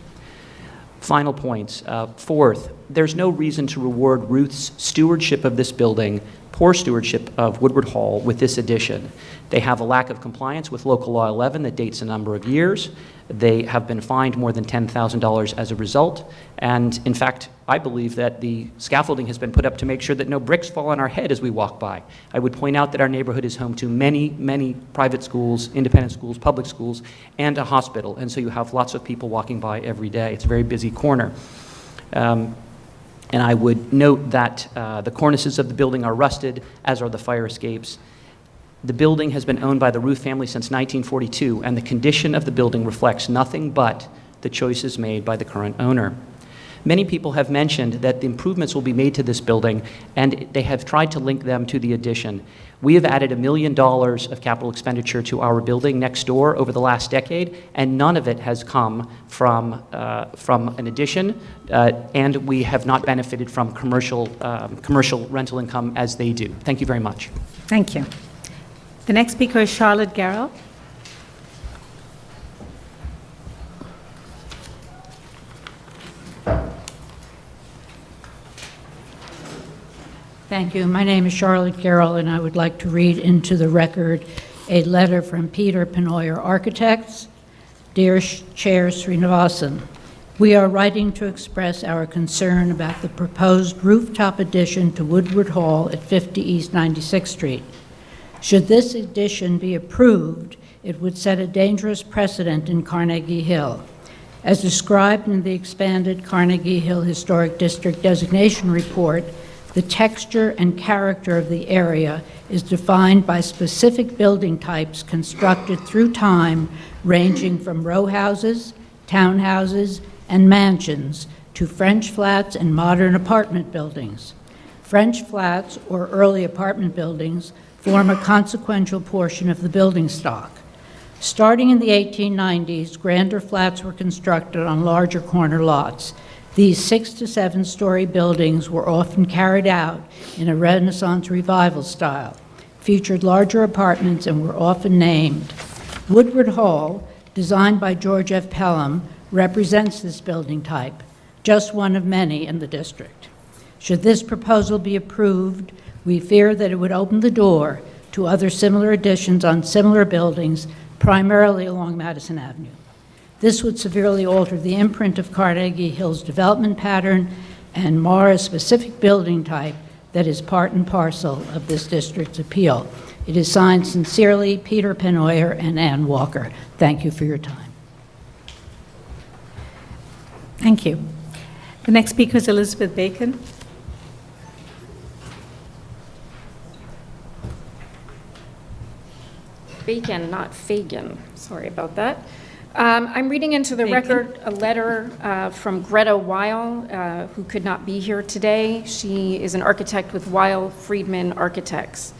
Final points. Fourth, there's no reason to reward Ruth's stewardship of this building, poor stewardship of Woodward Hall, with this addition. They have a lack of compliance with Local Law 11 that dates a number of years. They have been fined more than $10,000 as a result. And in fact, I believe that the scaffolding has been put up to make sure that no bricks fall on our head as we walk by. I would point out that our neighborhood is home to many, many private schools, independent schools, public schools, and a hospital. And so you have lots of people walking by every day. It's a very busy corner. And I would note that the cornices of the building are rusted, as are the fire escapes. The building has been owned by the Ruth family since 1942, and the condition of the building reflects nothing but the choices made by the current owner. Many people have mentioned that the improvements will be made to this building, and they have tried to link them to the addition. We have added $1 million of capital expenditure to our building next door over the last decade, and none of it has come from an addition, and we have not benefited from commercial rental income as they do. Thank you very much. Thank you. The next speaker is Charlotte Garrell. Thank you. My name is Charlotte Garrell, and I would like to read into the record a letter from Peter Penoyer Architects. Dear Chair Srinivasan, we are writing to express our concern about the proposed rooftop addition to Woodward Hall at 50 East 96th Street. Should this addition be approved, it would set a dangerous precedent in Carnegie Hill. As described in the expanded Carnegie Hill Historic District Designation Report, the texture and character of the area is defined by specific building types constructed through time, ranging from row houses, townhouses, and mansions to French flats and modern apartment buildings. French flats, or early apartment buildings, form a consequential portion of the building stock. Starting in the 1890s, grander flats were constructed on larger corner lots. These 6 to 7 story buildings were often carried out in a Renaissance revival style, featured larger apartments, and were often named. Woodward Hall, designed by George F. Pelham, represents this building type, just one of many in the district. Should this proposal be approved, we fear that it would open the door to other similar additions on similar buildings, primarily along Madison Avenue. This would severely alter the imprint of Carnegie Hill's development pattern and mar a specific building type that is part and parcel of this district's appeal. It is signed sincerely, Peter Penoyer and Ann Walker. Thank you for your time. Thank you. The next speaker is Elizabeth Bacon. Bacon, not Fagan. Sorry about that. I'm reading into the record a letter from Greta Weil, who could not be here today. She is an architect with Weil Friedman Architects.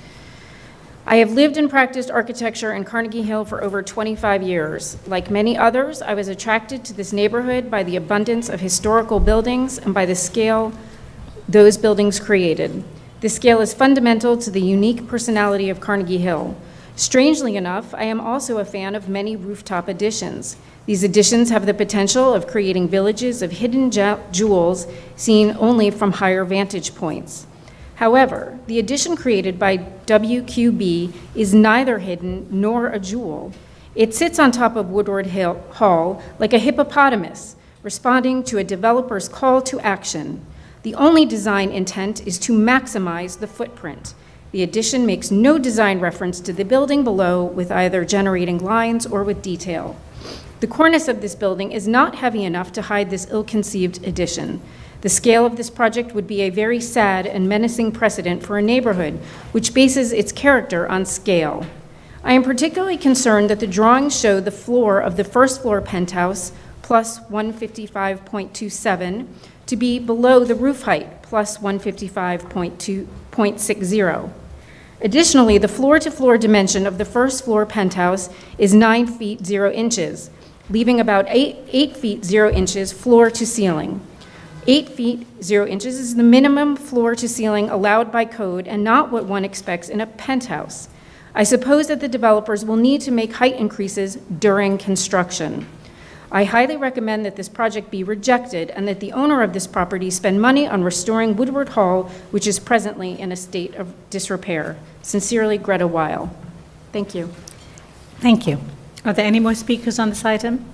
I have lived and practiced architecture in Carnegie Hill for over 25 years. Like many others, I was attracted to this neighborhood by the abundance of historical buildings and by the scale those buildings created. This scale is fundamental to the unique personality of Carnegie Hill. Strangely enough, I am also a fan of many rooftop additions. These additions have the potential of creating villages of hidden jewels seen only from higher vantage points. However, the addition created by WQB is neither hidden nor a jewel. It sits on top of Woodward Hall like a hippopotamus, responding to a developer's call to action. The only design intent is to maximize the footprint. The addition makes no design reference to the building below, with either generating lines or with detail. The cornice of this building is not heavy enough to hide this ill-conceived addition. The scale of this project would be a very sad and menacing precedent for a neighborhood which bases its character on scale. I am particularly concerned that the drawings show the floor of the first floor penthouse, plus 155.27, to be below the roof height, plus 155.60. Additionally, the floor-to-floor dimension of the first floor penthouse is 9 feet 0 inches, leaving about 8 feet 0 inches floor to ceiling. 8 feet 0 inches is the minimum floor to ceiling allowed by code and not what one expects in a penthouse. I suppose that the developers will need to make height increases during construction. I highly recommend that this project be rejected and that the owner of this property spend money on restoring Woodward Hall, which is presently in a state of disrepair. Sincerely, Greta Weil. Thank you. Thank you. Are there any more speakers on this item?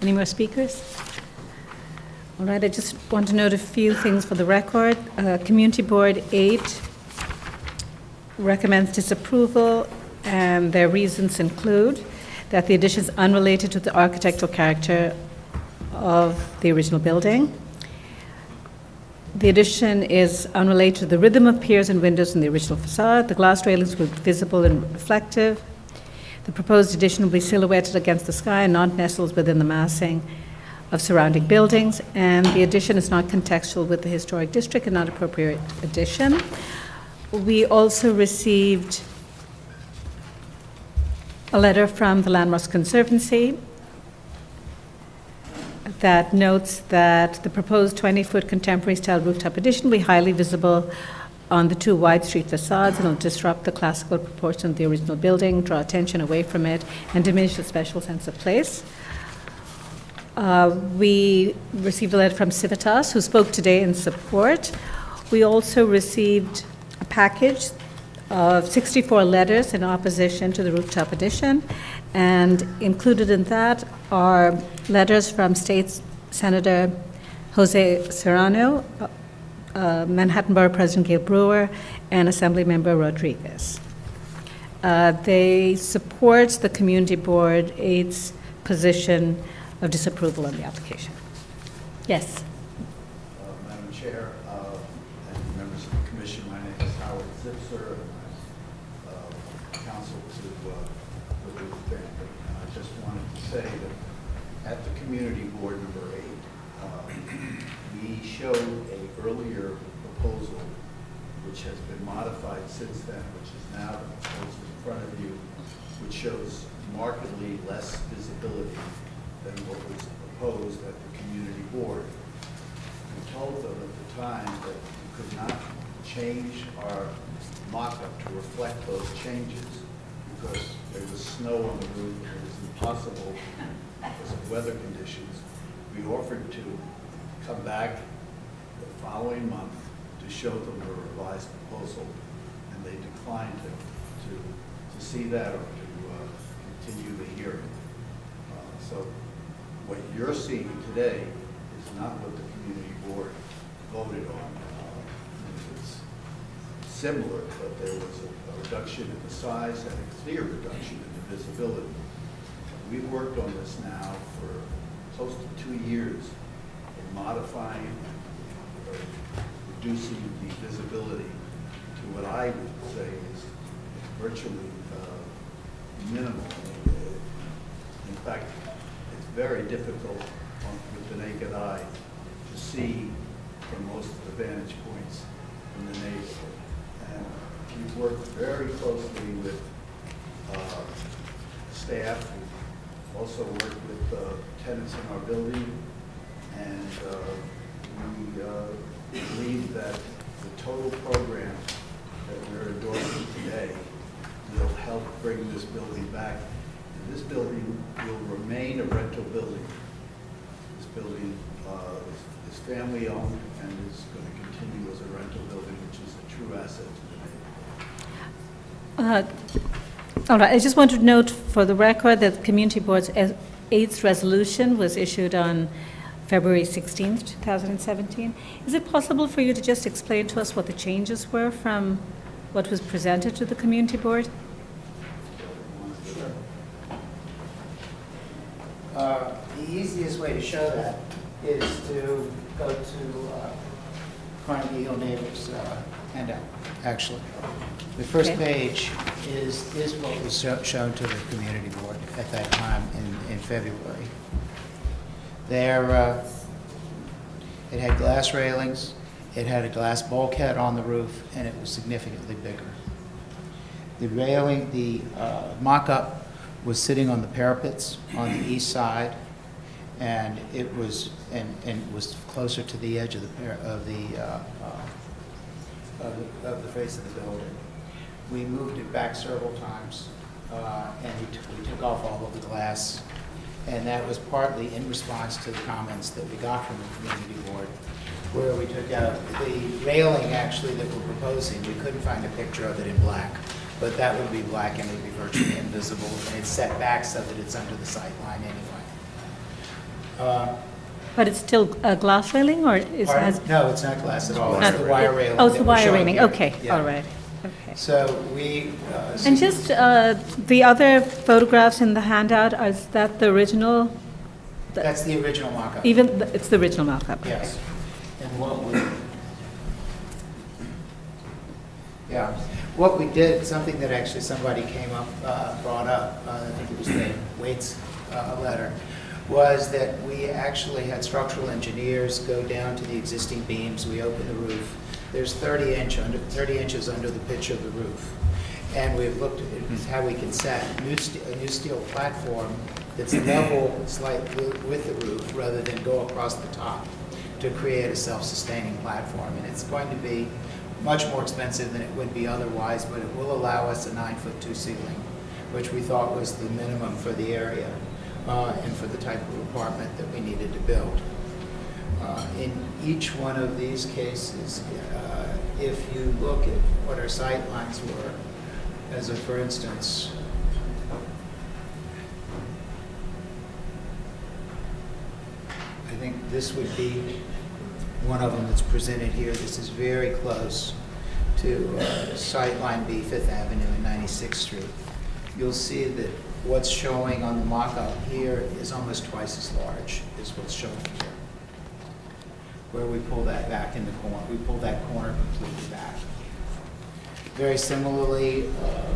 Any more speakers? All right, I just want to note a few things for the record. Community Board 8 recommends disapproval, and their reasons include that the addition is unrelated to the architectural character of the original building. The addition is unrelated to the rhythm of piers and windows in the original facade. The glass railings will be visible and reflective. The proposed addition will be silhouetted against the sky and not nestled within the massing of surrounding buildings. And the addition is not contextual with the historic district and not appropriate addition. We also received a letter from the Landmarks Conservancy that notes that the proposed 20-foot contemporary style rooftop addition will be highly visible on the two wide street facades and will disrupt the classical proportion of the original building, draw attention away from it, and diminish the special sense of place. We received a letter from Civitas, who spoke today in support. We also received a package of 64 letters in opposition to the rooftop addition, and included in that are letters from State Senator Jose Serrano, Manhattan Borough President Gail Brewer, and Assemblymember Rodriguez. They support the Community Board 8's position of disapproval of the application. Yes. Madam Chair and members of the Commission, my name is Howard Zipser, and I'm counsel to the Booth family. And I just wanted to say that at the Community Board number 8, we showed an earlier proposal which has been modified since then, which is now the proposal in front of you, which shows markedly less visibility than what was proposed at the Community Board. We told them at the time that we could not change our mock-up to reflect those changes because there was snow on the roof, and it was impossible because of weather conditions. We offered to come back the following month to show them a revised proposal, and they declined to see that or to continue the hearing. So what you're seeing today is not what the community board voted on. It's similar, but there was a reduction in the size and a clear reduction in the visibility. We've worked on this now for close to 2 years in modifying or reducing the visibility to what I would say is virtually minimal. In fact, it's very difficult with the naked eye to see from most of the vantage points in the neighborhood. And we've worked very closely with staff. We've also worked with tenants in our building, and we believe that the total program that we're endorsing today will help bring this building back. And this building will remain a rental building. This building is family-owned and is going to continue as a rental building, which is a true asset to the neighborhood. All right, I just want to note for the record that the Community Board's 8th resolution was issued on February 16th, 2017. Is it possible for you to just explain to us what the changes were from what was presented to the Community Board? Sure. The easiest way to show that is to go to Carnegie Hill Neighbors handout, actually. The first page is what was shown to the community board at that time in February. There, it had glass railings, it had a glass bulkhead on the roof, and it was significantly bigger. The railing, the mock-up was sitting on the parapets on the east side, and it was was closer to the edge of the face of the building. We moved it back several times, and we took off all of the glass, and that was partly in response to the comments that we got from the community board, where we took out the railing actually that we're proposing. We couldn't find a picture of it in black, but that would be black and it would be virtually invisible, and it's set back so that it's under the sight line anyway. But it's still a glass railing, or is it? No, it's not glass at all. It's the wire railing. Oh, it's the wire railing. Here. Okay, Yeah. all right. Okay. So we. And just the other photographs in the handout, is that the original? That's the original mock-up. It's the original mock-up. Yes. And what we did, something that actually somebody came up, brought up, I think it was the Waite's letter, was that we actually had structural engineers go down to the existing beams. We opened the roof. There's 30 inches under the pitch of the roof. And we've looked at how we can set a new steel platform that's level slightly with the roof rather than go across the top to create a self-sustaining platform. And it's going to be much more expensive than it would be otherwise, but it will allow us a 9'2" ceiling, which we thought was the minimum for the area and for the type of apartment that we needed to build. In each one of these cases, if you look at what our sight lines were, as a for instance, I think this would be one of them that's presented here. This is very close to sight line B, 5th Avenue and 96th Street. You'll see that what's showing on the mock-up here is almost twice as large as what's shown here. Where we pull that back in the corner, we pull that corner completely back. Very similarly,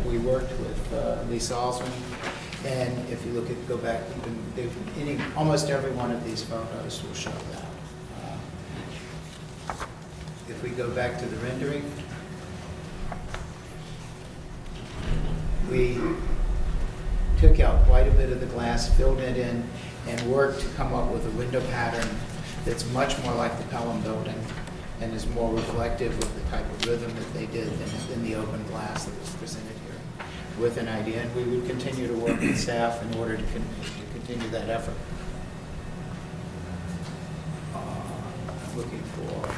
we worked with Lisa Alsman, and if you look at, go back, almost every one of these photos will show that. If we go back to the rendering, we took out quite a bit of the glass, filled it in, and worked to come up with a window pattern that's much more like the Pelham building and is more reflective of the type of rhythm that they did than the open glass that was presented here. with an idea, and we would continue to work with staff in order to continue that effort. I'm looking for...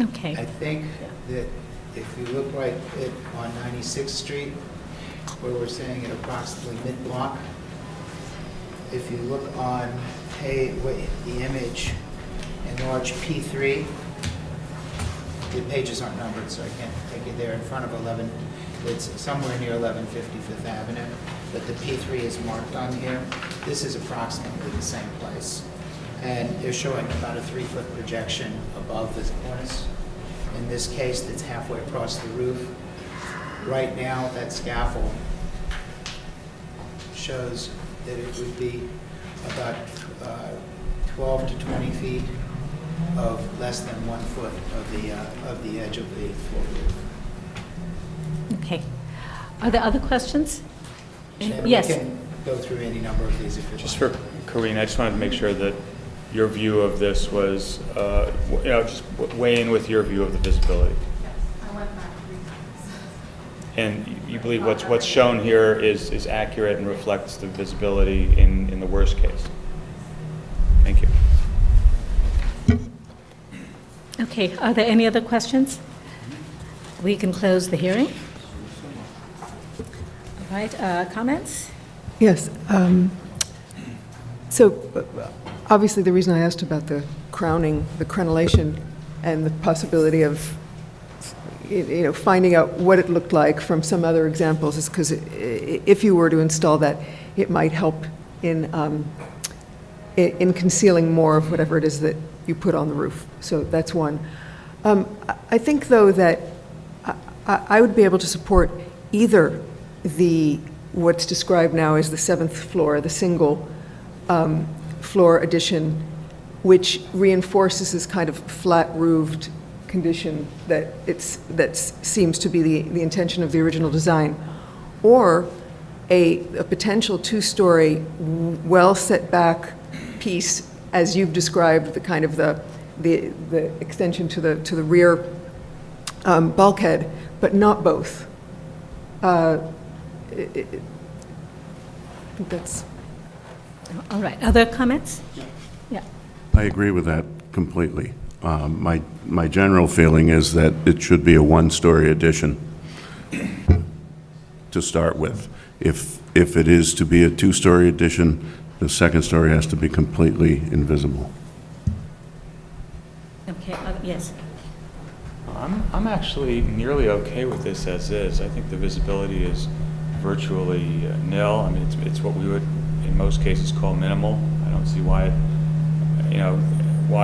Okay. I think that if you look right on 96th Street, where we're saying at approximately mid-block, if you look on the image in large P3, the pages aren't numbered, so I can't take you there, in front of 11, it's somewhere near 1150 Fifth Avenue, but the P3 is marked on here. This is approximately the same place. And they're showing about a 3-foot projection above the cornice. In this case, that's halfway across the roof. Right now, that scaffold shows that it would be about 12 to 20 feet of less than 1 foot of the edge of the floor roof. Okay. Are there other questions? And Yes. we can go through any number of these if you Just like. for Corinne, I just wanted to make sure that your view of this was, just weigh in with your view of the visibility. Yes, I went back 3 times. And you believe what's shown here is accurate and reflects the visibility in the worst case? Thank you. Okay, are there any other questions? We can close the hearing. All right, comments? Yes. So obviously, the reason I asked about the crowning, the crenellation, and the possibility of finding out what it looked like from some other examples is because if you were to install that, it might help in concealing more of whatever it is that you put on the roof. So that's one. I think, though, that I would be able to support either what's described now as the 7th floor, the single floor addition, which reinforces this kind of flat-roofed condition that seems to be the intention of the original design, or a potential 2-story, well-set-back piece, as you've described, the kind of the extension to the rear bulkhead, but not both. I think that's... All right, other comments? Yeah. I agree with that completely. My general feeling is that it should be a 1-story addition to start with. If it is to be a 2-story addition, the 2nd story has to be completely invisible. Okay, yes. I'm actually nearly okay with this as is. I think the visibility is virtually nil. I mean, it's what we would, in most cases, call minimal. I don't see why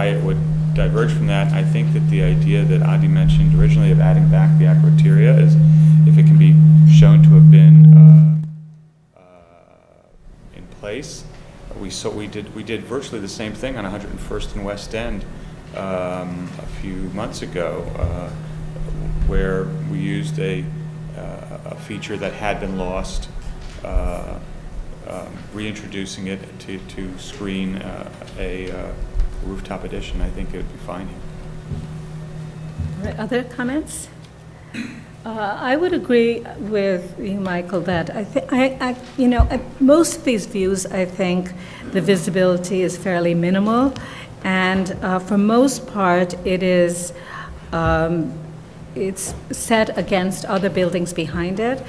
it would diverge from that. I think that the idea that Adi mentioned originally of adding back the acroteria is, if it can be shown to have been in place. We did virtually the same thing on 101st and West End a few months ago, where we used a feature that had been lost, reintroducing it to screen a rooftop addition. I think it would be fine here. All right, other comments? I would agree with you, Michael, that most of these views, I think the visibility is fairly minimal, and for most part, it's set against other buildings behind it.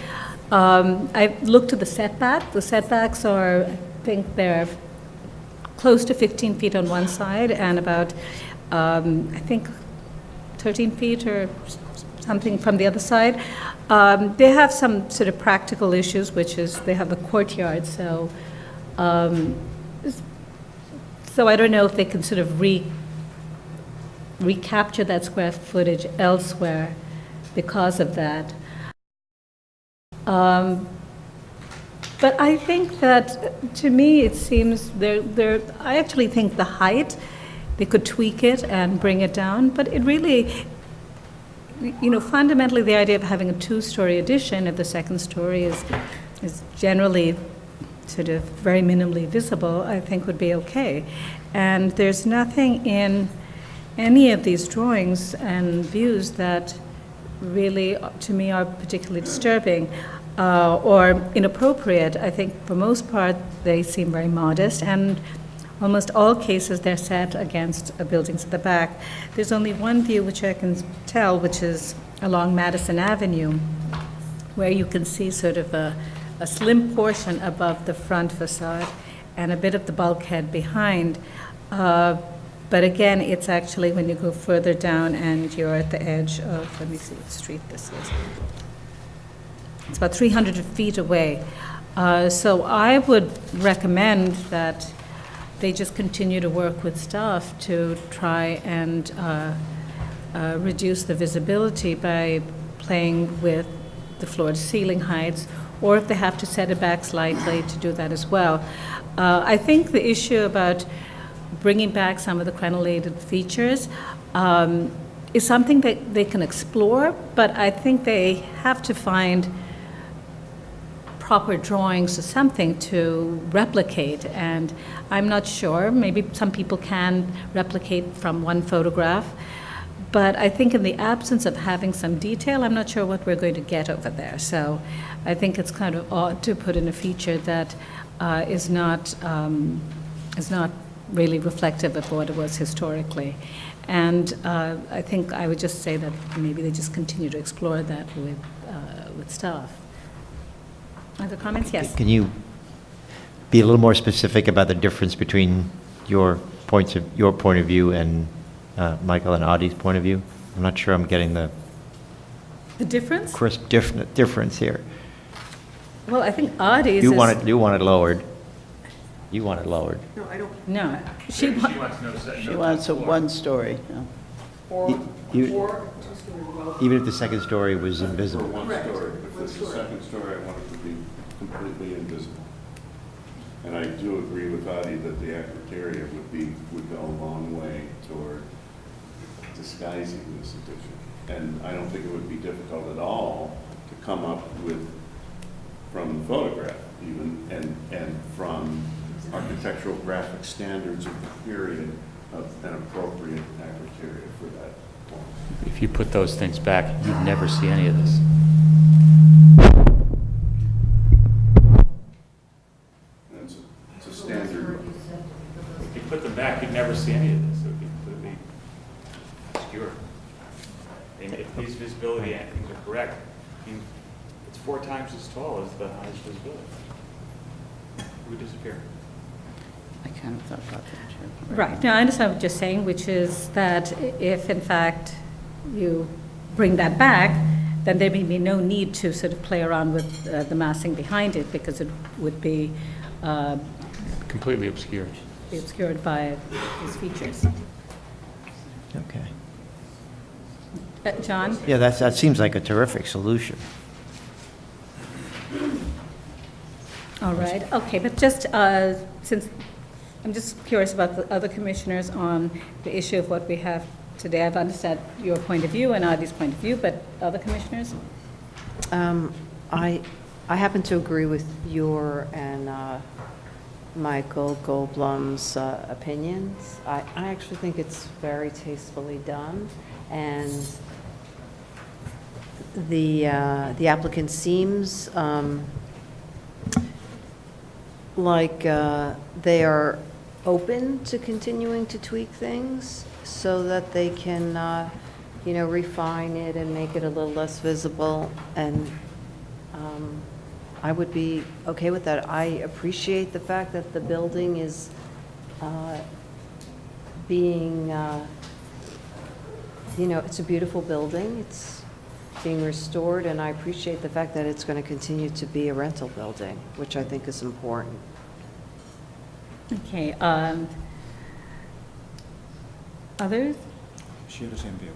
I looked at the setback. The setbacks are, I think they're close to 15 feet on one side and about, I think, 13 feet or something from the other side. They have some sort of practical issues, which is they have a courtyard, so I don't know if they can sort of recapture that square footage elsewhere because of that. But I think that, to me, it seems I actually think the height, they could tweak it and bring it down, but it really, fundamentally the idea of having a 2-story addition, if the 2nd story is generally sort of very minimally visible, I think would be okay. And there's nothing in any of these drawings and views that really, to me, are particularly disturbing or inappropriate. I think for most part, they seem very modest, and almost all cases they're set against buildings at the back. There's only one view which I can tell, which is along Madison Avenue, where you can see sort of a slim portion above the front facade and a bit of the bulkhead behind. But again, it's actually when you go further down and you're at the edge of, let me see what street this is. It's about 300 feet away. So I would recommend that they just continue to work with staff to try and reduce the visibility by playing with the floor-to-ceiling heights, or if they have to set it back slightly, to do that as well. I think the issue about bringing back some of the crenellated features is something that they can explore, but I think they have to find proper drawings or something to replicate, and I'm not sure. Maybe some people can replicate from one photograph, but I think in the absence of having some detail, I'm not sure what we're going to get over there. So I think it's kind of odd to put in a feature that is not really reflective of what it was historically. And I think I would just say that maybe they just continue to explore that with staff. Other comments? Yes. Can you be a little more specific about the difference between your point of view and Michael and Adi's point of view? I'm not sure I'm getting the difference? Crisp difference here. Well, I think Adi's You want it lowered. You want it lowered. No, I don't. No. She wants a one-story. Even if the second story was invisible. For one story. If it's the second story, I want it to be completely invisible. And I do agree with Adi that the acroteria would go a long way toward disguising this addition. And I don't think it would be difficult at all to come up with, from the photograph even, and from architectural graphic standards of the period, of an appropriate acroteria for that point. If you put those things back, you'd never see any of this. It's a standard. If you put them back, you'd never see any of this. It would be completely obscure. And if these visibility things are correct, it's 4 times as tall as the highest visibility. It would disappear. I kind of thought about that, too. Right. Now, I understand what you're saying, which is that if, in fact, you bring that back, then there may be no need to sort of play around with the massing behind it, because it would be completely obscured. Be obscured by these features. Okay. John? Yeah, that seems like a terrific solution. All right. Okay, but just since I'm just curious about the other commissioners on the issue of what we have today. I've understood your point of view and Adi's point of view, but other commissioners? I happen to agree with your and Michael Goldblum's opinions. I actually think it's very tastefully done, and the applicant seems like they are open to continuing to tweak things so that they can, refine it and make it a little less visible. And I would be okay with that. I appreciate the fact that the building is being, it's a beautiful building. It's being restored, and I appreciate the fact that it's going to continue to be a rental building, which I think is important. Okay. Others? She had the same view.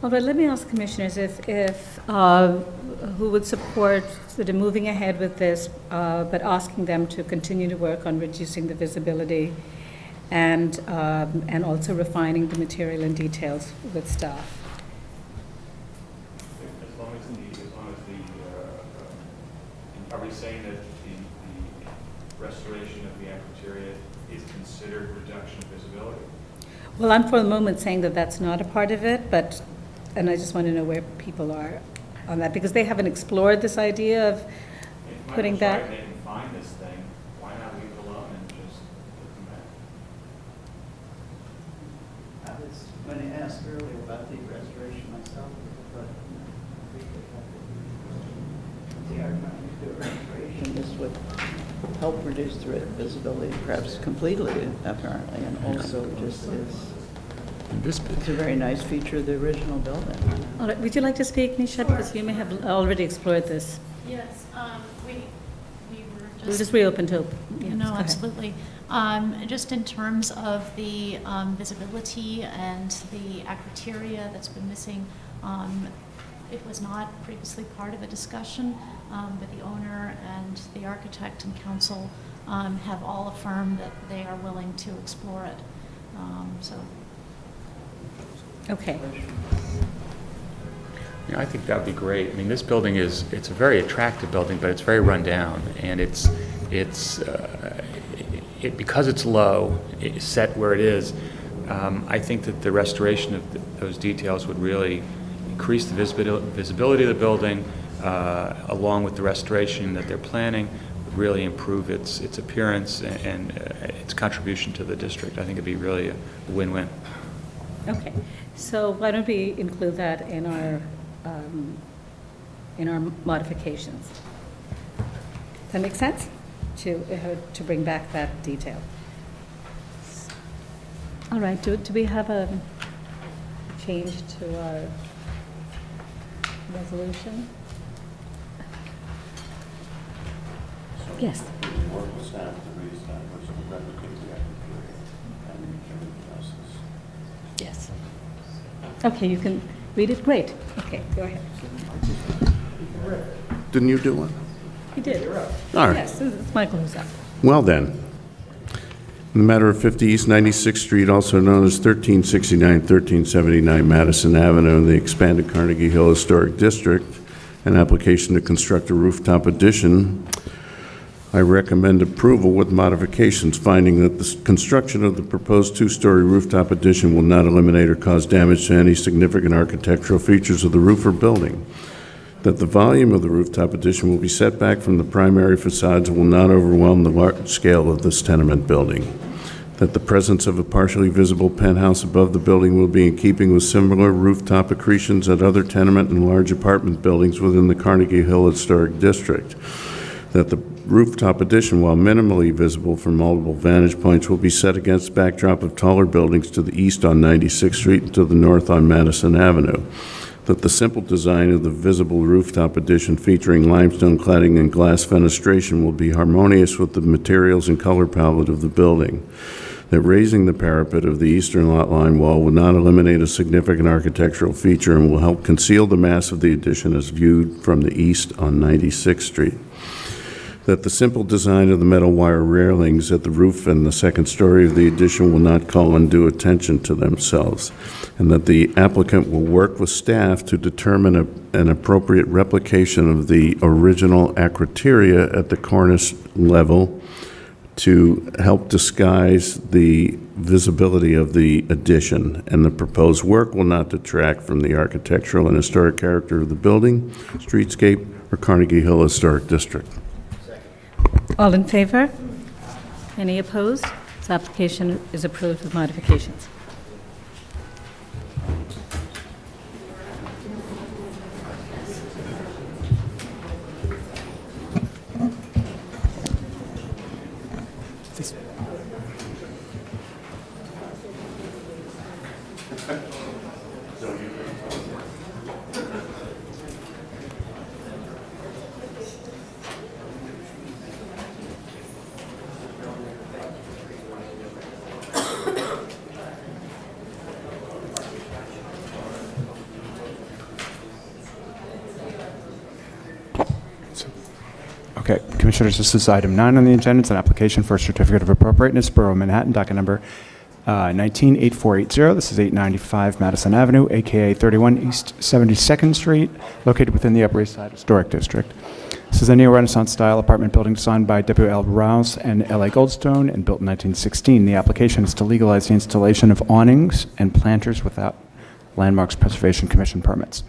Well, but let me ask commissioners if who would support sort of moving ahead with this, but asking them to continue to work on reducing the visibility and also refining the material and details with staff. As long as are we saying that restoration of the acroteria is considered reduction of visibility? Well, I'm for the moment saying that that's not a part of it, and I just want to know where people are on that, because they haven't explored this idea of putting that. If they can find this thing, why not leave it alone and just put them back? I was going to ask earlier about the restoration myself, but they are trying to do a restoration. This would help reduce the visibility, perhaps completely, apparently, and also just is. It's a very nice feature of the original building. All right, would you like to speak, Nisha? Because you may have already explored this. Yes, we were just... We'll just reopen to... Yeah, No, go ahead. absolutely. Just in terms of the visibility and the acroteria that's been missing, it was not previously part of a discussion, but the owner and the architect and council have all affirmed that they are willing to explore it. So. Okay. Yeah, I think that would be great. I mean, this building it's a very attractive building, but it's very run down, and because it's low, it's set where it is. I think that the restoration of those details would really increase the visibility of the building, along with the restoration that they're planning, would really improve its appearance and its contribution to the district. I think it'd be really a win-win. Okay, so why don't we include that in our modifications? Does that make sense? To bring back that detail. All right, do we have a change to our resolution? Yes. Work with staff to reestablish and replicate the acroteria and everything else is. Yes. Okay, you can read it. Great. Okay, go ahead. Didn't you do one? He did. All right. Yes, it's Michael who's up. Well then, in the matter of 50 East 96th Street, also known as 1369-1379 Madison Avenue in the expanded Carnegie Hill Historic District, an application to construct a rooftop addition, I recommend approval with modifications, finding that the construction of the proposed two-story rooftop addition will not eliminate or cause damage to any significant architectural features of the roof or building, that the volume of the rooftop addition will be set back from the primary facades and will not overwhelm the large scale of this tenement building, that the presence of a partially visible penthouse above the building will be in keeping with similar rooftop accretions at other tenement and large apartment buildings within the Carnegie Hill Historic District, that the rooftop addition, while minimally visible from multiple vantage points, will be set against backdrop of taller buildings to the east on 96th Street and to the north on Madison Avenue, that the simple design of the visible rooftop addition featuring limestone cladding and glass fenestration will be harmonious with the materials and color palette of the building, that raising the parapet of the eastern lot line wall will not eliminate a significant architectural feature and will help conceal the mass of the addition as viewed from the east on 96th Street, that the simple design of the metal wire railings at the roof and the second story of the addition will not call undue attention to themselves, and that the applicant will work with staff to determine an appropriate replication of the original acroteria at the cornice level to help disguise the visibility of the addition, and the proposed work will not detract from the architectural and historic character of the building, streetscape, or Carnegie Hill Historic District. All in favor? Any opposed? This application is approved with modifications. Okay, Commissioners, this is item 9 on the agenda. It's an application for a certificate of appropriateness, Borough of Manhattan, docket number 198480. This is 895 Madison Avenue, aka 31 East 72nd Street, located within the Upper East Side Historic District. This is a neo-Renaissance-style apartment building designed by W.L. Rouse and L.A. Goldstone and built in 1916. The application is to legalize the installation of awnings and planters without Landmarks Preservation Commission permits.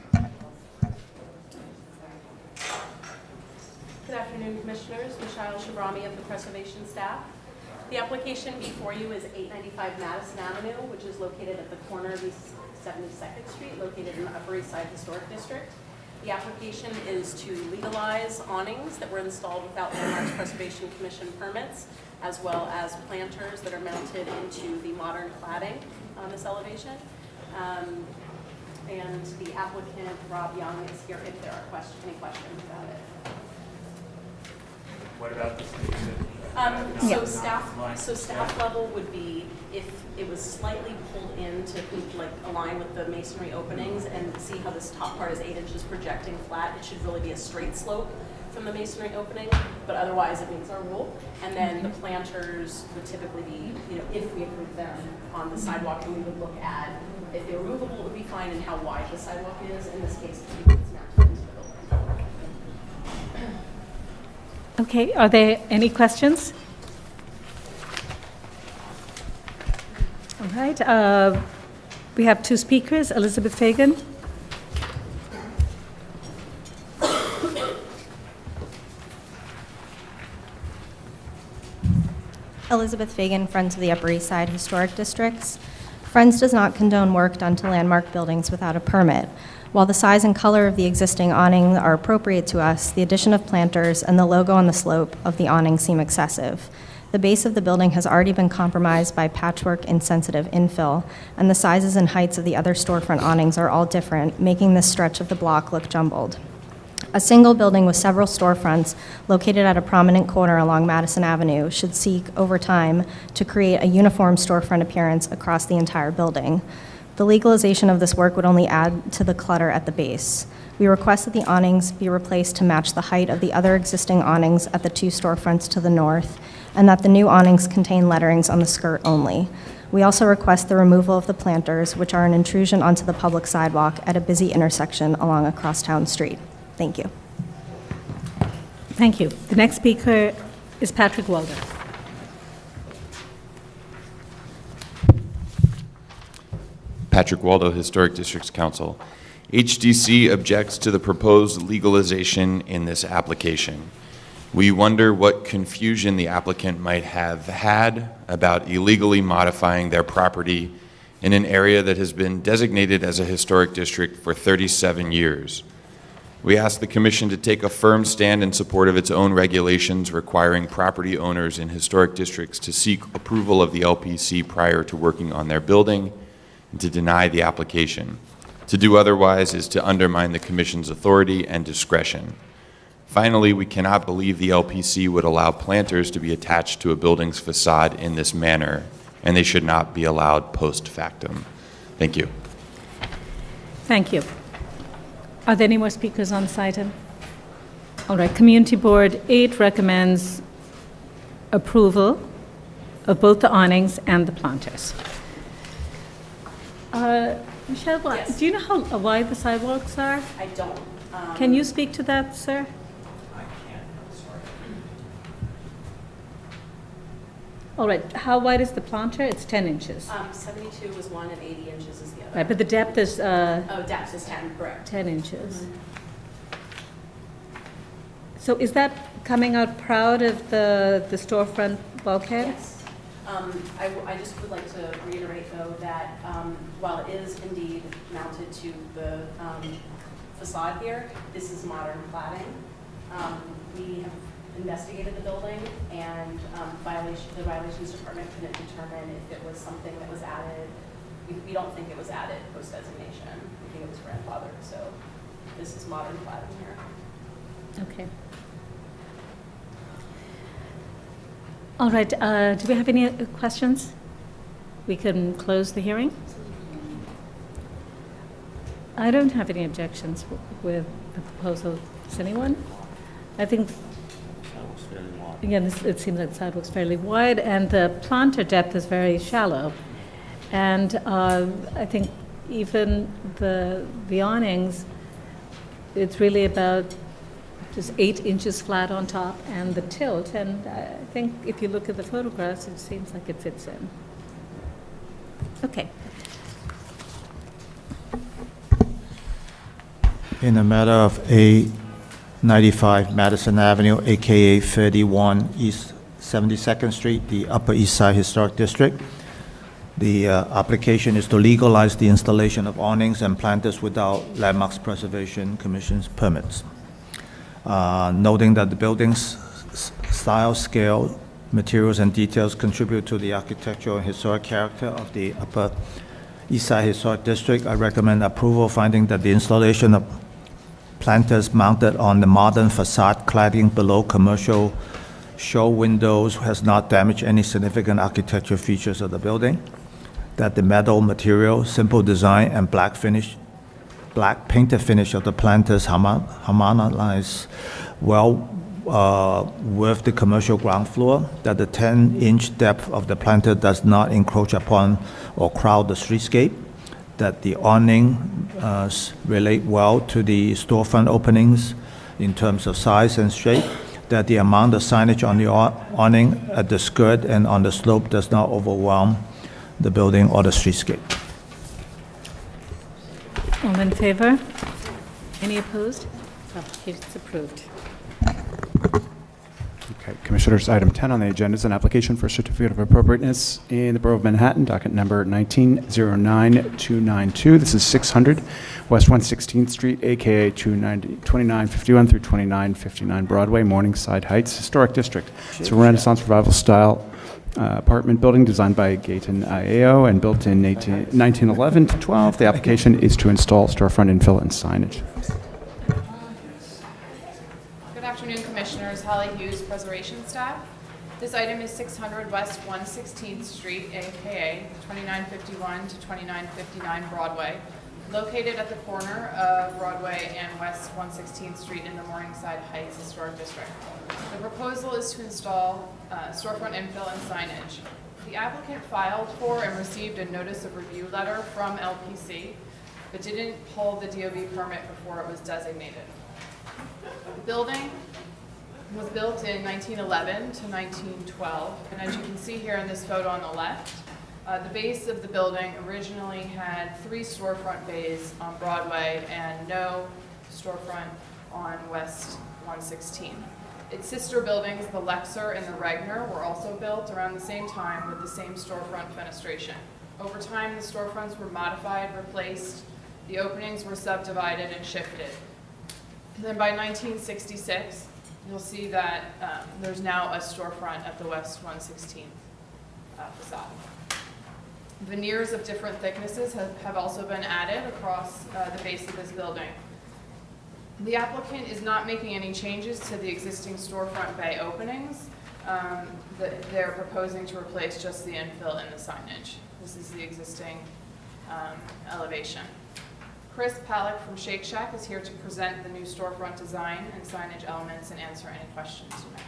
Good afternoon, Commissioners. Michelle Shabrami of the Preservation staff. The application before you is 895 Madison Avenue, which is located at the corner of East 72nd Street, located in the Upper East Side Historic District. The application is to legalize awnings that were installed without Landmarks Preservation Commission permits, as well as planters that are mounted into the modern cladding on this elevation. And the applicant, Rob Young, is here if there are any questions about it. What about this? So staff level would be if it was slightly pulled in to align with the masonry openings, and see how this top part is 8 inches projecting flat. It should really be a straight slope from the masonry opening, but otherwise it meets our rule. And then the planters would typically be, if we approve them on the sidewalk, then we would look at if they're removable, it would be fine, and how wide the sidewalk is. In this case, it's mounted into the building. Okay, are there any questions? All right, we have two speakers, Elizabeth Fagan. Elizabeth Fagan, Friends of the Upper East Side Historic Districts. Friends does not condone work done to landmark buildings without a permit. While the size and color of the existing awning are appropriate to us, the addition of planters and the logo on the slope of the awning seem excessive. The base of the building has already been compromised by patchwork insensitive infill, and the sizes and heights of the other storefront awnings are all different, making this stretch of the block look jumbled. A single building with several storefronts located at a prominent corner along Madison Avenue should seek, over time, to create a uniform storefront appearance across the entire building. The legalization of this work would only add to the clutter at the base. We request that the awnings be replaced to match the height of the other existing awnings at the two storefronts to the north, and that the new awnings contain letterings on the skirt only. We also request the removal of the planters, which are an intrusion onto the public sidewalk at a busy intersection along a crosstown street. Thank you. Thank you. The next speaker is Patrick Walder. Patrick Waldo, Historic Districts Council. HDC objects to the proposed legalization in this application. We wonder what confusion the applicant might have had about illegally modifying their property in an area that has been designated as a historic district for 37 years. We ask the Commission to take a firm stand in support of its own regulations requiring property owners in historic districts to seek approval of the LPC prior to working on their building, and to deny the application. To do otherwise is to undermine the Commission's authority and discretion. Finally, we cannot believe the LPC would allow planters to be attached to a building's facade in this manner, and they should not be allowed post factum. Thank you. Thank you. Are there any more speakers on this item? All right, Community Board 8 recommends approval of both the awnings and the planters. Michelle, Yes. Do you know how wide the sidewalks are? I don't. Can you speak to that, sir? I can't, sorry. All right, how wide is the planter? It's 10 inches. 72 is one and 80 inches is the other. Right, but the depth is depth is 10, correct. 10 inches. So is that coming out proud of the storefront bulkhead? Yes. I just would like to reiterate, though, that while it is indeed mounted to the facade here, this is modern cladding. We have investigated the building, and the violations department couldn't determine if it was something that was added. We don't think it was added post-designation. We think it was grandfathered, so this is modern cladding here. Okay. All right, do we have any questions? We can close the hearing. I don't have any objections with the proposal. Does anyone? I think, again, it seems like the sidewalk's fairly wide, and the planter depth is very shallow. And I think even the awnings, it's really about just 8 inches flat on top and the tilt. And I think if you look at the photographs, it seems like it fits in. Okay. In the matter of A95 Madison Avenue, AKA 31 East 72nd Street, the Upper East Side Historic District, the application is to legalize the installation of awnings and planters without Landmarks Preservation Commission's permits. Noting that the building's style, scale, materials, and details contribute to the architectural and historic character of the Upper East Side Historic District, I recommend approval, finding that the installation of planters mounted on the modern facade cladding below commercial show windows has not damaged any significant architectural features of the building, that the metal material, simple design, and black painted finish of the planters harmonize well with the commercial ground floor, that the 10-inch depth of the planter does not encroach upon or crowd the streetscape, that the awning relate well to the storefront openings in terms of size and shape, that the amount of signage on the awning at the skirt and on the slope does not overwhelm the building or the streetscape. All in favor? Any opposed? Application is approved. Okay, Commissioners, item 10 on the agenda is an application for a certificate of appropriateness in the Borough of Manhattan, docket number 1909292. This is 600 West 116th Street, aka 2951 through 2959 Broadway, Morningside Heights Historic District. It's a Renaissance Revival style apartment building designed by Gayton IAO and built in 1911 to 12. The application is to install storefront infill and signage. Good afternoon, Commissioners. Holly Hughes, Preservation Staff. This item is 600 West 116th Street, aka 2951 to 2959 Broadway, located at the corner of Broadway and West 116th Street in the Morningside Heights Historic District. The proposal is to install storefront infill and signage. The applicant filed for and received a notice of review letter from LPC, but didn't pull the DOB permit before it was designated. The building was built in 1911 to 1912, and as you can see here in this photo on the left, the base of the building originally had 3 storefront bays on Broadway and no storefront on West 116. Its sister buildings, the Lexer and the Regner, were also built around the same time with the same storefront fenestration. Over time, the storefronts were modified, replaced, the openings were subdivided and shifted. And then by 1966, you'll see that there's now a storefront at the West 116 facade. Veneers of different thicknesses have also been added across the base of this building. The applicant is not making any changes to the existing storefront bay openings. They're proposing to replace just the infill and the signage. This is the existing elevation. Chris Palick from Shake Shack is here to present the new storefront design and signage elements and answer any questions you may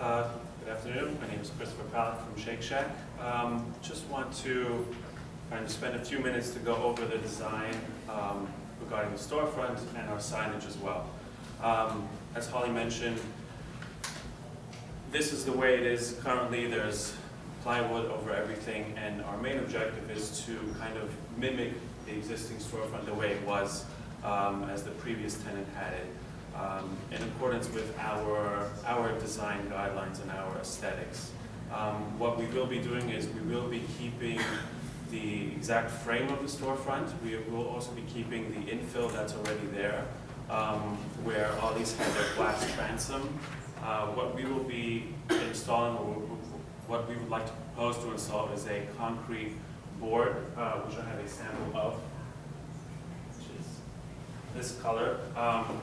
have. Good afternoon. My name is Christopher Palick from Shake Shack. Just want to kind of spend a few minutes to go over the design regarding the storefront and our signage as well. As Holly mentioned, this is the way it is currently. There's plywood over everything, and our main objective is to kind of mimic the existing storefront the way it was as the previous tenant had it, in accordance with our design guidelines and our aesthetics. What we will be doing is we will be keeping the exact frame of the storefront. We will also be keeping the infill that's already there, where all these have their glass transom. What we will be installing, or what we would like to propose to install, is a concrete board, which I have a sample of, which is this color.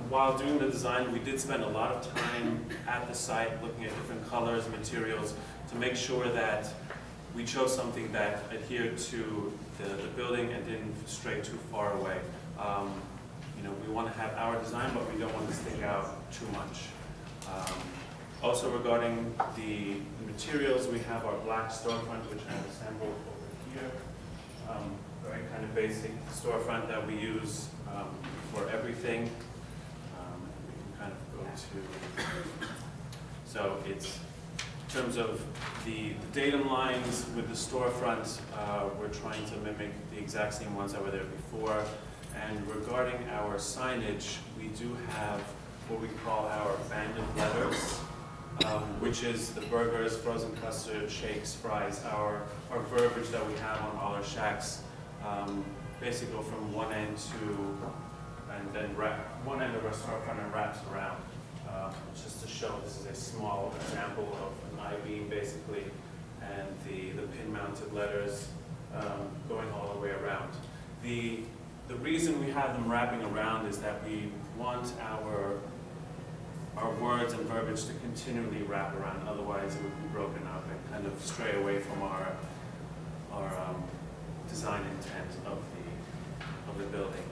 While doing the design, we did spend a lot of time at the site looking at different colors, materials, to make sure that we chose something that adhered to the building and didn't stray too far away. We want to have our design, but we don't want to stick out too much. Also regarding the materials, we have our black storefront, which I have assembled over here. very kind of basic storefront that we use for everything. We can kind of go to, so it's, in terms of the datum lines with the storefront, we're trying to mimic the exact same ones that were there before. And regarding our signage, we do have what we call our band of letters, which is the burgers, frozen custard, shakes, fries, our verbiage that we have on all our shacks, basically go from one end to, and then one end of our storefront and wraps around. Just to show, this is a small example of an I-beam basically, and the pin-mounted letters going all the way around. The reason we have them wrapping around is that we want our words and verbiage to continually wrap around, otherwise it would be broken up and kind of stray away from our design intent of the building.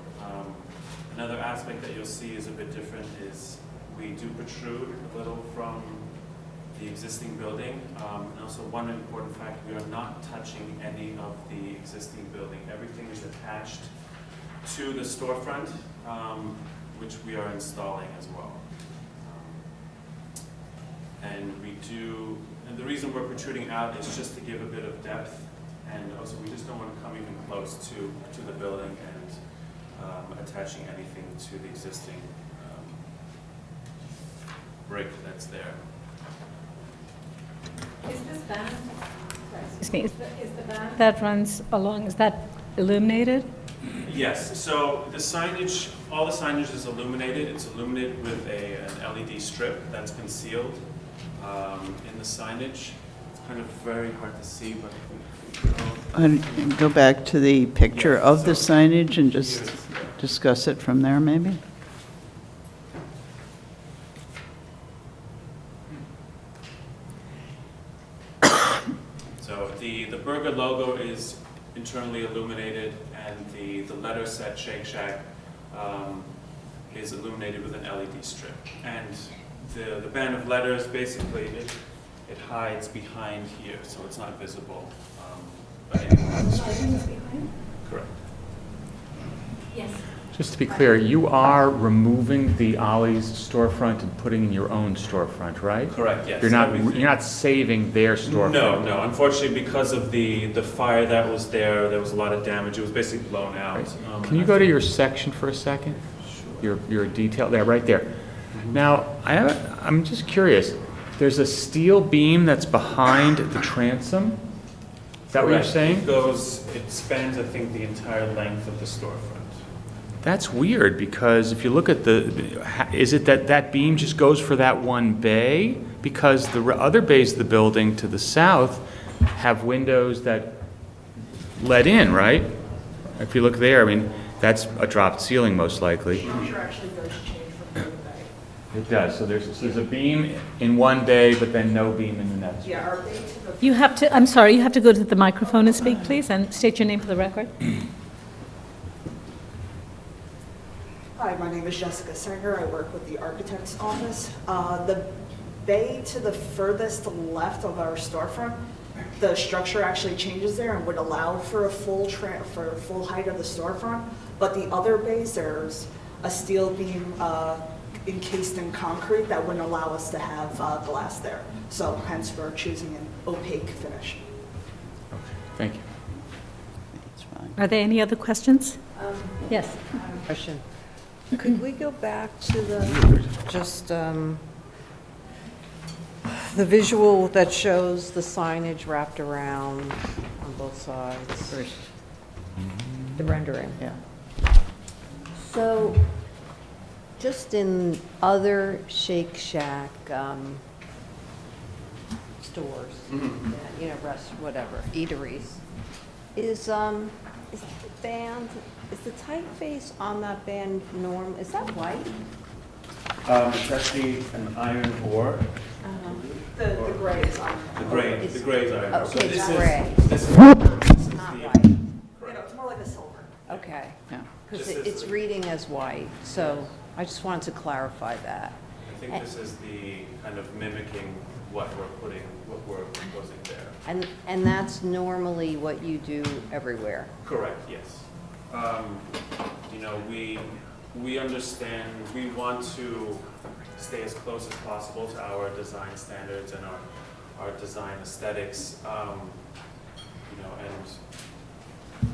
Another aspect that you'll see is a bit different is we do protrude a little from the existing building. And also one important fact, we are not touching any of the existing building. Everything is attached to the storefront, which we are installing as well. And the reason we're protruding out is just to give a bit of depth, and also we just don't want to come even close to the building and attaching anything to the existing brick that's there. Is this band, Excuse me, is the band? that runs along, is that illuminated? Yes, so the signage, all the signage is illuminated. It's illuminated with an LED strip that's concealed in the signage. It's kind of very hard to see, but if we Go back to the picture of the signage and just discuss it from there, maybe? So the burger logo is internally illuminated, and the letter set Shake Shack is illuminated with an LED strip. And the band of letters, basically, it hides behind here, so it's not visible by anyone on the street. Correct. Yes. Just to be clear, you are removing the Ollie's storefront and putting in your own storefront, right? Correct, yes. You're not saving their storefront? No. Unfortunately, because of the fire that was there was a lot of damage. It was basically blown out. Right. Can you go to your section for a second? Sure. Your detail, there, right there. Now, I'm just curious. There's a steel beam that's behind the transom? Is that what you're saying? It spans, I think, the entire length of the storefront. That's weird, because if you look at is it that beam just goes for that one bay? Because the other bays of the building to the south have windows that let in, right? If you look there, I mean, that's a dropped ceiling most likely. Structure actually does change from bay to bay. It does, so there's a beam in one bay, but then no beam in the next. Yeah, our bay to the. You have to, I'm sorry, you have to go to the microphone and speak, please, and state your name for the record. Hi, my name is Jessica Singer. I work with the architect's office. The bay to the furthest left of our storefront, the structure actually changes there and would allow for a full height of the storefront. But the other bays, there's a steel beam encased in concrete that wouldn't allow us to have glass there. So hence we're choosing an opaque finish. Okay, thank you. Are there any other questions? Yes. I have a question. Could we go back to the visual that shows the signage wrapped around on both sides? First. The rendering. Yeah. So, just in other Shake Shack stores, whatever, eateries, is the band, is the typeface on that band is that white? It's actually an iron ore. The gray is on. The gray is iron ore. Okay, So this it's is- gray. This is Not the- white. It's more like a silver. Okay. Yeah. Because This is it's the- reading as white, so I just wanted to clarify that. I think this is the kind of mimicking what we're proposing there. And that's normally what you do everywhere? Correct, yes. You know, we understand, we want to stay as close as possible to our design standards and our design aesthetics. You know,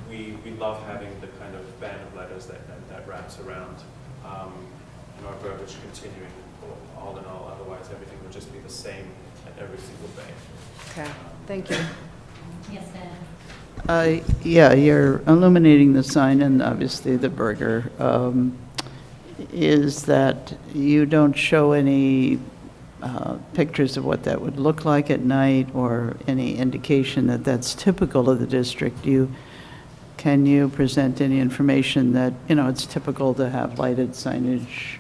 and we love having the kind of band of letters that wraps around and our verbiage continuing all in all. Otherwise, everything would just be the same at every single bay. Okay, thank you. Yes, Dan. Yeah, you're illuminating the sign and obviously the burger. Is that you don't show any pictures of what that would look like at night or any indication that that's typical of the district? Can you present any information that, you know, it's typical to have lighted signage?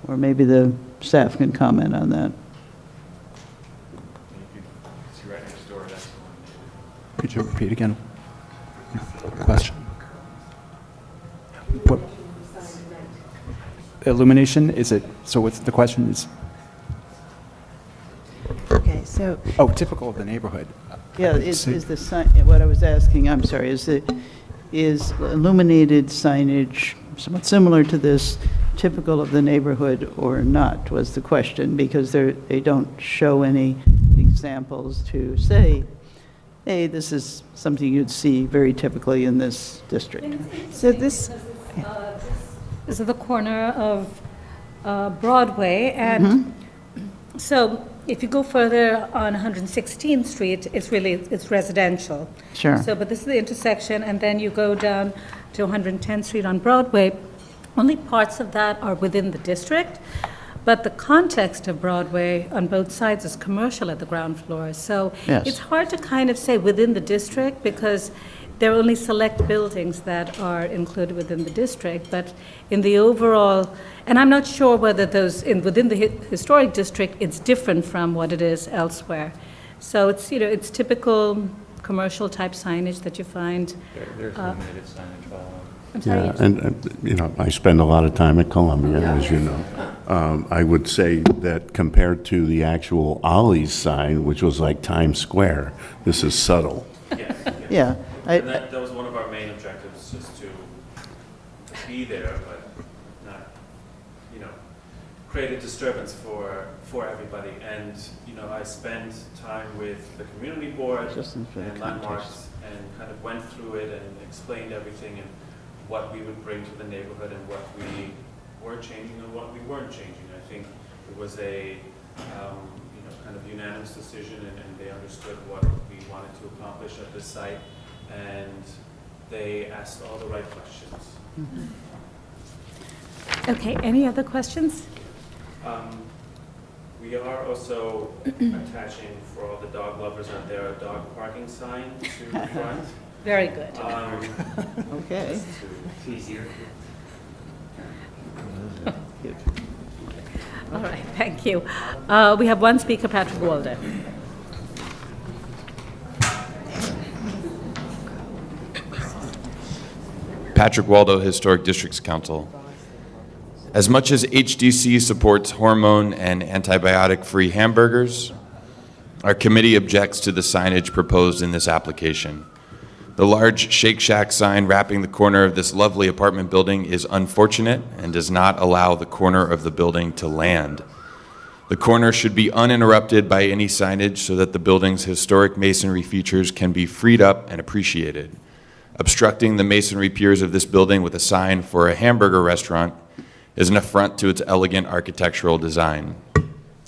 Or maybe the staff can comment on that. See right next door, that's Could you repeat again? Question. What? Illumination, is it, so what's the question is? Okay, so. Oh, typical of the neighborhood. Yeah, is the sign, what I was asking, I'm sorry, is illuminated signage somewhat similar to this typical of the neighborhood or not, was the question, because they don't show any examples to say, hey, this is something you'd see very typically in this district. So this is the corner of Broadway, and so if you go further on 116th Street, it's residential. Sure. So, but this is the intersection, and then you go down to 110th Street on Broadway. Only parts of that are within the district, but the context of Broadway on both sides is commercial at the ground floor. So Yes. it's hard to kind of say within the district because there are only select buildings that are included within the district, but in the overall, and I'm not sure whether those within the historic district, it's different from what it is elsewhere. So it's, you know, it's typical commercial type signage that you find. There's illuminated signage all over. I'm sorry, Yeah, yes. and, you know, I spend a lot of time at Columbia, as you know. I would say that compared to the actual Ollie's sign, which was like Times Square, this is subtle. Yes. Yeah. And that was one of our main objectives, just to be there, but not, you know, create a disturbance for everybody. And, you know, I spent time with the community board Just for the and landmarks and kind of went through it and explained everything and what we would bring to the neighborhood and what we were changing and what we weren't changing. I think it was a, you know, kind of unanimous decision, and they understood what we wanted to accomplish at this site, and they asked all the right questions. Okay, any other questions? We are also attaching, for all the dog lovers out there, a dog parking sign to the front. Very good. Okay. All right, thank you. We have one speaker, Patrick Waldo. Patrick Waldo, Historic Districts Council. As much as HDC supports hormone and antibiotic-free hamburgers, our committee objects to the signage proposed in this application. The large Shake Shack sign wrapping the corner of this lovely apartment building is unfortunate and does not allow the corner of the building to land. The corner should be uninterrupted by any signage so that the building's historic masonry features can be freed up and appreciated. Obstructing the masonry piers of this building with a sign for a hamburger restaurant is an affront to its elegant architectural design.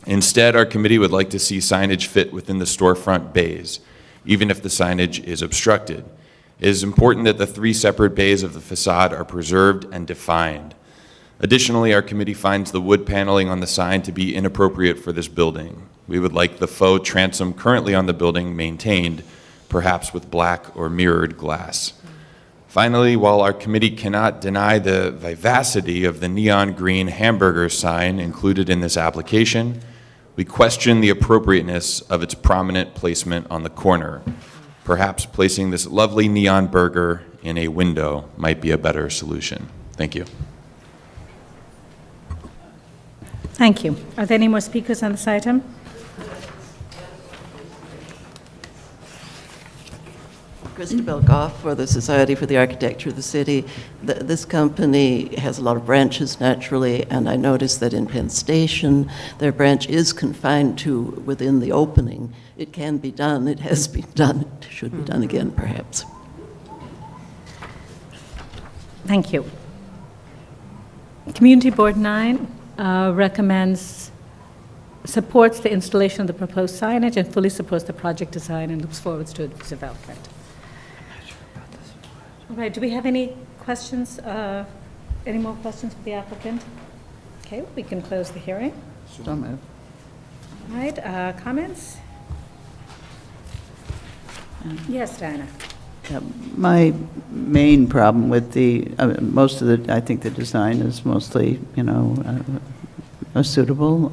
Instead, our committee would like to see signage fit within the storefront bays, even if the signage is obstructed. It is important that the three separate bays of the facade are preserved and defined. Additionally, our committee finds the wood paneling on the sign to be inappropriate for this building. We would like the faux transom currently on the building maintained, perhaps with black or mirrored glass. Finally, while our committee cannot deny the vivacity of the neon green hamburger sign included in this application, we question the appropriateness of its prominent placement on the corner. Perhaps placing this lovely neon burger in a window might be a better solution. Thank you. Thank you. Are there any more speakers on this item? Christabel Goff for the Society for the Architecture of the City. This company has a lot of branches naturally, and I noticed that in Penn Station, their branch is confined to within the opening. It can be done, it has been done, it should be done again perhaps. Thank you. Community Board 9 supports the installation of the proposed signage and fully supports the project design and looks forward to its development. All right, do we have any questions, any more questions for the applicant? Okay, we can close the hearing. So moved. All right, comments? Yes, Diana. My main problem with most of I think the design is mostly, suitable.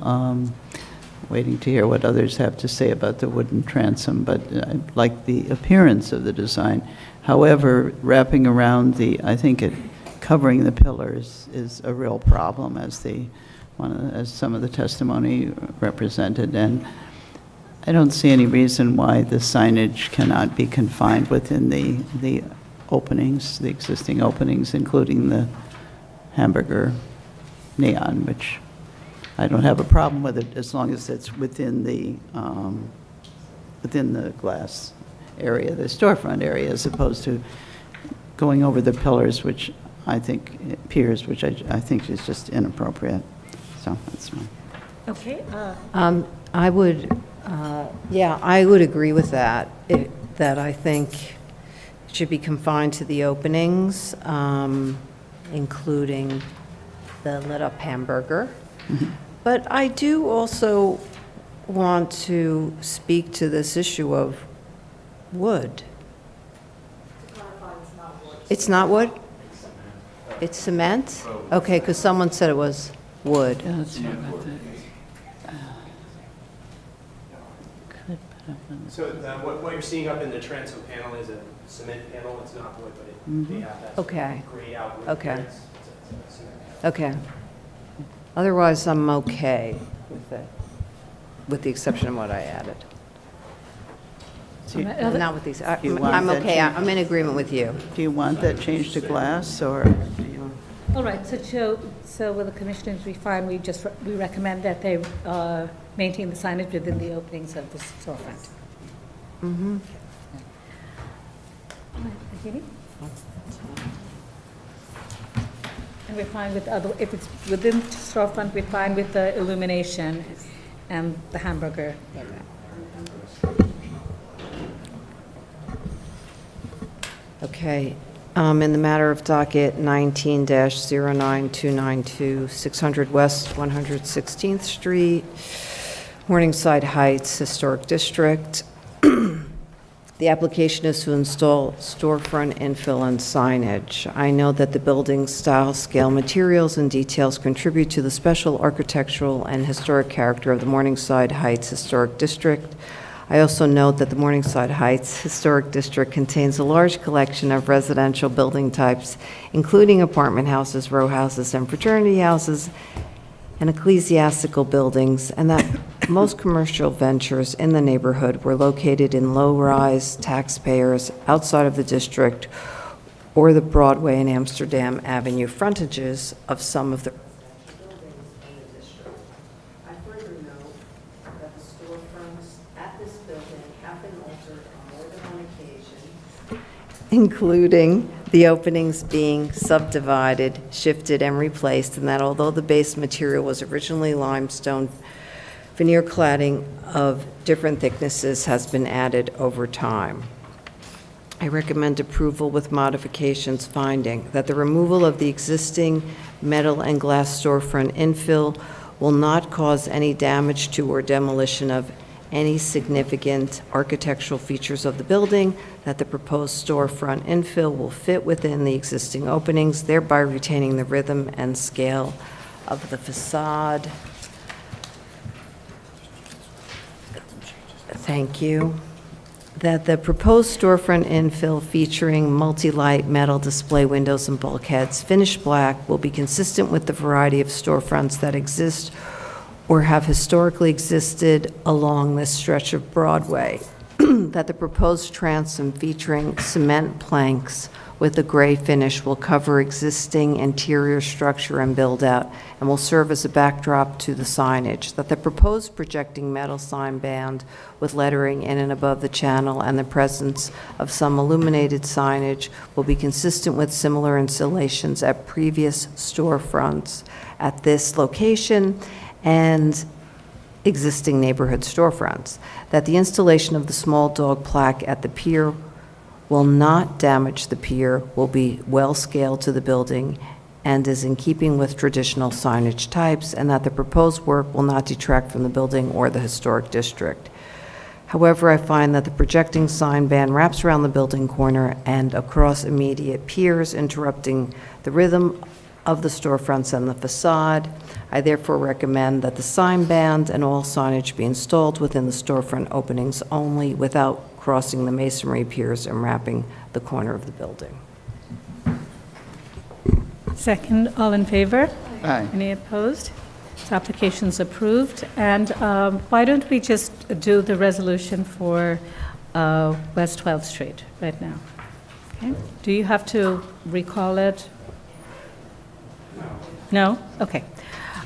Waiting to hear what others have to say about the wooden transom, but I like the appearance of the design. However, wrapping around covering the pillars is a real problem, as some of the testimony represented, and I don't see any reason why the signage cannot be confined within the openings, the existing openings, including the hamburger neon, which I don't have a problem with it as long as it's within the glass area, the storefront area, as opposed to going over the pillars, which I think is just inappropriate. So that's my. Okay. I would agree with that, that I think it should be confined to the openings, including the lit-up hamburger. Mm-hmm. But I do also want to speak to this issue of wood. It's not wood? It's cement? Okay, because someone said it was wood. Yeah, that's So what you're seeing up in the transom panel is a cement panel. It's not wood, but they have that Okay. grayed out wood. Okay. It's a cement panel. Okay. Otherwise, I'm okay with it, with the exception of what I added. Not with these, Do you want I'm that okay, change? I'm in agreement with you. Do you want that changed to glass, or do you? All right, so will the commissioners be fine? We recommend that they maintain the signage within the openings of the storefront. Mm-hmm. All right, Jeannie? And we're fine with if it's within the storefront, we're fine with the illumination and the hamburger. Okay. In the matter of docket 19-09292, 600 West 116th Street, Morningside Heights Historic District. The application is to install storefront infill and signage. I know that the building's style, scale, materials, and details contribute to the special architectural and historic character of the Morningside Heights Historic District. I also note that the Morningside Heights Historic District contains a large collection of residential building types, including apartment houses, row houses, and fraternity houses, and ecclesiastical buildings, and that most commercial ventures in the neighborhood were located in low-rise taxpayers outside of the district or the Broadway and Amsterdam Avenue frontages of some of the buildings in the district. I further note that the storefronts at this building have been altered on more than one occasion, including the openings being subdivided, shifted, and replaced, and that although the base material was originally limestone, veneer cladding of different thicknesses has been added over time. I recommend approval with modifications, finding that the removal of the existing metal and glass storefront infill will not cause any damage to or demolition of any significant architectural features of the building, that the proposed storefront infill will fit within the existing openings, thereby retaining the rhythm and scale of the facade. Thank you. That the proposed storefront infill featuring multi-light metal display windows and bulkheads, finished black, will be consistent with the variety of storefronts that exist or have historically existed along this stretch of Broadway. that the proposed transom featuring cement planks with a gray finish will cover existing interior structure and build-out and will serve as a backdrop to the signage, that the proposed projecting metal sign band with lettering in and above the channel and the presence of some illuminated signage will be consistent with similar installations at previous storefronts at this location and existing neighborhood storefronts, that the installation of the small dog plaque at the pier will not damage the pier, will be well scaled to the building, and is in keeping with traditional signage types, and that the proposed work will not detract from the building or the historic district. However, I find that the projecting sign band wraps around the building corner and across immediate piers, interrupting the rhythm of the storefronts and the facade. I therefore recommend that the sign band and all signage be installed within the storefront openings only, without crossing the masonry piers and wrapping the corner of the building. Second, all in favor? Aye. Any opposed? This application's approved. And why don't we just do the resolution for West 12th Street right now? Okay. Do you have to recall it? No? Okay.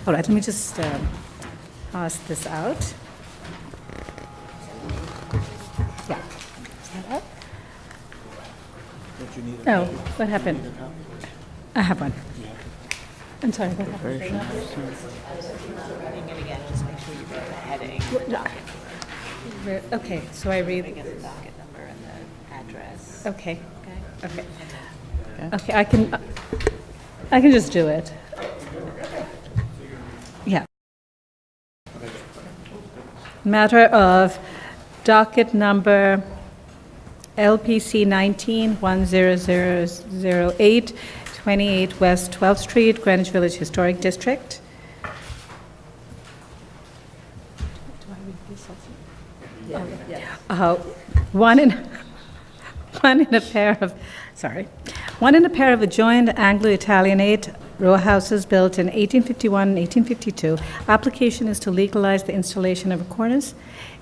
All right, let me just pass this out. Yeah. Is that up? No, what happened? I have one. I'm sorry, what happened? Reading it again, just make sure you get the heading. Okay, so I read. Get the docket number and the address. Okay. Okay. Okay, I can just do it. Yeah. Matter of docket number LPC 19-10008, 28 West 12th Street, Greenwich Village Historic District. One in a pair of adjoined Anglo-Italianate row houses built in 1851 and 1852. Application is to legalize the installation of a cornice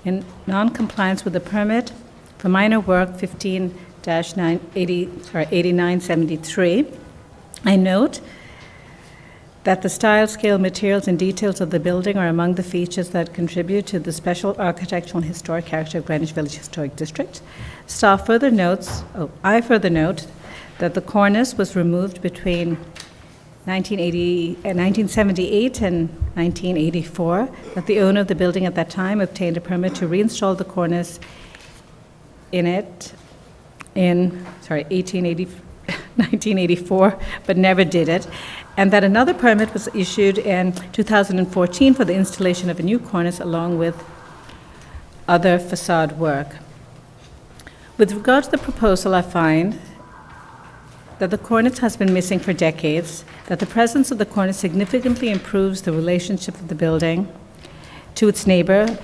in non-compliance with the permit for minor work 15-8973. I note that the style, scale, materials, and details of the building are among the features that contribute to the special architectural and historic character of Greenwich Village Historic District. I further note that the cornice was removed between 1978 and 1984, that the owner of the building at that time obtained a permit to reinstall the cornice in it in 1984, but never did it, and that another permit was issued in 2014 for the installation of a new cornice along with other facade work. With regard to the proposal, I find that the cornice has been missing for decades, that the presence of the cornice significantly improves the relationship of the building to its neighbor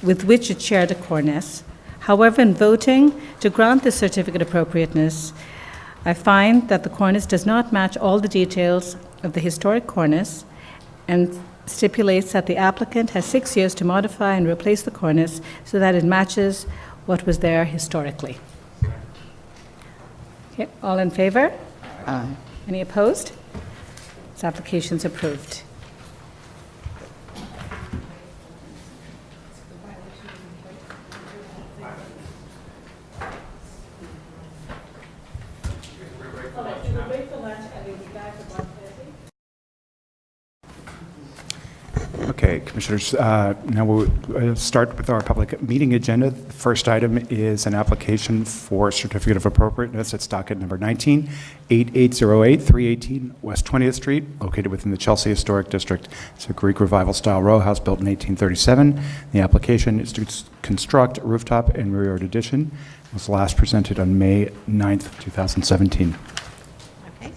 with which it shared a cornice. However, in voting to grant this certificate of appropriateness, I find that the cornice does not match all the details of the historic cornice and stipulates that the applicant has 6 years to modify and replace the cornice so that it matches what was there historically. Okay, all in favor? Aye. Any opposed? This application's approved. Okay, Commissioners, now we'll start with our public meeting agenda. The first item is an application for certificate of appropriateness. It's docket number 19, 8808, 318 West 20th Street, located within the Chelsea Historic District. It's a Greek Revival style row house built in 1837. The application is to construct a rooftop and rear yard addition. It was last presented on May 9th, 2017. Okay.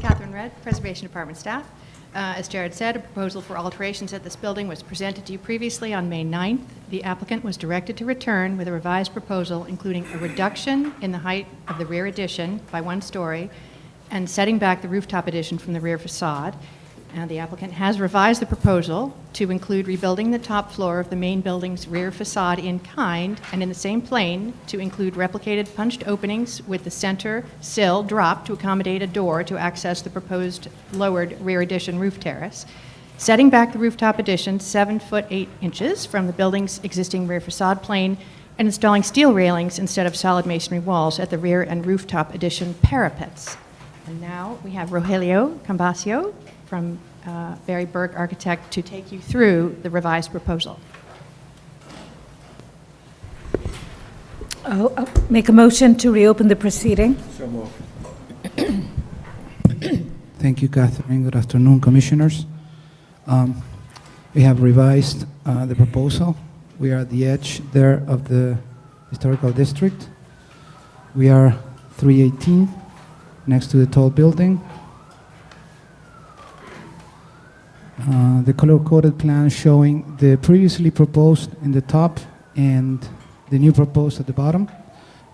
Catherine Redd, Preservation Department staff. As Jared said, a proposal for alterations at this building was presented to you previously on May 9th. The applicant was directed to return with a revised proposal, including a reduction in the height of the rear addition by 1 story and setting back the rooftop addition from the rear facade. The applicant has revised the proposal to include rebuilding the top floor of the main building's rear facade in kind and in the same plane to include replicated punched openings with the center sill dropped to accommodate a door to access the proposed lowered rear addition roof terrace, setting back the rooftop addition 7 foot 8 inches from the building's existing rear facade plane and installing steel railings instead of solid masonry walls at the rear and rooftop addition parapets. And now we have Rogelio Cambasio from Barry Berg Architect to take you through the revised proposal. Make a motion to reopen the proceeding. So moved. Thank you, Catherine. Good afternoon, Commissioners. We have revised the proposal. We are at the edge there of the historical district. We are 318 next to the tall building. The color-coded plan showing the previously proposed in the top and the new proposed at the bottom.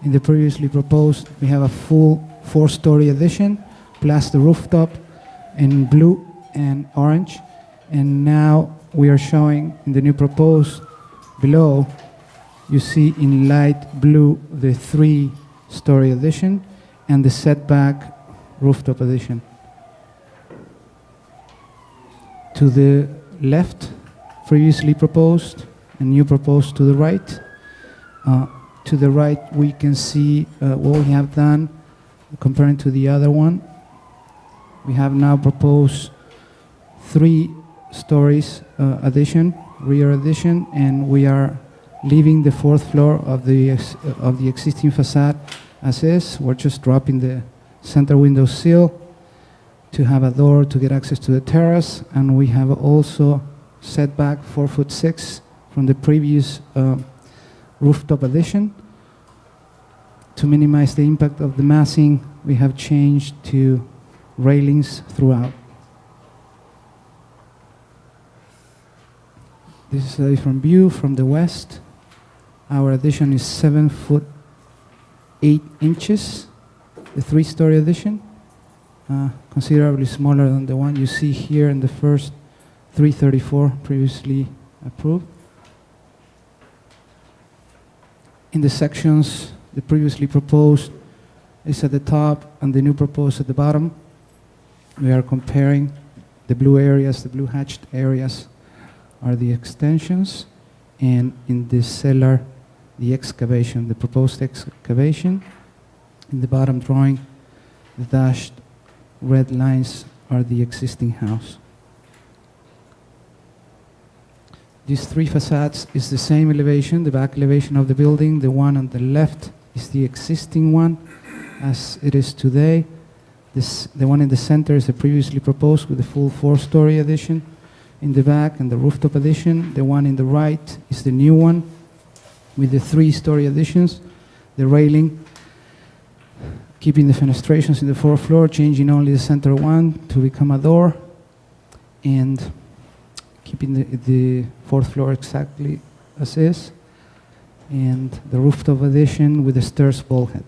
In the previously proposed, we have a full 4-story addition, plus the rooftop in blue and orange. And now we are showing in the new proposed below, you see in light blue the 3-story addition and the setback rooftop addition. To the left, previously proposed, and new proposed to the right. To the right, we can see what we have done comparing to the other one. We have now proposed 3 stories addition, rear addition, and we are leaving the 4th floor of the existing facade as is. We're just dropping the center window sill to have a door to get access to the terrace, and we have also set back 4'6" from the previous rooftop addition. To minimize the impact of the massing, we have changed to railings throughout. This is a different view from the west. Our addition is 7 foot 8 inches, the 3-story addition. Considerably smaller than the one you see here in the first 334 previously approved. In the sections, the previously proposed is at the top and the new proposed at the bottom. We are comparing the blue areas, the blue hatched areas are the extensions, and in the cellar, the excavation, the proposed excavation. In the bottom drawing, the dashed red lines are the existing house. These 3 facades is the same elevation, the back elevation of the building. The one on the left is the existing one as it is today. The one in the center is the previously proposed with the full 4-story addition in the back and the rooftop addition. The one in the right is the new one with the 3-story additions, the railing, keeping the fenestrations in the 4th floor, changing only the center one to become a door, and keeping the 4th floor exactly as is, and the rooftop addition with the stairs bulkhead.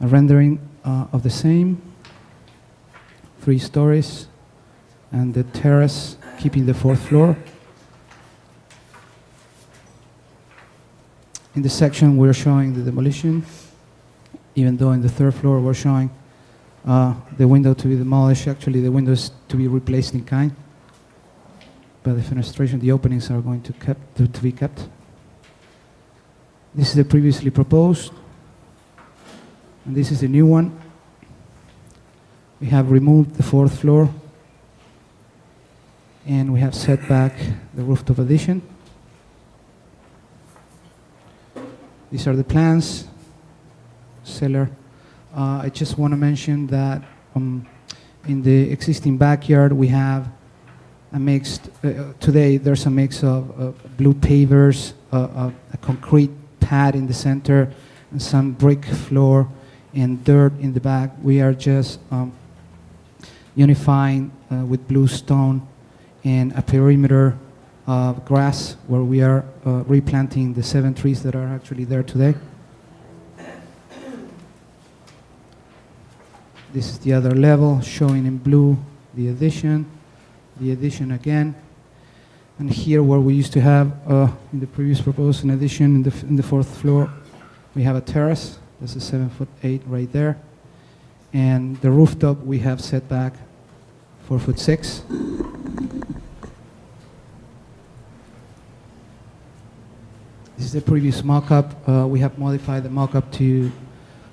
A rendering of the same, 3 stories, and the terrace keeping the 4th floor. In this section, we're showing the demolition, even though in the 3rd floor we're showing the window to be demolished. Actually, the windows to be replaced in kind, but the fenestration, the openings are going to be kept. This is the previously proposed, and this is the new one. We have removed the 4th floor, and we have set back the rooftop addition. These are the plans, cellar. I just want to mention that in the existing backyard we have a mixed, today there's a mix of blue pavers, a concrete pad in the center, and some brick floor and dirt in the back. We are just unifying with blue stone and a perimeter of grass where we are replanting the 7 trees that are actually there today. This is the other level, showing in blue the addition again. And here where we used to have, in the previous proposed, an addition in the fourth floor, we have a terrace. That's a 7'8" right there. And the rooftop, we have set back 4'6". This is the previous mock-up. We have modified the mock-up to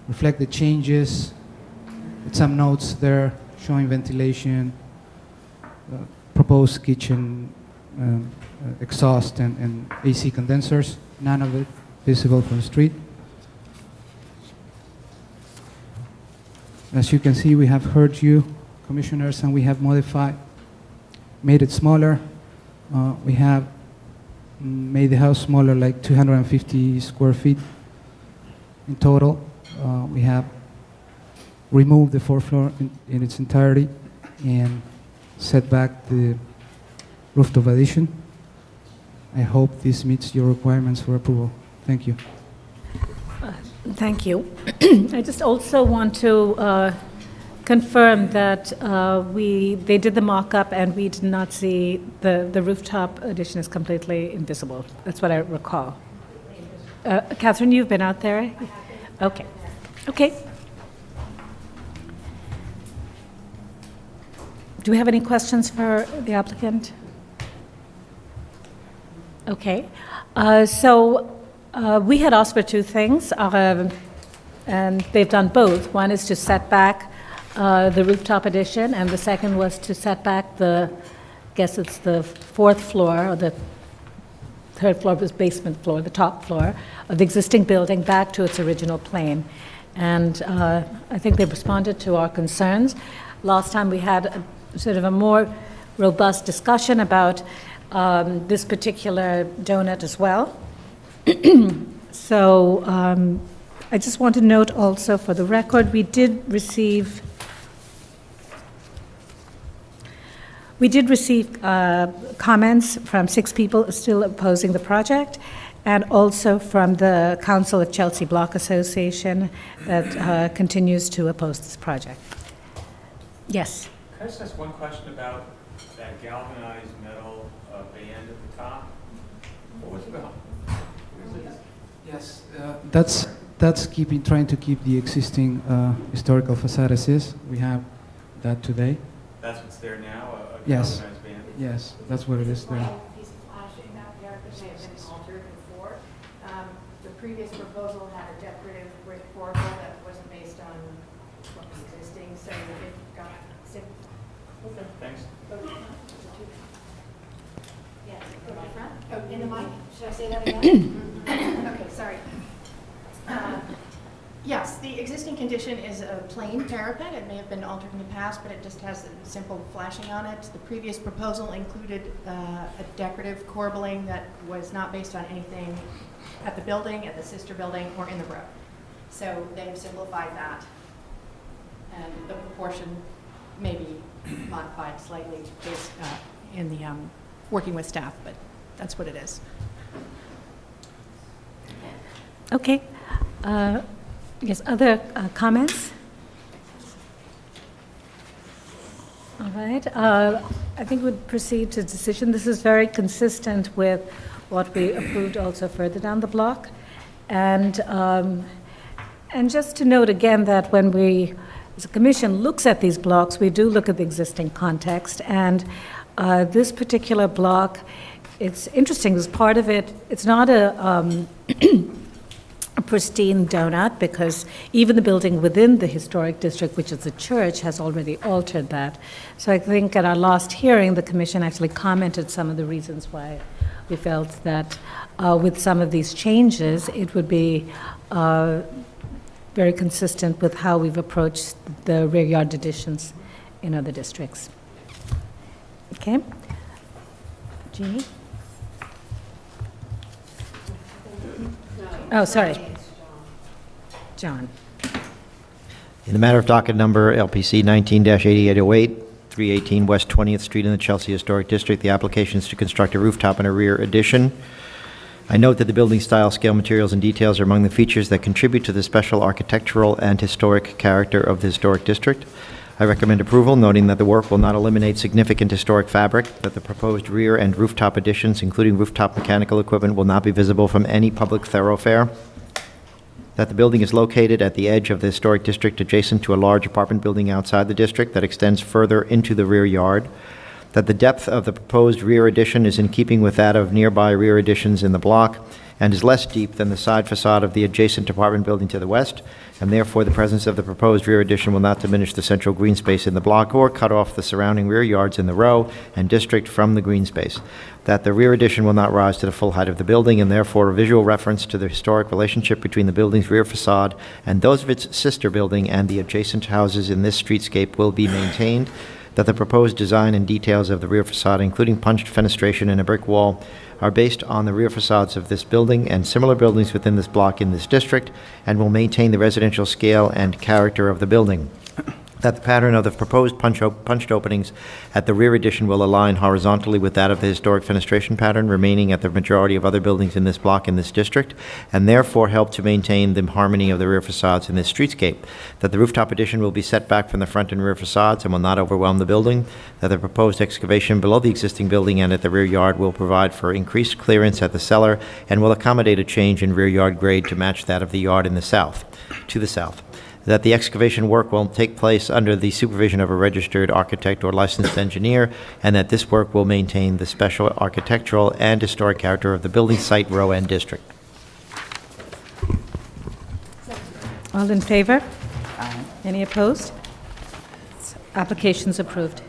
reflect the changes, with some notes there showing ventilation, proposed kitchen, exhaust, and AC condensers. None of it visible from the street. As you can see, we have heard you, commissioners, and we have made it smaller. We have made the house smaller, like 250 square feet in total. We have removed the fourth floor in its entirety and set back the rooftop addition. I hope this meets your requirements for approval. Thank you. Thank you. I just also want to confirm that they did the mock-up and we did not see the rooftop addition is completely invisible. That's what I recall. Catherine, you've been out there? Okay. Okay. Do we have any questions for the applicant? Okay. We had asked for two things, and they've done both. One is to set back the rooftop addition, and the second was to set back I guess it's the fourth floor, or the third floor was basement floor, the top floor of the existing building back to its original plane. And I think they responded to our concerns. Last time we had sort of a more robust discussion about this particular donut as well. So I just want to note also for the record, we did receive comments from 6 people still opposing the project, and also from the Council of Chelsea Block Association that continues to oppose this project. Yes? Can I just ask one question about that galvanized metal band at the top? What was it about? Yes, that's trying to keep the existing historical facade as is. We have that today. That's what's there now, a Yes. galvanized band? Yes, that's what it is there. Piece of flashing out there that may have been altered before. The previous proposal had a decorative brick corbel that wasn't based on what was existing, so it got sick. Okay, thanks. Yes, go to the front. Oh, in the mic? Should I say that again? Okay, sorry. Yes, the existing condition is a plain parapet. It may have been altered in the past, but it just has a simple flashing on it. The previous proposal included a decorative corbelling that was not based on anything at the building, at the sister building, or in the road. So they have simplified that. And the proportion may be modified slightly based in the working with staff, but that's what it is. Okay. Yes, other comments? All right. I think we'll proceed to decision. This is very consistent with what we approved also further down the block. And just to note again that when we, as a commission, looks at these blocks, we do look at the existing context. And this particular block, it's interesting because part of it, it's not a pristine donut, because even the building within the historic district, which is the church, has already altered that. So I think at our last hearing, the commission actually commented some of the reasons why we felt that with some of these changes, it would be very consistent with how we've approached the rear yard additions in other districts. Okay. Jeannie? Oh, sorry. John. In the matter of docket number LPC 19-8808, 318 West 20th Street in the Chelsea Historic District, the application is to construct a rooftop and a rear addition. I note that the building style, scale, materials, and details are among the features that contribute to the special architectural and historic character of the historic district. I recommend approval, noting that the work will not eliminate significant historic fabric, that the proposed rear and rooftop additions, including rooftop mechanical equipment, will not be visible from any public thoroughfare, that the building is located at the edge of the historic district adjacent to a large apartment building outside the district that extends further into the rear yard, that the depth of the proposed rear addition is in keeping with that of nearby rear additions in the block and is less deep than the side facade of the adjacent apartment building to the west, and therefore the presence of the proposed rear addition will not diminish the central green space in the block or cut off the surrounding rear yards in the row and district from the green space, that the rear addition will not rise to the full height of the building, and therefore a visual reference to the historic relationship between the building's rear facade and those of its sister building and the adjacent houses in this streetscape will be maintained, that the proposed design and details of the rear facade, including punched fenestration and a brick wall, are based on the rear facades of this building and similar buildings within this block in this district, and will maintain the residential scale and character of the building. That the pattern of the proposed punched openings at the rear addition will align horizontally with that of the historic fenestration pattern remaining at the majority of other buildings in this block in this district, and therefore help to maintain the harmony of the rear facades in this streetscape. That the rooftop addition will be set back from the front and rear facades and will not overwhelm the building. That the proposed excavation below the existing building and at the rear yard will provide for increased clearance at the cellar and will accommodate a change in rear yard grade to match that of the yard in the south, to the south. That the excavation work will take place under the supervision of a registered architect or licensed engineer, and that this work will maintain the special architectural and historic character of the building site, row, and district. All in favor? Any opposed? Application's approved.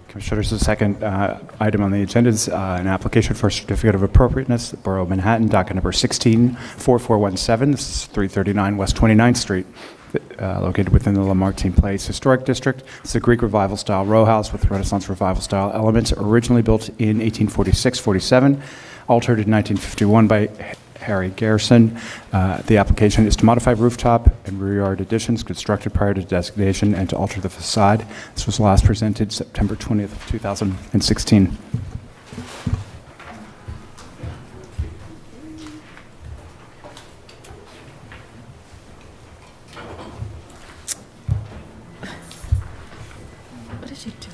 Commissioners, the second item on the agenda is an application for a certificate of appropriateness, the Borough of Manhattan, docket number 164417. This is 339 West 29th Street, located within the Lamartine Place Historic District. It's a Greek Revival style row house with Renaissance Revival style elements, originally built in 1846-47, altered in 1951 by Harry Garrison. The application is to modify rooftop and rear yard additions constructed prior to designation and to alter the facade. This was last presented September 20th, 2016. What did you do?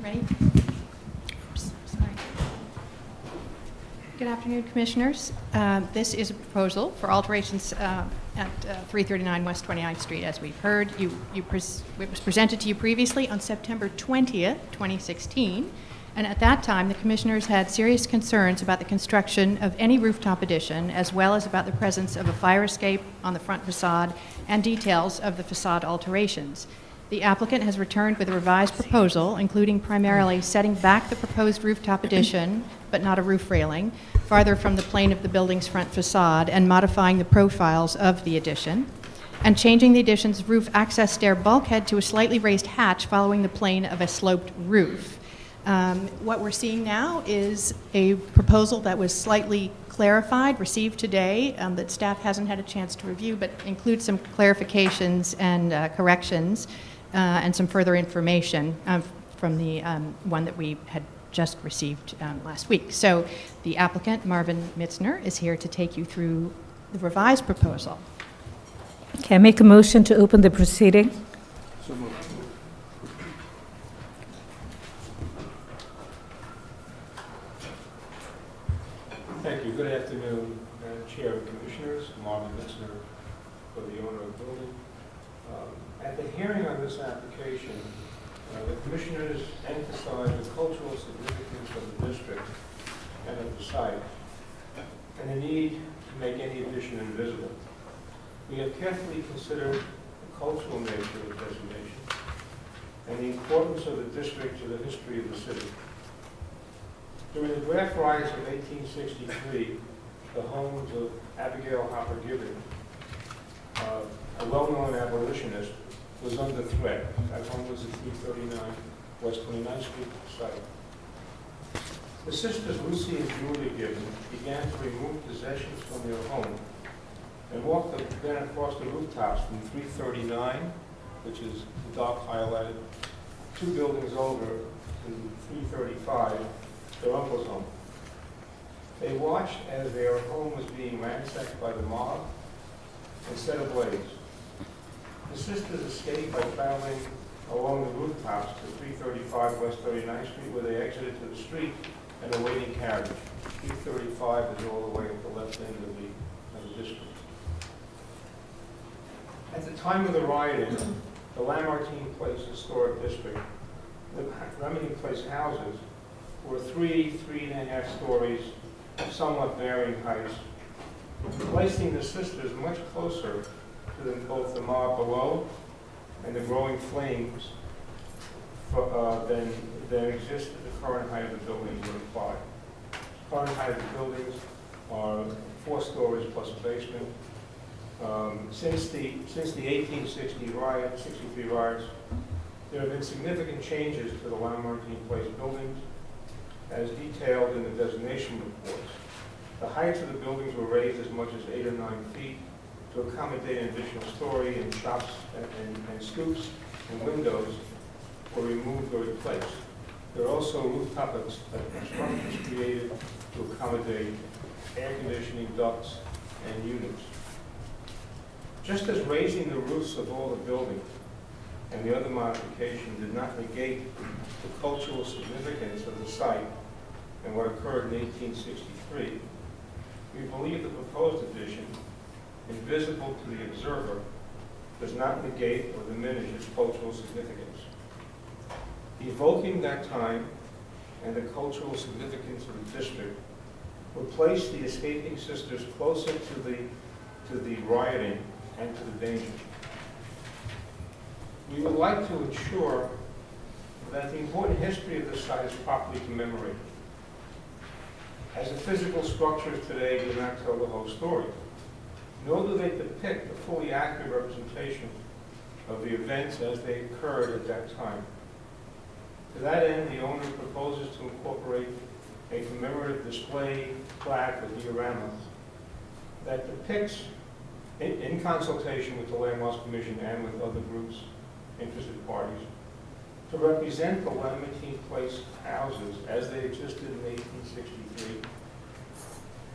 Ready? Oops, sorry. Good afternoon, Commissioners. This is a proposal for alterations at 339 West 29th Street. As we've heard, it was presented to you previously on September 20th, 2016, and at that time, the Commissioners had serious concerns about the construction of any rooftop addition, as well as about the presence of a fire escape on the front facade and details of the facade alterations. The applicant has returned with a revised proposal, including primarily setting back the proposed rooftop addition, but not a roof railing, farther from the plane of the building's front facade and modifying the profiles of the addition, and changing the addition's roof access stair bulkhead to a slightly raised hatch following the plane of a sloped roof. What we're seeing now is a proposal that was slightly clarified, received today, that staff hasn't had a chance to review, but includes some clarifications and corrections and some further information from the one that we had just received last week. So the applicant, Marvin Mitzner, is here to take you through the revised proposal. Okay, I make a motion to open the proceeding. So moved. Thank you. Good afternoon, Chair and Commissioners. Marvin Mitzner for the owner of the building. At the hearing on this application, the Commissioners emphasized the cultural significance of the district and of the site, and the need to make any addition invisible. We have carefully considered the cultural nature of the designation and the importance of the district to the history of the city. During the draft riots of 1863, the homes of Abigail Hopper Gibbon, a well-known abolitionist, was under threat. That home was at 339 West 29th Street site. The sisters Lucy and Julia Gibbon began to remove possessions from their home and walked then across the rooftops from 339, which is the dark highlighted, 2 buildings over to 335, their uncle's home. They watched as their home was being ransacked by the mob and set ablaze. The sisters escaped by traveling along the rooftops to 335 West 39th Street, where they exited to the street and awaiting carriage. 335 is all the way at the left end of the district. At the time of the rioting, the Lamartine Place Historic District, the Remington Place houses were 3.5 stories of somewhat varying heights, placing the sisters much closer to both the mob below and the growing flames than exist at the current height of the buildings would imply. The current height of the buildings are 4 stories plus a basement. Since the 1863 riots, there have been significant changes to the Lamartine Place buildings, as detailed in the designation reports. The heights of the buildings were raised as much as 8 or 9 feet to accommodate an additional story, and shops and scoops and windows were removed or replaced. There are also rooftop structures created to accommodate air conditioning ducts and units. Just as raising the roofs of all the buildings and the other modification did not negate the cultural significance of the site and what occurred in 1863, we believe the proposed addition, invisible to the observer, does not negate or diminish its cultural significance. Evoking that time and the cultural significance of the district would place the escaping sisters closer to the rioting and to the danger. We would like to ensure that the important history of the site is properly commemorated, as the physical structures today do not tell the whole story, nor do they depict a fully accurate representation of the events as they occurred at that time. To that end, the owner proposes to incorporate a commemorative display plaque or diorama that depicts, in consultation with the Land Loss Commission and with other groups, interested parties, to represent the Lamartine Place houses as they existed in 1863,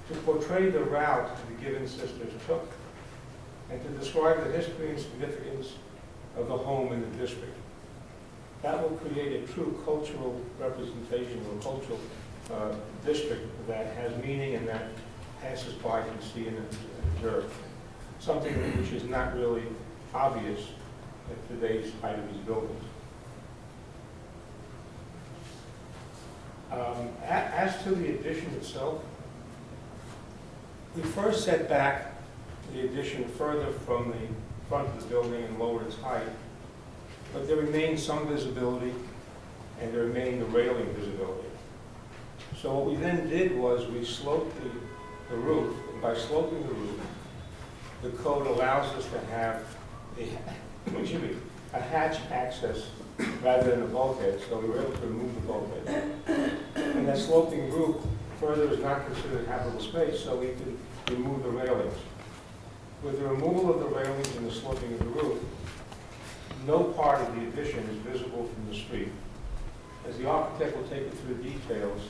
to portray the route the Gibbon sisters took, and to describe the history and significance of the home in the district. That will create a true cultural representation or cultural district that has meaning and that passers-by can see and observe. Something which is not really obvious at today's height of these buildings. As to the addition itself, we first set back the addition further from the front of the building and lowered its height, but there remained some visibility and there remained the railing visibility. So what we then did was we sloped the roof, and by sloping the roof, the code allows us to have a hatch access rather than a bulkhead, so we were able to remove the bulkhead. And that sloping roof further is not considered habitable space, so we could remove the railings. With the removal of the railings and the sloping of the roof, no part of the addition is visible from the street. As the architect will take you through the details,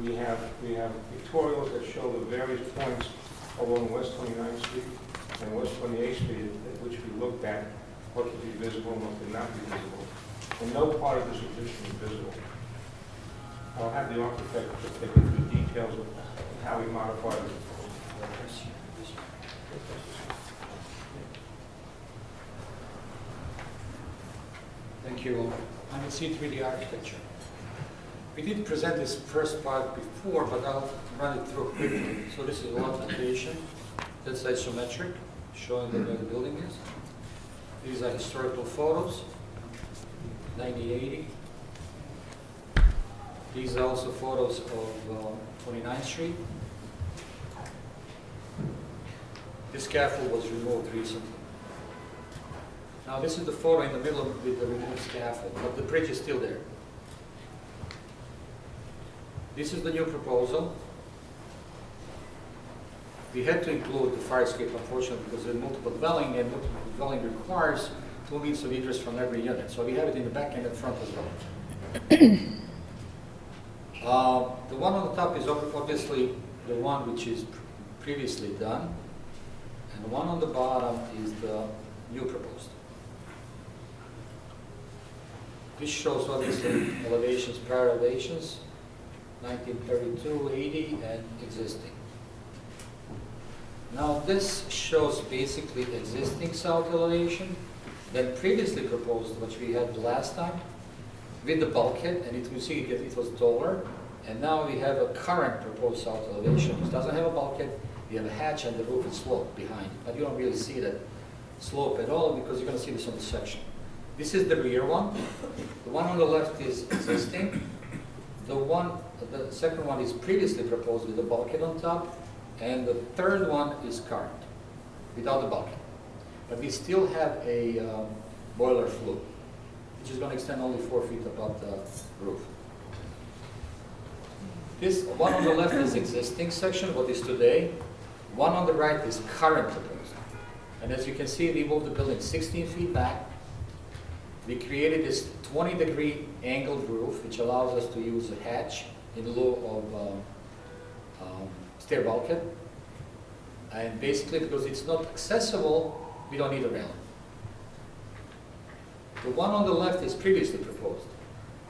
we have pictorials that show the various points along West 29th Street and West 28th Street at which we looked at what could be visible and what could not be visible. And no part of this addition is visible. I'll have the architect take you through the details of how we modified it. Thank you. I will see through the architecture. We did present this first part before, but I'll run it through quickly. So this is lot location. That's isometric, showing where the building is. These are historical photos, 90/80. These are also photos of 29th Street. This scaffold was removed recently. Now this is the photo in the middle with the removed scaffold, but the bridge is still there. This is the new proposal. We had to include the fire escape, unfortunately, because there's multiple dwelling, and multiple dwelling requires 2 means of egress from every unit. So we have it in the back and in front as well. The one on the top is obviously the one which is previously done, and the one on the bottom is the new proposed. This shows obviously elevations, prior elevations, 1932, 80, and existing. Now this shows basically existing south elevation, then previously proposed, which we had the last time, with the bulkhead, and you see it was taller, and now we have a current proposed south elevation, which doesn't have a bulkhead, we have a hatch and the roof is sloped behind, but you don't really see that slope at all because you're going to see this on the section. This is the rear one. The one on the left is existing. The second one is previously proposed with the bulkhead on top, and the third one is current, without the bulkhead. But we still have a boiler flue, which is going to extend only 4 feet above the roof. This one on the left is existing section, what is today. One on the right is current proposed. And as you can see, we moved the building 16 feet back. We created this 20-degree angled roof, which allows us to use a hatch in lieu of stair bulkhead. And basically, because it's not accessible, we don't need a railing. The one on the left is previously proposed.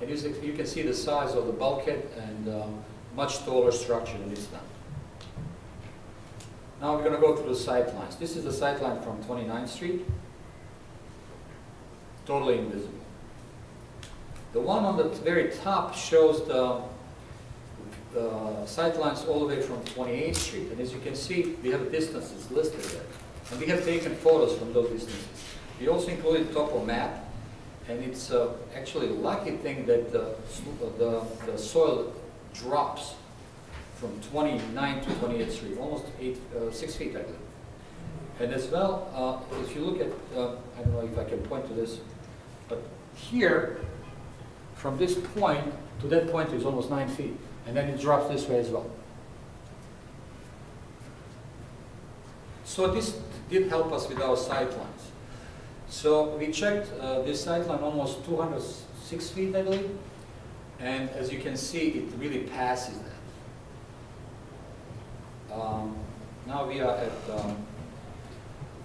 And you can see the size of the bulkhead and much taller structure than this now. Now we're going to go through the sight lines. This is the sight line from 29th Street. Totally invisible. The one on the very top shows the sight lines all the way from 28th Street. And as you can see, we have distances listed there. And we have taken photos from those distances. We also included a topo map. And it's actually a lucky thing that the soil drops from 29th to 28th Street, almost 6 feet, I believe. And as well, if you look at, I don't know if I can point to this, but here, from this point to that point is almost 9 feet. And then it drops this way as well. So this did help us with our sight lines. So we checked this sight line almost 206 feet, I believe. And as you can see, it really passes that. Now we are at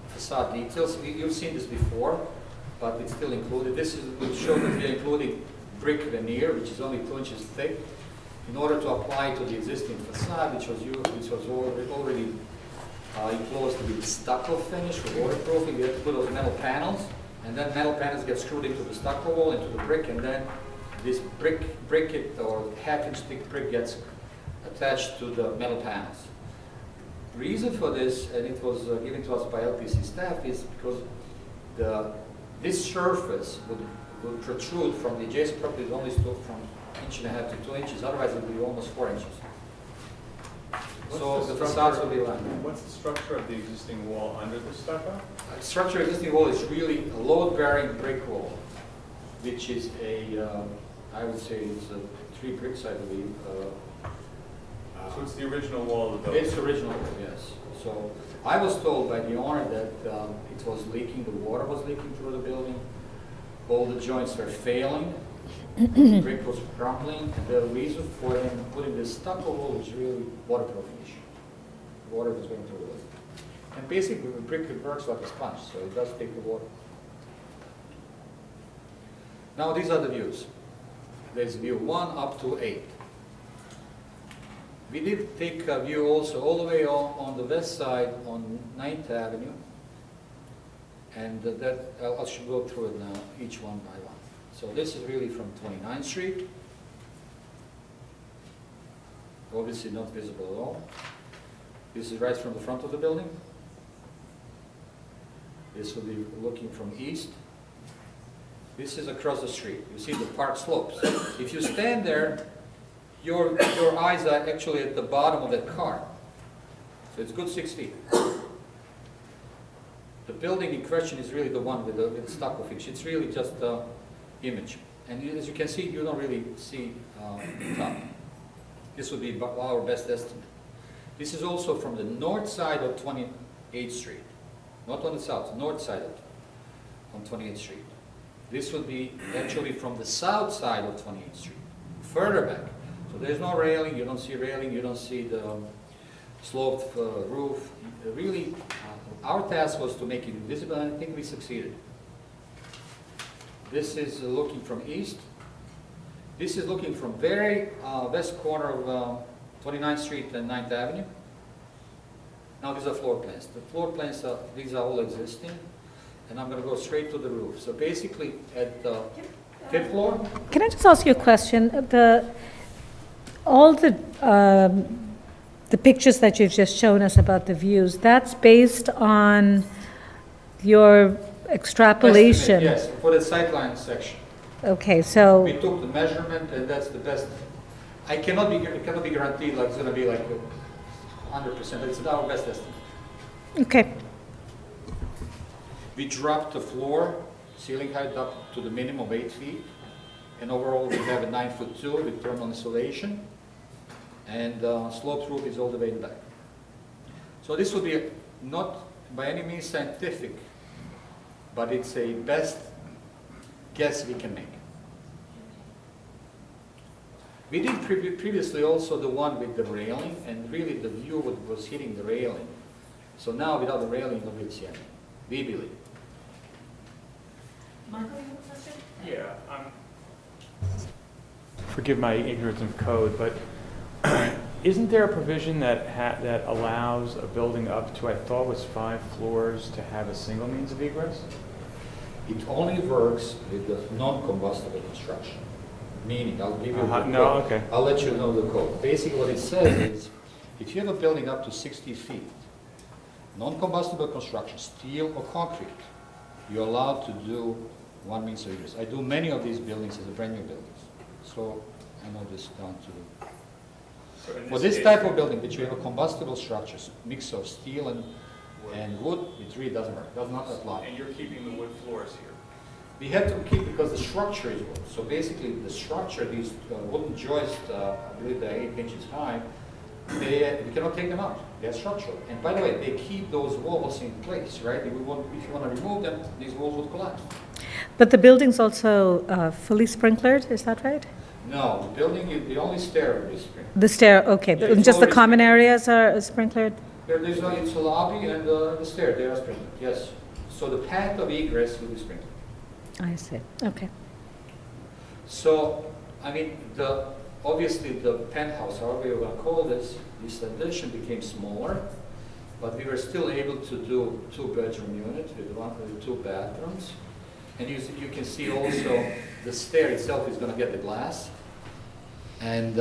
facade details. You've seen this before, but it's still included. This will show that we are including brick veneer, which is only 2 inches thick, in order to apply to the existing facade, which was already enclosed with stucco finish for waterproofing. We have to put those metal panels, and then metal panels get screwed into the stucco wall, into the brick, and then this briquette or half-inch thick brick gets attached to the metal panels. The reason for this, and it was given to us by LPC staff, is because this surface would protrude from the adjacent properties only from 1.5 to 2 inches. Otherwise, it would be almost 4 inches. So the facades will be lined. What's the structure of the existing wall under the stucco? The structure of the existing wall is really a load-bearing brick wall, which is I would say it's 3 bricks, I believe. So it's the original wall of the building? It's original, yes. So I was told by the owner that it was leaking, the water was leaking through the building, all the joints were failing, the brick was crumbling, and the reason for him putting this stucco wall was really waterproofing issue. Water was going through the building. And basically the brick works like a sponge, so it does take the water. Now these are the views. There's view 1 up to 8. We did take a view also all the way on the west side on 9th Avenue. And that I should go through it now, each one by one. So this is really from 29th Street. obviously not visible at all. This is right from the front of the building. This will be looking from east. This is across the street. You see the park slopes. If you stand there, your eyes are actually at the bottom of that car. So it's good 6 feet. The building in question is really the one with the stucco finish. It's really just the image. And as you can see, you don't really see the top. This would be our best estimate. This is also from the north side of 28th Street. Not on the south, north side of on 28th Street. This would be actually from the south side of 28th Street, further back. So there's no railing, you don't see railing, you don't see the sloped roof. Really, our task was to make it visible, and I think we succeeded. This is looking from east. This is looking from very west corner of 29th Street and 9th Avenue. Now these are floor plans. The floor plans, these are all existing. And I'm going to go straight to the roof. So basically at the 5th floor. Can I just ask you a question? All the pictures that you've just shown us about the views, that's based on your extrapolation? Estimate, yes, for the sightline section. Okay, so... We took the measurement, and that's the best. It cannot be guaranteed like it's going to be like 100%. It's our best estimate. Okay. We dropped the floor, ceiling height up to the minimum of 8 feet. And overall, we have a 9'2" with thermal insulation. And sloped roof is all the way in the back. So this would be not by any means scientific, but it's a best guess we can make. We did previously also the one with the railing, and really the view was hitting the railing. So now without the railing, you don't really see anything, we believe. Michael, you have a question? Yeah. Forgive my ignorance of code, but isn't there a provision that allows a building up to, I thought was 5 floors, to have a single means of egress? It only works with the non-combustible construction. Meaning, I'll give you the code. No, okay. I'll let you know the code. Basically what it says is, if you have a building up to 60 feet, non-combustible construction, steel or concrete, you're allowed to do one means of egress. I do many of these buildings as a brand new buildings. So I know this down to... So for this type of building, which you have a combustible structures, mix of steel and wood, it really doesn't work, does not apply. And you're keeping the wood floors here? We have to keep because the structure is wood. So basically the structure, these wooden joists, I believe they're 8 inches high, we cannot take them out. They're structural. And by the way, they keep those walls in place, right? If you want to remove them, these walls would collapse. But the building's also fully sprinklered, is that right? No, the building, the only stair is sprinkled. The stair, okay, Yeah, but it's just the always common areas are sprinklered? There's no, it's a lobby and the stair, they are sprinkled, yes. So the path of egress will be sprinkled. I see, okay. So, I mean, obviously the penthouse, however you want to call this addition became smaller, but we were still able to do 2-bedroom unit with 2 bathrooms. And you can see also the stair itself is going to get the glass. And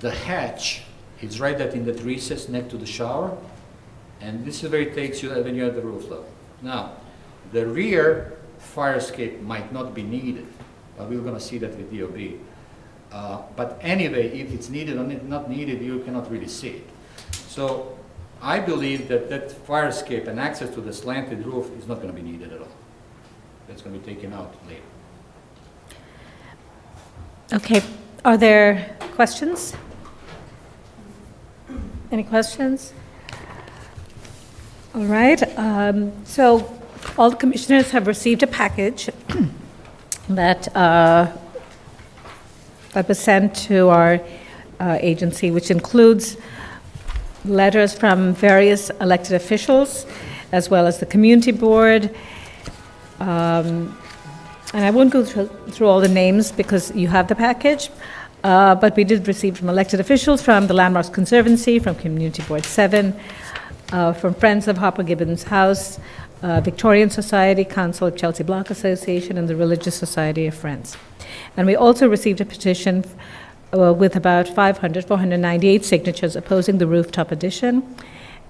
the hatch is right in that recess next to the shower. And this is where it takes you when you're at the roof level. Now, the rear fire escape might not be needed, but we're going to see that with DOB. But anyway, if it's needed or not needed, you cannot really see it. So I believe that fire escape and access to the slanted roof is not going to be needed at all. That's going to be taken out later. Okay, are there questions? Any questions? All right, so all the commissioners have received a package that was sent to our agency, which includes letters from various elected officials, as well as the community board. And I won't go through all the names because you have the package, but we did receive from elected officials, from the Landmarks Conservancy, from Community Board 7, from Friends of Hopper Gibbons House, Victorian Society, Council of Chelsea Block Association, and the Religious Society of Friends. And we also received a petition with about 498 signatures opposing the rooftop addition,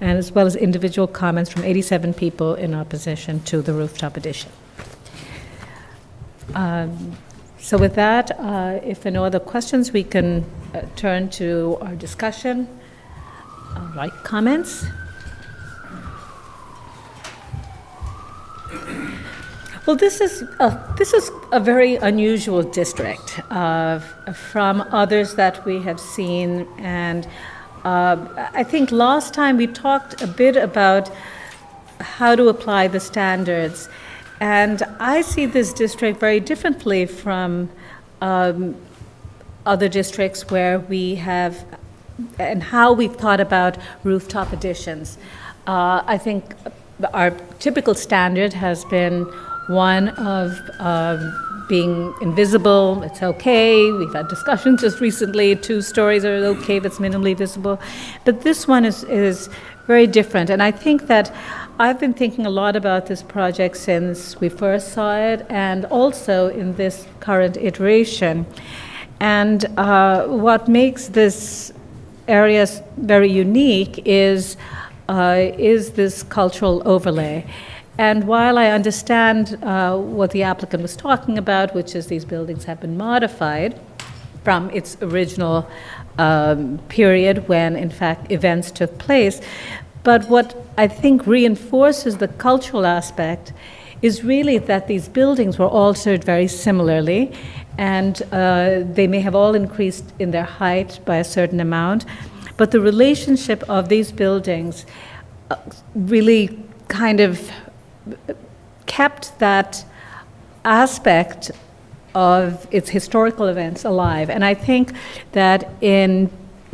and as well as individual comments from 87 people in opposition to the rooftop addition. So with that, if there are no other questions, we can turn to our discussion. All right, comments? Well, this is a very unusual district from others that we have seen, and I think last time we talked a bit about how to apply the standards, and I see this district very differently from other districts where we have, and how we've thought about rooftop additions. I think our typical standard has been one of being invisible, it's okay. We've had discussions just recently, 2 stories are okay if it's minimally visible. But this one is very different. And I think that I've been thinking a lot about this project since we first saw it, and also in this current iteration. And what makes this area very unique is this cultural overlay. And while I understand what the applicant was talking about, which is these buildings have been modified from its original period when, in fact, events took place, but what I think reinforces the cultural aspect is really that these buildings were altered very similarly, and they may have all increased in their height by a certain amount, but the relationship of these buildings really kind of kept that aspect of its historical events alive. And I think that in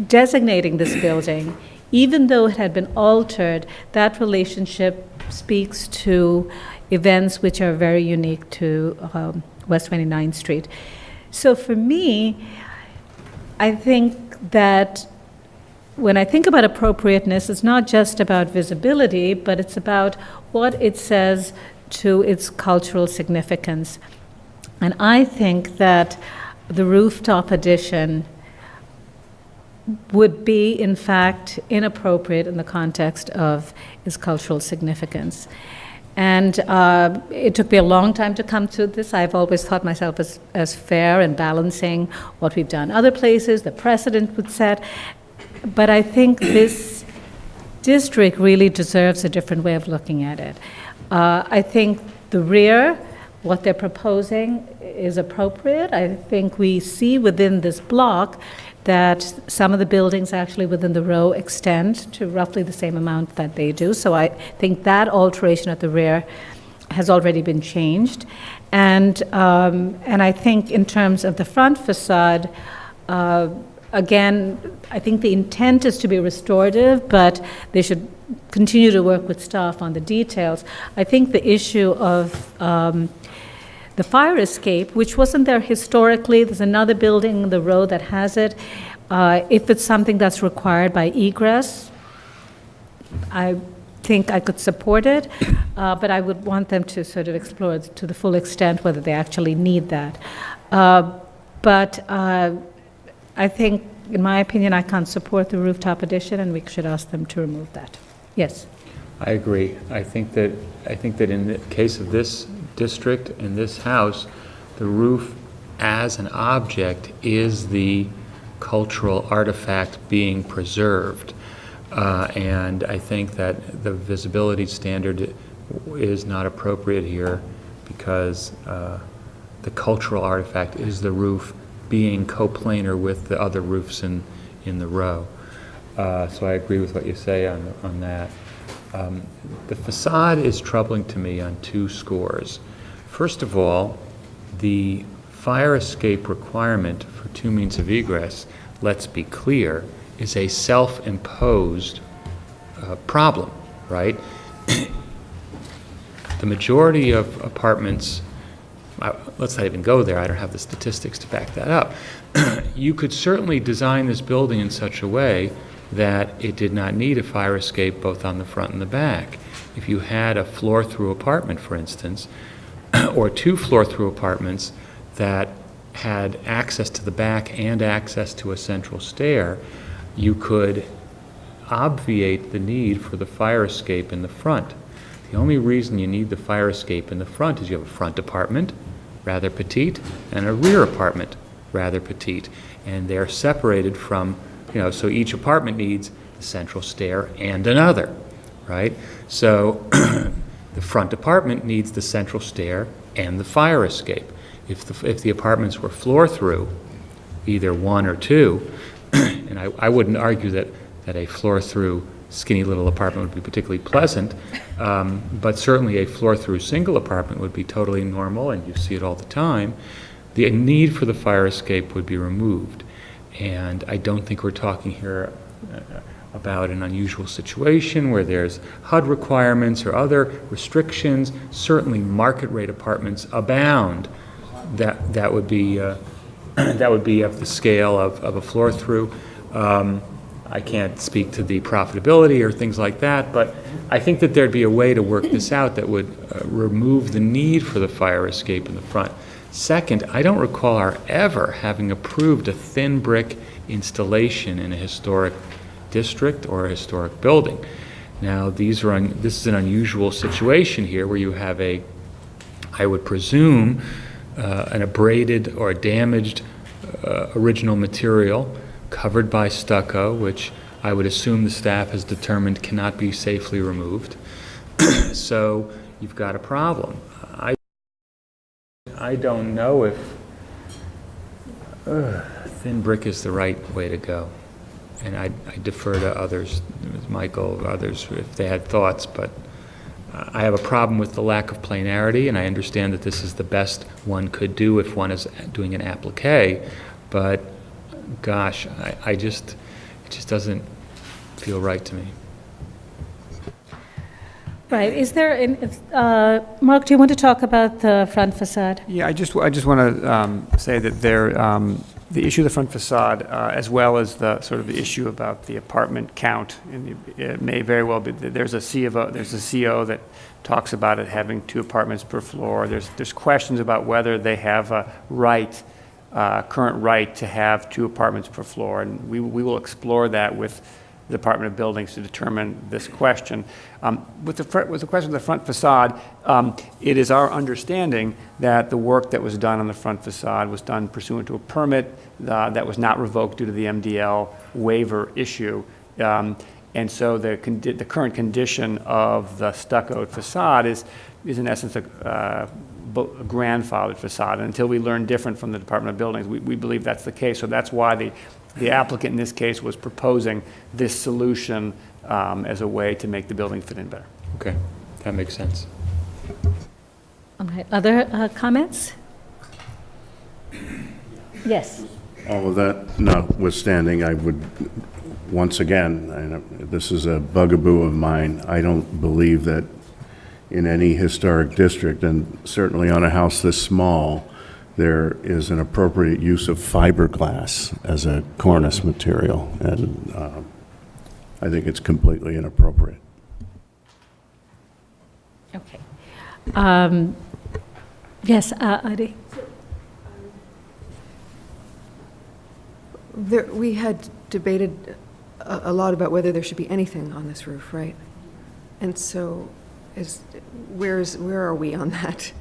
designating this building, even though it had been altered, that relationship speaks to events which are very unique to West 29th Street. So for me, I think that when I think about appropriateness, it's not just about visibility, but it's about what it says to its cultural significance. And I think that the rooftop addition would be, in fact, inappropriate in the context of its cultural significance. And it took me a long time to come to this. I've always thought myself as fair and balancing what we've done other places, the precedent would set. But I think this district really deserves a different way of looking at it. I think the rear, what they're proposing, is appropriate. I think we see within this block that some of the buildings actually within the row extend to roughly the same amount that they do. So I think that alteration at the rear has already been changed. And I think in terms of the front facade, again, I think the intent is to be restorative, but they should continue to work with staff on the details. I think the issue of the fire escape, which wasn't there historically, there's another building in the row that has it. If it's something that's required by egress, I think I could support it, but I would want them to sort of explore it to the full extent whether they actually need that. But I think, in my opinion, I can't support the rooftop addition, and we should ask them to remove that. Yes? I agree. I think that in the case of this district and this house, the roof as an object is the cultural artifact being preserved. And I think that the visibility standard is not appropriate here because the cultural artifact is the roof being coplanar with the other roofs in the row. So I agree with what you say on that. The facade is troubling to me on 2 scores. First of all, the fire escape requirement for 2 means of egress, let's be clear, is a self-imposed problem, right? The majority of apartments, let's not even go there, I don't have the statistics to back that up. You could certainly design this building in such a way that it did not need a fire escape both on the front and the back. If you had a floor-through apartment, for instance, or 2 floor-through apartments that had access to the back and access to a central stair, you could obviate the need for the fire escape in the front. The only reason you need the fire escape in the front is you have a front apartment, rather petite, and a rear apartment, rather petite. And they're separated from, so each apartment needs the central stair and another, right? So the front apartment needs the central stair and the fire escape. If the apartments were floor through, either one or two, and I wouldn't argue that a floor through skinny little apartment would be particularly pleasant, but certainly a floor through single apartment would be totally normal, and you see it all the time. The need for the fire escape would be removed. And I don't think we're talking here about an unusual situation where there's HUD requirements or other restrictions. Certainly market rate apartments abound. That would be that would be of the scale of a floor through. I can't speak to the profitability or things like that, but I think that there'd be a way to work this out that would remove the need for the fire escape in the front. Second, I don't recall our ever having approved a thin brick installation in a historic district or a historic building. Now, this is an unusual situation here where you have I would presume, an abraded or damaged original material covered by stucco, which I would assume the staff has determined cannot be safely removed. So you've got a problem. I don't know if thin brick is the right way to go. And I defer to others, Michael or others, if they had thoughts, but I have a problem with the lack of planarity, and I understand that this is the best one could do if one is doing an applique, but gosh, it just doesn't feel right to me. Right. Is there, Mark, do you want to talk about the front facade? Yeah, I just want to say that the issue of the front facade, as well as the sort of the issue about the apartment count, and it may very well be that there's a CO that talks about it having 2 apartments per floor. There's questions about whether they have a current right to have 2 apartments per floor, and we will explore that with the Department of Buildings to determine this question. With the question of the front facade, it is our understanding that the work that was done on the front facade was done pursuant to a permit that was not revoked due to the MDL waiver issue. And so the current condition of the stuccoed facade is in essence a grandfathered facade. And until we learn different from the Department of Buildings, we believe that's the case. So that's why the applicant in this case was proposing this solution as a way to make the building fit in better. Okay, that makes sense. All right. Other comments? Yes. All of that notwithstanding, I would, once again, this is a bugaboo of mine, I don't believe that in any historic district, and certainly on a house this small, there is an appropriate use of fiberglass as a cornice material, and I think it's completely inappropriate. Okay. Yes, Adi? We had debated a lot about whether there should be anything on this roof, right? And so, where are we on that?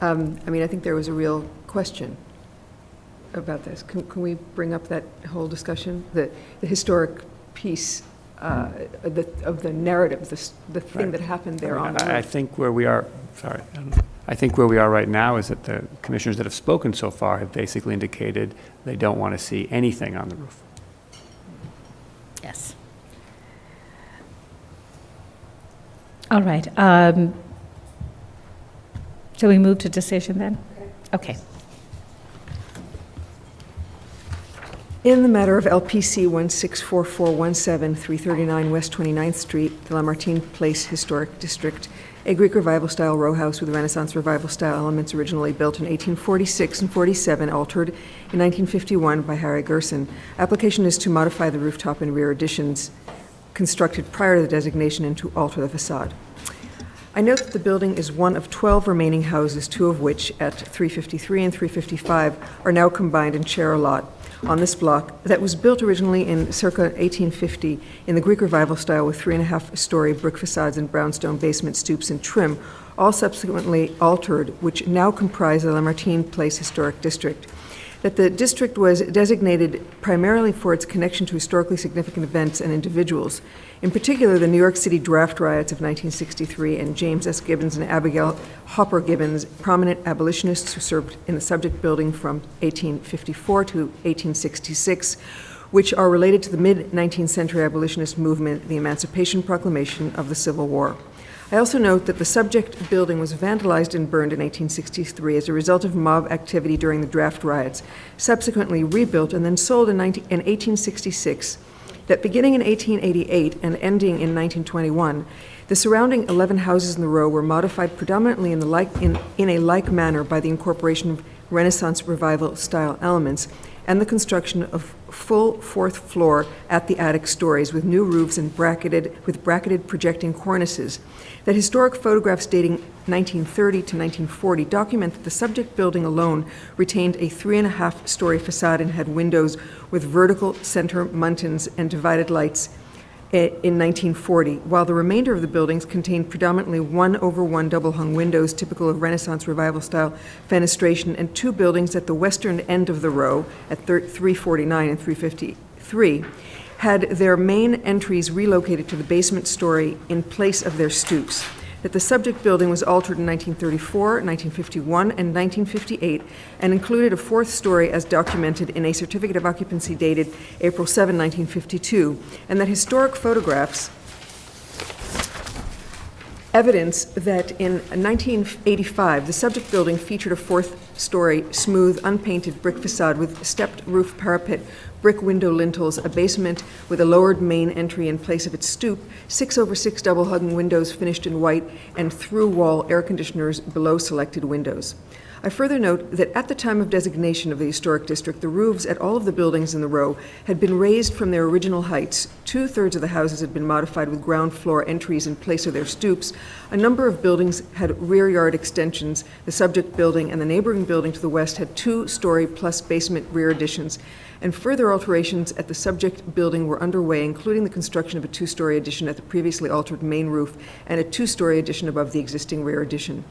I mean, I think there was a real question about this. Can we bring up that whole discussion, the historic piece of the narrative, the thing that happened there on the roof? I think where we are, I think where we are right now is that the commissioners that have spoken so far have basically indicated they don't want to see anything on the roof. Yes. All right. Shall we move to decision then? Okay. In the matter of LPC 164417, 339 West 29th Street, the Lamartine Place Historic District, a Greek Revival-style row house with Renaissance Revival-style elements originally built in 1846 and 47, altered in 1951 by Harry Gerson. Application is to modify the rooftop and rear additions constructed prior to the designation and to alter the facade. I note that the building is one of 12 remaining houses, 2 of which, at 353 and 355, are now combined and share a lot on this block that was built originally in circa 1850 in the Greek Revival style with 3.5-story brick facades and brownstone basement stoops and trim, all subsequently altered, which now comprise the Lamartine Place Historic District. That the district was designated primarily for its connection to historically significant events and individuals, in particular the New York City draft riots of 1963 and James S. Gibbons and Abigail Hopper Gibbons, prominent abolitionists who served in the subject building from 1854 to 1866, which are related to the mid-19th century abolitionist movement, the Emancipation Proclamation of the Civil War. I also note that the subject building was vandalized and burned in 1863 as a result of mob activity during the draft riots, subsequently rebuilt and then sold in 1866, that beginning in 1888 and ending in 1921, the surrounding 11 houses in the row were modified predominantly in a like manner by the incorporation of Renaissance Revival style elements and the construction of full fourth floor at the attic stories with new roofs and bracketed projecting cornices. That historic photographs dating 1930 to 1940 document that the subject building alone retained a 3.5-story facade and had windows with vertical center muntins and divided lights in 1940, while the remainder of the buildings contained predominantly 1-over-1 double-hung windows typical of Renaissance Revival-style fenestration, and 2 buildings at the western end of the row at 349 and 353 had their main entries relocated to the basement story in place of their stoops. That the subject building was altered in 1934, 1951, and 1958, and included a 4th story as documented in a certificate of occupancy dated April 7, 1952, and that historic photographs evidence that in 1985, the subject building featured a 4th-story, smooth, unpainted brick facade with stepped roof parapet, brick window lintels, a basement with a lowered main entry in place of its stoop, 6-over-6 double-hung windows finished in white, and through-wall air conditioners below selected windows. I further note that at the time of designation of the historic district, the roofs at all of the buildings in the row had been raised from their original heights. 2/3 of the houses had been modified with ground floor entries in place of their stoops. A number of buildings had rear yard extensions. The subject building and the neighboring building to the west had 2-story plus basement rear additions. And further alterations at the subject building were underway, including the construction of a 2-story addition at the previously altered main roof and a 2-story addition above the existing rear addition.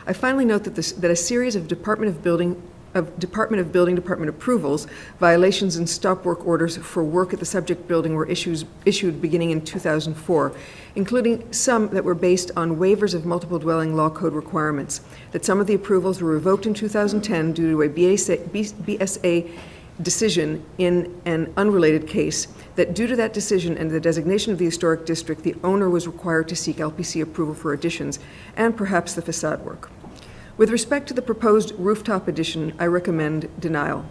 I finally note that a series of Department of Building approvals, violations, and stop work orders for work at the subject building were issued beginning in 2004, including some that were based on waivers of multiple dwelling law code requirements. That some of the approvals were revoked in 2010 due to a BSA decision in an unrelated case. That due to that decision and the designation of the historic district, the owner was required to seek LPC approval for additions and perhaps the facade work. With respect to the proposed rooftop addition, I recommend denial.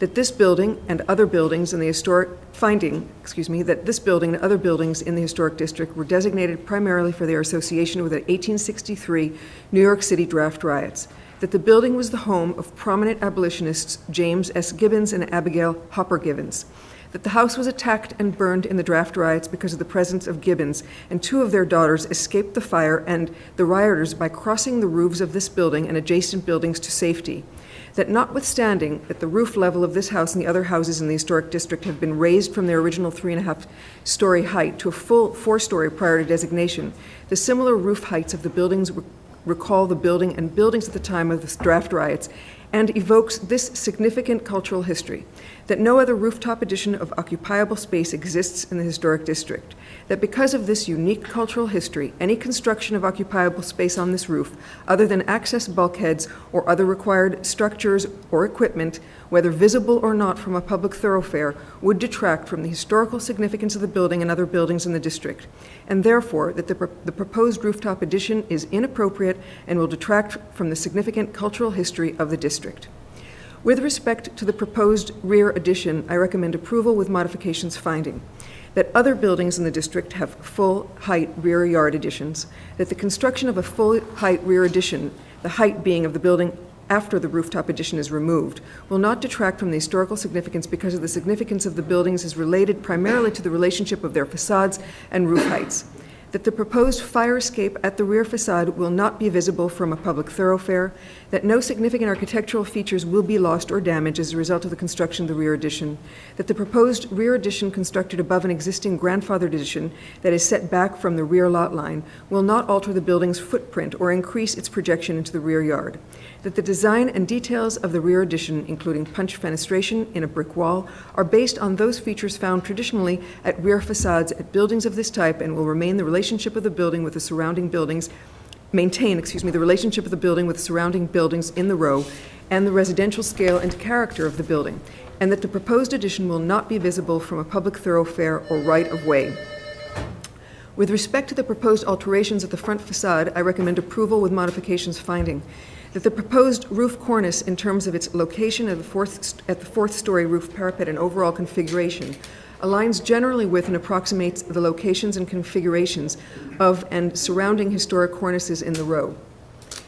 That this building and other buildings in the historic that this building and other buildings in the historic district were designated primarily for their association with the 1863 New York City draft riots. That the building was the home of prominent abolitionists James S. Gibbons and Abigail Hopper Gibbons. That the house was attacked and burned in the draft riots because of the presence of Gibbons, and 2 of their daughters escaped the fire and the rioters by crossing the roofs of this building and adjacent buildings to safety. That notwithstanding that the roof level of this house and the other houses in the historic district have been raised from their original 3.5-story height to a full 4-story prior to designation, the similar roof heights of the buildings recall the building and buildings at the time of the draft riots and evokes this significant cultural history. That no other rooftop addition of occupiable space exists in the historic district. That because of this unique cultural history, any construction of occupiable space on this roof, other than access bulkheads or other required structures or equipment, whether visible or not from a public thoroughfare, would detract from the historical significance of the building and other buildings in the district. And therefore, that the proposed rooftop addition is inappropriate and will detract from the significant cultural history of the district. With respect to the proposed rear addition, I recommend approval with modifications finding that other buildings in the district have full-height rear yard additions, that the construction of a full-height rear addition, the height being of the building after the rooftop addition is removed, will not detract from the historical significance because of the significance of the buildings is related primarily to the relationship of their facades and roof heights. that the proposed fire escape at the rear facade will not be visible from a public thoroughfare, that no significant architectural features will be lost or damaged as a result of the construction of the rear addition, that the proposed rear addition constructed above an existing grandfathered addition that is set back from the rear lot line will not alter the building's footprint or increase its projection into the rear yard, that the design and details of the rear addition, including punch fenestration in a brick wall, are based on those features found traditionally at rear facades at buildings of this type and will remain the relationship of the building with the surrounding buildings, the relationship of the building with surrounding buildings in the row and the residential scale and character of the building, and that the proposed addition will not be visible from a public thoroughfare or right-of-way. With respect to the proposed alterations at the front facade, I recommend approval with modifications finding that the proposed roof cornice, in terms of its location at the fourth-story roof parapet and overall configuration, aligns generally with and approximates the locations and configurations of and surrounding historic cornices in the row.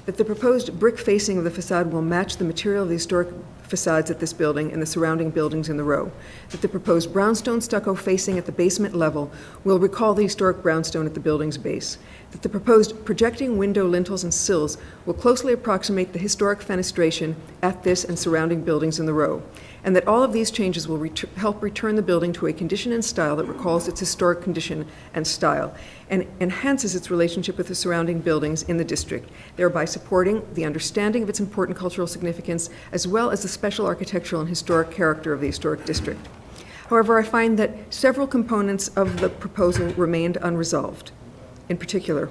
That the proposed brick facing of the facade will match the material of the historic facades at this building and the surrounding buildings in the row. That the proposed brownstone stucco facing at the basement level will recall the historic brownstone at the building's base. That the proposed projecting window lintels and sills will closely approximate the historic fenestration at this and surrounding buildings in the row. And that all of these changes will help return the building to a condition and style that recalls its historic condition and style, and enhances its relationship with the surrounding buildings in the district, thereby supporting the understanding of its important cultural significance, as well as the special architectural and historic character of the historic district. However, I find that several components of the proposal remained unresolved. In particular,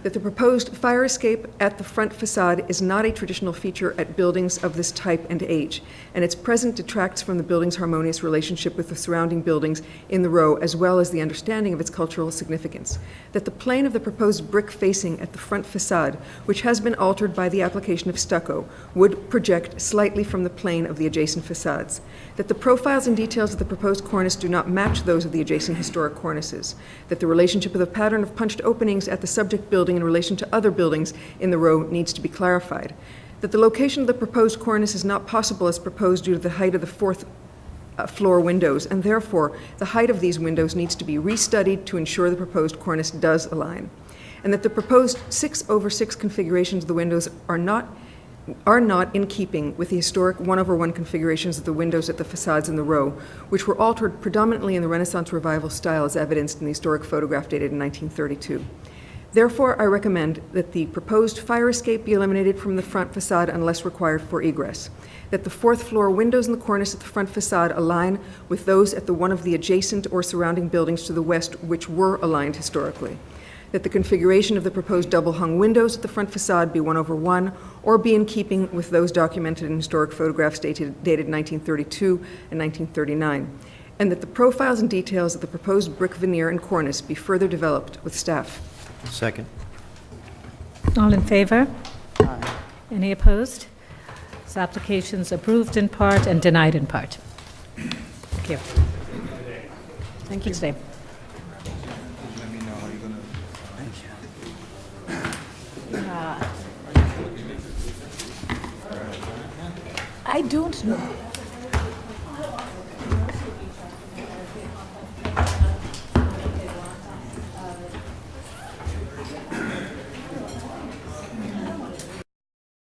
that the proposed fire escape at the front facade is not a traditional feature at buildings of this type and age, and its presence detracts from the building's harmonious relationship with the surrounding buildings in the row, as well as the understanding of its cultural significance. That the plane of the proposed brick facing at the front facade, which has been altered by the application of stucco, would project slightly from the plane of the adjacent facades. That the profiles and details of the proposed cornice do not match those of the adjacent historic cornices. That the relationship of the pattern of punched openings at the subject building in relation to other buildings in the row needs to be clarified. That the location of the proposed cornice is not possible as proposed due to the height of the fourth floor windows, and therefore the height of these windows needs to be restudied to ensure the proposed cornice does align. And that the proposed 6/6 configurations of the windows are not in keeping with the historic 1/1 configurations of the windows at the facades in the row, which were altered predominantly in the Renaissance Revival style as evidenced in the historic photograph dated in 1932. Therefore, I recommend that the proposed fire escape be eliminated from the front facade unless required for egress. That the fourth floor windows in the cornice at the front facade align with those at one of the adjacent or surrounding buildings to the west, which were aligned historically. That the configuration of the proposed double-hung windows at the front facade be 1/1 or be in keeping with those documented in historic photographs dated 1932 and 1939. And that the profiles and details of the proposed brick veneer and cornice be further developed with staff. Second. All in favor? Aye. Any opposed? This application is approved in part and denied in part. Thank you. Thank you today. I don't know.